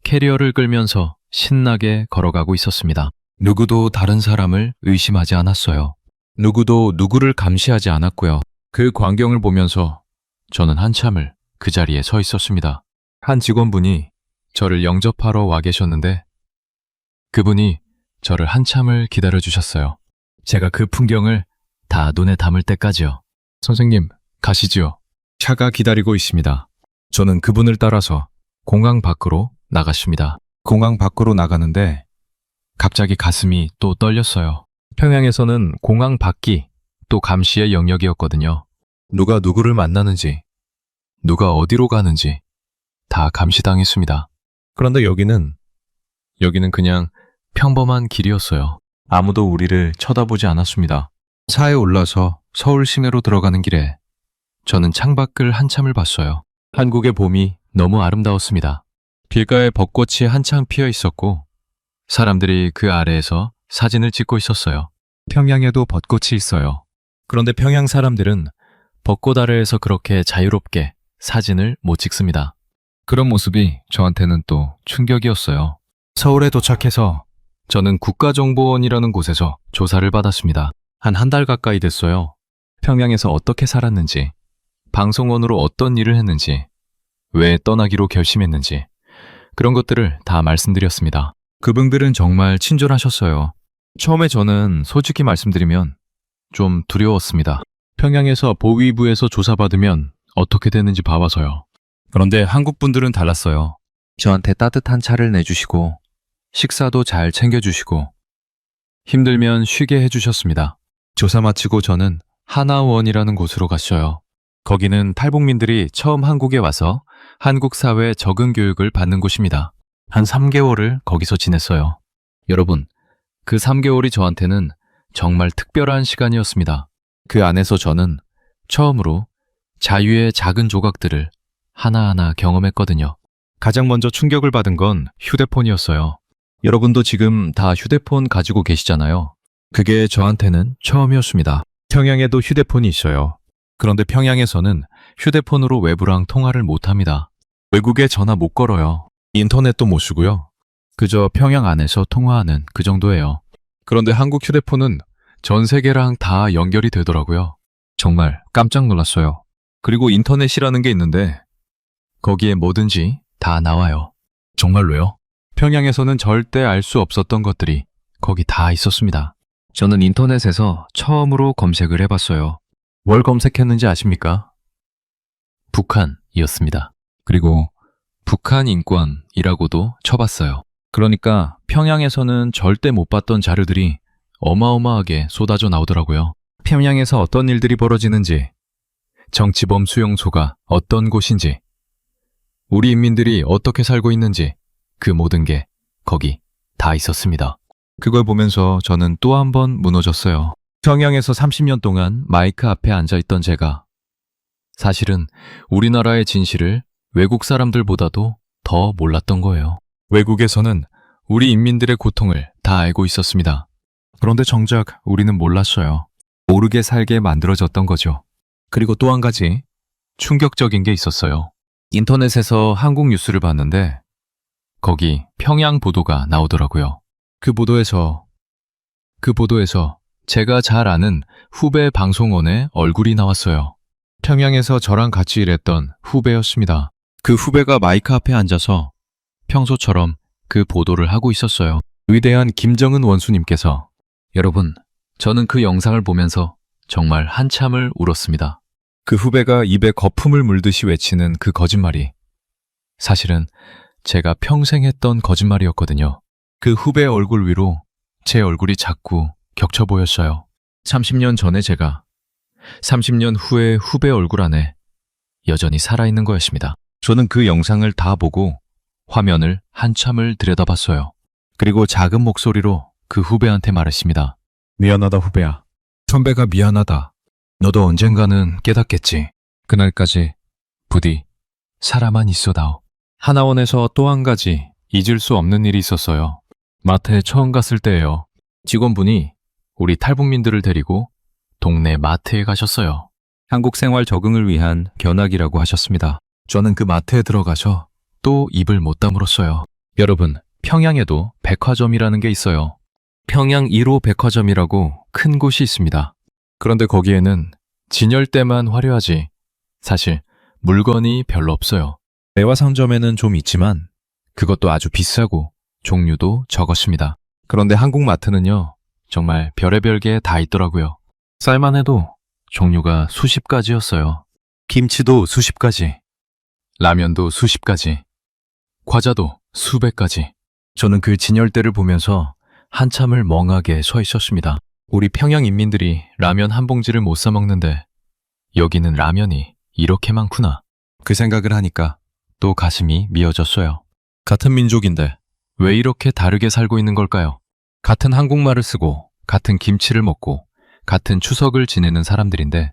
캐리어를 끌면서 신나게 걸어가고 있었습니다. 누구도 다른 사람을 의심하지 않았어요. 누구도 누구를 감시하지 않았고요. 그 광경을 보면서 저는 한참을 그 자리에 서 있었습니다. 한 직원분이 저를 영접하러 와 계셨는데 그분이 저를 한참을 기다려 주셨어요. 제가 그 풍경을 다 눈에 담을 때까지요. 선생님, 가시지요. 차가 기다리고 있습니다. 저는 그분을 따라서 공항 밖으로 나갔습니다. 공항 밖으로 나가는데 갑자기 가슴이 또 떨렸어요. 평양에서는 공항 밖이 또 감시의 영역이었거든요. 누가 누구를 만나는지, 누가 어디로 가는지 다 감시당했습니다. 그런데 여기는 그냥 평범한 길이었어요. 아무도 우리를 쳐다보지 않았습니다. 차에 올라서 서울 시내로 들어가는 길에 저는 창밖을 한참을 봤어요. 한국의 봄이 너무 아름다웠습니다. 길가에 벚꽃이 한창 피어 있었고 사람들이 그 아래에서 사진을 찍고 있었어요. 평양에도 벚꽃이 있어요. 그런데 평양 사람들은 벚꽃 아래에서 그렇게 자유롭게 사진을 못 찍습니다. 그런 모습이 저한테는 또 충격이었어요. 서울에 도착해서 저는 국가정보원이라는 곳에서 조사를 받았습니다. 한 달 가까이 됐어요. 평양에서 어떻게 살았는지, 방송원으로 어떤 일을 했는지, 왜 떠나기로 결심했는지, 그런 것들을 다 말씀드렸습니다. 그분들은 정말 친절하셨어요. 처음에 저는 솔직히 말씀드리면 좀 두려웠습니다. 평양에서 보위부에서 조사받으면 어떻게 되는지 봐봐서요. 그런데 한국 분들은 달랐어요. 저한테 따뜻한 차를 내주시고 식사도 잘 챙겨주시고 힘들면 쉬게 해주셨습니다. 조사 마치고 저는 하나원이라는 곳으로 갔어요. 거기는 탈북민들이 처음 한국에 와서 한국 사회 적응 교육을 받는 곳입니다. 한 3개월을 거기서 지냈어요. 여러분, 그 3개월이 저한테는 정말 특별한 시간이었습니다. 그 안에서 저는 처음으로 자유의 작은 조각들을 하나하나 경험했거든요. 가장 먼저 충격을 받은 건 휴대폰이었어요. 여러분도 지금 다 휴대폰 가지고 계시잖아요. 그게 저한테는 처음이었습니다. 평양에도 휴대폰이 있어요. 그런데 평양에서는 휴대폰으로 외부랑 통화를 못합니다. 외국에 전화 못 걸어요. 인터넷도 못 쓰고요. 그저 평양 안에서 통화하는 그 정도예요. 그런데 한국 휴대폰은 전 세계랑 다 연결이 되더라고요. 정말 깜짝 놀랐어요. 그리고 인터넷이라는 게 있는데 거기에 뭐든지 다 나와요. 정말로요? 평양에서는 절대 알 수 없었던 것들이 거기 다 있었습니다. 저는 인터넷에서 처음으로 검색을 해봤어요. 뭘 검색했는지 아십니까? 북한이었습니다. 그리고 북한 인권이라고도 쳐봤어요. 그러니까 평양에서는 절대 못 봤던 자료들이 어마어마하게 쏟아져 나오더라고요. 평양에서 어떤 일들이 벌어지는지, 정치범 수용소가 어떤 곳인지, 우리 인민들이 어떻게 살고 있는지 그 모든 게 거기 다 있었습니다. 그걸 보면서 저는 또 한 번 무너졌어요. 평양에서 30년 동안 마이크 앞에 앉아있던 제가 사실은 우리나라의 진실을 외국 사람들보다도 더 몰랐던 거예요. 외국에서는 우리 인민들의 고통을 다 알고 있었습니다. 그런데 정작 우리는 몰랐어요. 모르게 살게 만들어졌던 거죠. 그리고 또 한 가지 충격적인 게 있었어요. 인터넷에서 한국 뉴스를 봤는데 거기 평양 보도가 나오더라고요. 그 보도에서 제가 잘 아는 후배 방송원의 얼굴이 나왔어요. 평양에서 저랑 같이 일했던 후배였습니다. 그 후배가 마이크 앞에 앉아서 평소처럼 그 보도를 하고 있었어요. 위대한 김정은 원수님께서 여러분, 저는 그 영상을 보면서 정말 한참을 울었습니다. 그 후배가 입에 거품을 물듯이 외치는 그 거짓말이 사실은 제가 평생 했던 거짓말이었거든요. 그 후배의 얼굴 위로 제 얼굴이 자꾸 겹쳐 보였어요. 30년 전에 제가 30년 후의 후배 얼굴 안에 여전히 살아있는 거였습니다. 저는 그 영상을 다 보고 화면을 한참을 들여다봤어요. 그리고 작은 목소리로 그 후배한테 말했습니다. 미안하다 후배야. 선배가 미안하다. 너도 언젠가는 깨닫겠지. 그날까지 부디 살아만 있어다오. 하나원에서 또 한 가지 잊을 수 없는 일이 있었어요. 마트에 처음 갔을 때예요. 직원분이 우리 탈북민들을 데리고 동네 마트에 가셨어요. 한국 생활 적응을 위한 견학이라고 하셨습니다. 저는 그 마트에 들어가서 또 입을 못 다물었어요. 여러분, 평양에도 백화점이라는 게 있어요. 평양 1호 백화점이라고 큰 곳이 있습니다. 그런데 거기에는 진열대만 화려하지 사실 물건이 별로 없어요. 매화 상점에는 좀 있지만 그것도 아주 비싸고 종류도 적었습니다. 그런데 한국 마트는요, 정말 별의별 게 다 있더라고요. 쌀만 해도 종류가 수십 가지였어요. 김치도 수십 가지, 라면도 수십 가지, 과자도 수백 가지. 저는 그 진열대를 보면서 한참을 멍하게 서 있었습니다. 우리 평양 인민들이 라면 한 봉지를 못 사 먹는데 여기는 라면이 이렇게 많구나. 그 생각을 하니까 또 가슴이 미어졌어요. 같은 민족인데 왜 이렇게 다르게 살고 있는 걸까요? 같은 한국말을 쓰고 같은 김치를 먹고 같은 추석을 지내는 사람들인데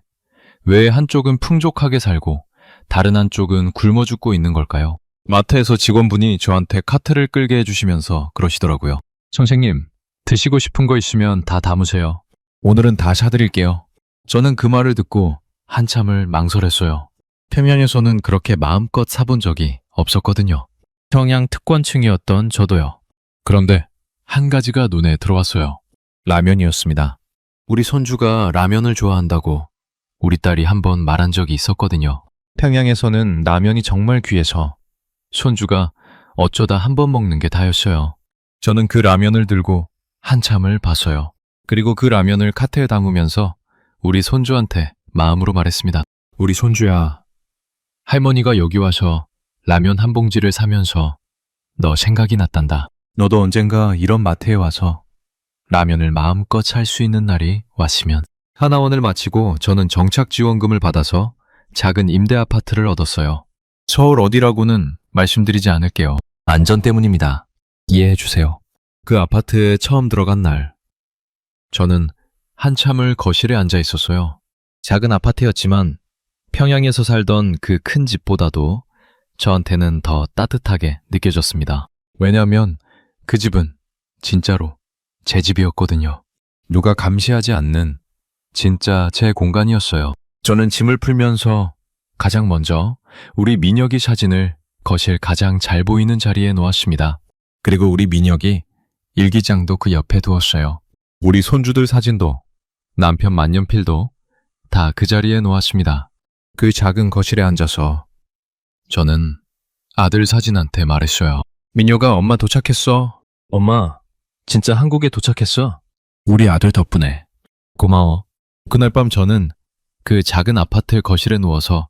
왜 한쪽은 풍족하게 살고 다른 한쪽은 굶어 죽고 있는 걸까요? 마트에서 직원분이 저한테 카트를 끌게 해주시면서 그러시더라고요. 선생님, 드시고 싶은 거 있으면 다 담으세요. 오늘은 다 사드릴게요. 저는 그 말을 듣고 한참을 망설였어요. 평양에서는 그렇게 마음껏 사본 적이 없었거든요. 평양 특권층이었던 저도요. 그런데 한 가지가 눈에 들어왔어요. 라면이었습니다. 우리 손주가 라면을 좋아한다고 우리 딸이 한번 말한 적이 있었거든요. 평양에서는 라면이 정말 귀해서 손주가 어쩌다 한 번 먹는 게 다였어요. 저는 그 라면을 들고 한참을 봤어요. 그리고 그 라면을 카트에 담으면서 우리 손주한테 마음으로 말했습니다. 우리 손주야, 할머니가 여기 와서 라면 한 봉지를 사면서 너 생각이 났단다. 너도 언젠가 이런 마트에 와서 라면을 마음껏 살 수 있는 날이 왔으면. 하나원을 마치고 저는 정착 지원금을 받아서 작은 임대 아파트를 얻었어요. 서울 어디라고는 말씀드리지 않을게요. 안전 때문입니다. 이해해 주세요. 그 아파트에 처음 들어간 날, 저는 한참을 거실에 앉아 있었어요. 작은 아파트였지만 평양에서 살던 그 큰 집보다도 저한테는 더 따뜻하게 느껴졌습니다. 왜냐면 그 집은 진짜로 제 집이었거든요. 누가 감시하지 않는 진짜 제 공간이었어요. 저는 짐을 풀면서 가장 먼저 우리 민혁이 사진을 거실 가장 잘 보이는 자리에 놓았습니다. 그리고 우리 민혁이 일기장도 그 옆에 두었어요. 우리 손주들 사진도 남편 만년필도 다 그 자리에 놓았습니다. 그 작은 거실에 앉아서 저는 아들 사진한테 말했어요. 민혁아, 엄마 도착했어. 엄마, 진짜 한국에 도착했어. 우리 아들 덕분에. 고마워. 그날 밤 저는 그 작은 아파트 거실에 누워서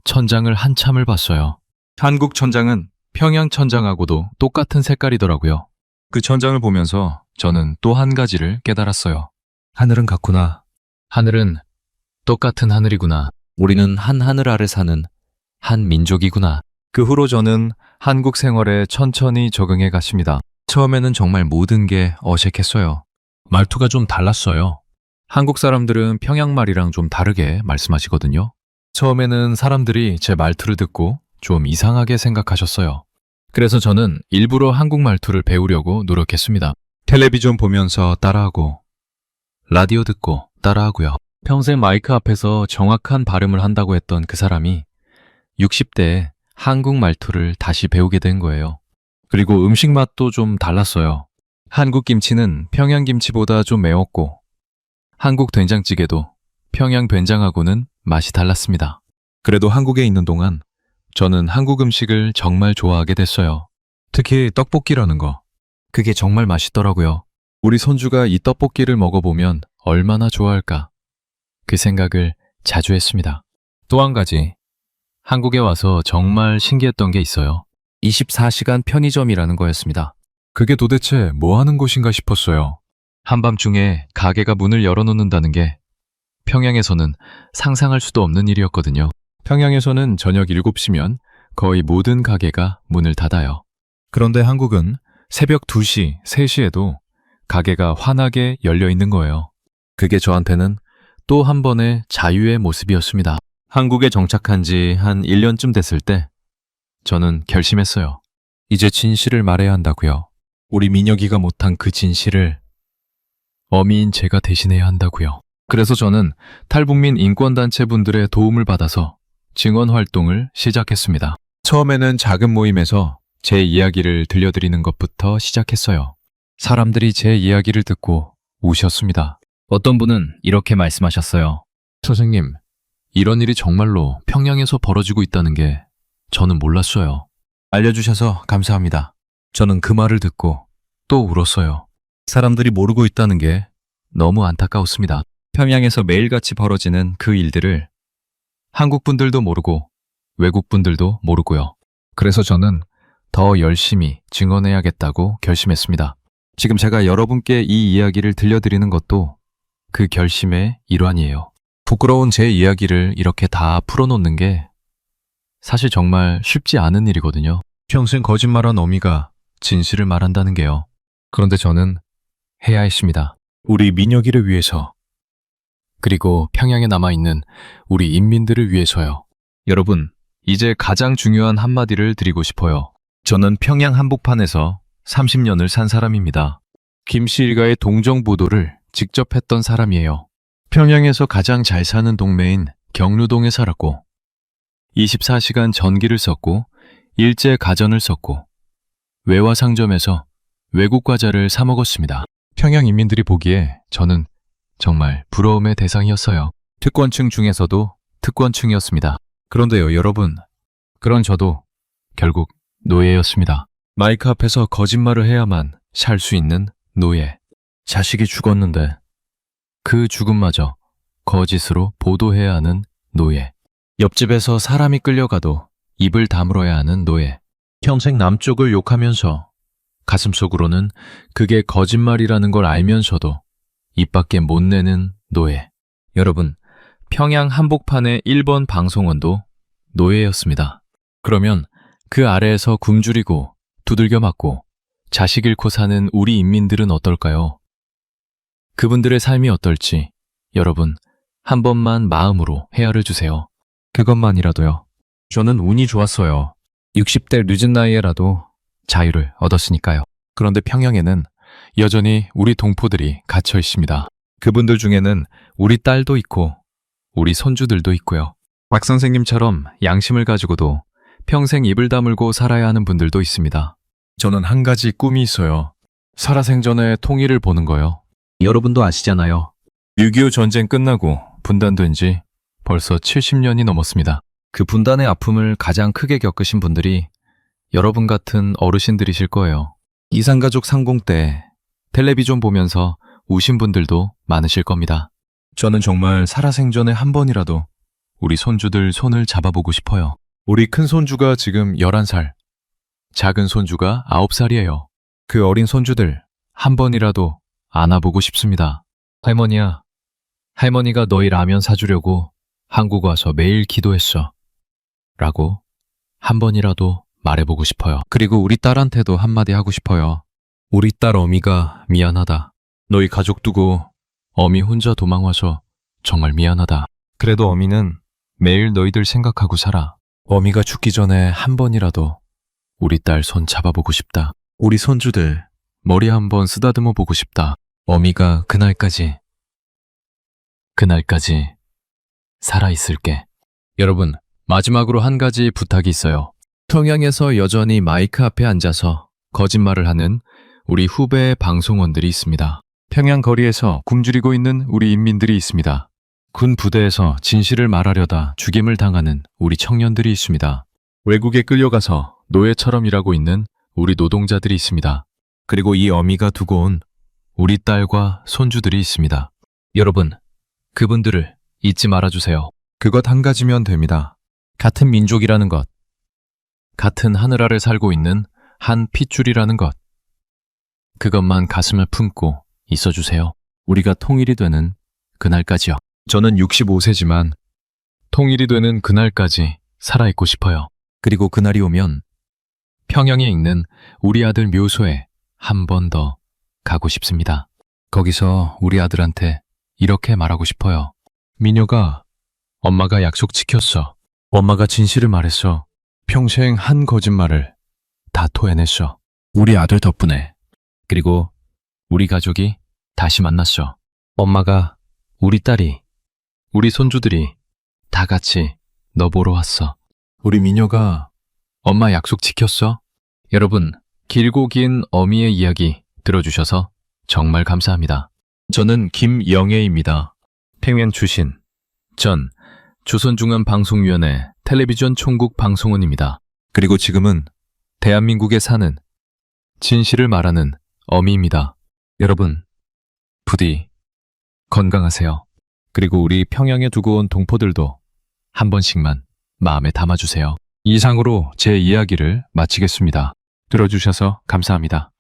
천장을 한참을 봤어요. 한국 천장은 평양 천장하고도 똑같은 색깔이더라고요. 그 천장을 보면서 저는 또 한 가지를 깨달았어요. 하늘은 같구나. 하늘은 똑같은 하늘이구나. 우리는 한 하늘 아래 사는 한 민족이구나. 그 후로 저는 한국 생활에 천천히 적응해 갔습니다. 처음에는 정말 모든 게 어색했어요. 말투가 좀 달랐어요. 한국 사람들은 평양말이랑 좀 다르게 말씀하시거든요. 처음에는 사람들이 제 말투를 듣고 좀 이상하게 생각하셨어요. 그래서 저는 일부러 한국 말투를 배우려고 노력했습니다. 텔레비전 보면서 따라하고 라디오 듣고 따라하고요. 평생 마이크 앞에서 정확한 발음을 한다고 했던 그 사람이 60대에 한국 말투를 다시 배우게 된 거예요. 그리고 음식 맛도 좀 달랐어요. 한국 김치는 평양 김치보다 좀 매웠고 한국 된장찌개도 평양 된장하고는 맛이 달랐습니다. 그래도 한국에 있는 동안 저는 한국 음식을 정말 좋아하게 됐어요. 특히 떡볶이라는 거. 그게 정말 맛있더라고요. 우리 손주가 이 떡볶이를 먹어보면 얼마나 좋아할까. 그 생각을 자주 했습니다. 또 한 가지, 한국에 와서 정말 신기했던 게 있어요. 24시간 편의점이라는 거였습니다. 그게 도대체 뭐 하는 곳인가 싶었어요. 한밤중에 가게가 문을 열어놓는다는 게 평양에서는 상상할 수도 없는 일이었거든요. 평양에서는 저녁 7시면 거의 모든 가게가 문을 닫아요. 그런데 한국은 새벽 2시, 3시에도 가게가 환하게 열려 있는 거예요. 그게 저한테는 또 한 번의 자유의 모습이었습니다. 한국에 정착한 지 한 1년쯤 됐을 때 저는 결심했어요. 이제 진실을 말해야 한다고요. 우리 민혁이가 못한 그 진실을 어미인 제가 대신해야 한다고요. 그래서 저는 탈북민 인권단체 분들의 도움을 받아서 증언 활동을 시작했습니다. 처음에는 작은 모임에서 제 이야기를 들려드리는 것부터 시작했어요. 사람들이 제 이야기를 듣고 우셨습니다. 어떤 분은 이렇게 말씀하셨어요. 선생님, 이런 일이 정말로 평양에서 벌어지고 있다는 게 저는 몰랐어요. 알려주셔서 감사합니다. 저는 그 말을 듣고 또 울었어요. 사람들이 모르고 있다는 게 너무 안타까웠습니다. 평양에서 매일같이 벌어지는 그 일들을 한국 분들도 모르고 외국 분들도 모르고요. 그래서 저는 더 열심히 증언해야겠다고 결심했습니다. 지금 제가 여러분께 이 이야기를 들려드리는 것도 그 결심의 일환이에요. 부끄러운 제 이야기를 이렇게 다 풀어놓는 게 사실 정말 쉽지 않은 일이거든요. 평생 거짓말한 어미가 진실을 말한다는 게요. 그런데 저는 해야 했습니다. 우리 민혁이를 위해서, 그리고 평양에 남아있는 우리 인민들을 위해서요. 여러분, 이제 가장 중요한 한마디를 드리고 싶어요. 저는 평양 한복판에서 30년을 산 사람입니다. 김씨 일가의 동정 보도를 직접 했던 사람이에요. 평양에서 가장 잘 사는 동네인 경루동에 살았고 24시간 전기를 썼고 일제 가전을 썼고 외화 상점에서 외국 과자를 사 먹었습니다. 평양 인민들이 보기에 저는 정말 부러움의 대상이었어요. 특권층 중에서도 특권층이었습니다. 그런데요, 여러분. 그런 저도 결국 노예였습니다. 마이크 앞에서 거짓말을 해야만 살 수 있는 노예. 자식이 죽었는데 그 죽음마저 거짓으로 보도해야 하는 노예. 옆집에서 사람이 끌려가도 입을 다물어야 하는 노예. 평생 남쪽을 욕하면서 가슴속으로는 그게 거짓말이라는 걸 알면서도 입 밖에 못 내는 노예. 여러분, 평양 한복판의 1번 방송원도 노예였습니다. 그러면 그 아래에서 굶주리고 두들겨 맞고 자식 잃고 사는 우리 인민들은 어떨까요? 그분들의 삶이 어떨지 여러분 한 번만 마음으로 헤아려 주세요. 그것만이라도요. 저는 운이 좋았어요. 60대 늦은 나이에라도 자유를 얻었으니까요. 그런데 평양에는 여전히 우리 동포들이 갇혀 있습니다. 그분들 중에는 우리 딸도 있고 우리 손주들도 있고요. 박 선생님처럼 양심을 가지고도 평생 입을 다물고 살아야 하는 분들도 있습니다. 저는 한 가지 꿈이 있어요. 살아생전에 통일을 보는 거요. 여러분도 아시잖아요. 6.25 전쟁 끝나고 분단된 지 벌써 70년이 넘었습니다. 그 분단의 아픔을 가장 크게 겪으신 분들이 여러분 같은 어르신들이실 거예요. 이산가족 상봉 때 텔레비전 보면서 우신 분들도 많으실 겁니다. 저는 정말 살아생전에 한 번이라도 우리 손주들 손을 잡아보고 싶어요. 우리 큰 손주가 지금 11살, 작은 손주가 9살이에요. 그 어린 손주들 한 번이라도 안아보고 싶습니다. 할머니야, 할머니가 너희 라면 사주려고 한국 와서 매일 기도했어. 라고 한 번이라도 말해보고 싶어요. 그리고 우리 딸한테도 한마디 하고 싶어요. 우리 딸 어미가 미안하다. 너희 가족 두고 어미 혼자 도망와서 정말 미안하다. 그래도 어미는 매일 너희들 생각하고 살아. 어미가 죽기 전에 한 번이라도 우리 딸 손 잡아보고 싶다. 우리 손주들 머리 한번 쓰다듬어 보고 싶다. 어미가 그날까지 살아있을게. 여러분, 마지막으로 한 가지 부탁이 있어요. 평양에서 여전히 마이크 앞에 앉아서 거짓말을 하는 우리 후배의 방송원들이 있습니다. 평양 거리에서 굶주리고 있는 우리 인민들이 있습니다. 군 부대에서 진실을 말하려다 죽임을 당하는 우리 청년들이 있습니다. 외국에 끌려가서 노예처럼 일하고 있는 우리 노동자들이 있습니다. 그리고 이 어미가 두고 온 우리 딸과 손주들이 있습니다. 여러분, 그분들을 잊지 말아주세요. 그것 한 가지면 됩니다. 같은 민족이라는 것, 같은 하늘 아래 살고 있는 한 핏줄이라는 것, 그것만 가슴에 품고 있어주세요. 우리가 통일이 되는 그날까지요. 저는 65세지만 통일이 되는 그날까지 살아있고 싶어요. 그리고 그날이 오면 평양에 있는 우리 아들 묘소에 한 번 더 가고 싶습니다. 거기서 우리 아들한테 이렇게 말하고 싶어요. 민효가, 엄마가 약속 지켰어. 엄마가 진실을 말했어. 평생 한 거짓말을 다 토해냈어. 우리 아들 덕분에. 그리고 우리 가족이 다시 만났어. 엄마가, 우리 딸이, 우리 손주들이 다 같이 너 보러 왔어. 우리 민효가 엄마 약속 지켰어? 여러분, 길고 긴 어미의 이야기 들어주셔서 정말 감사합니다. 저는 김영애입니다. 평양 출신. 전 조선중앙방송위원회 텔레비전 총국 방송원입니다. 그리고 지금은 대한민국에 사는 진실을 말하는 어미입니다. 여러분, 부디 건강하세요. 그리고 우리 평양에 두고 온 동포들도 한 번씩만 마음에 담아주세요. 이상으로 제 이야기를 마치겠습니다. 들어주셔서 감사합니다.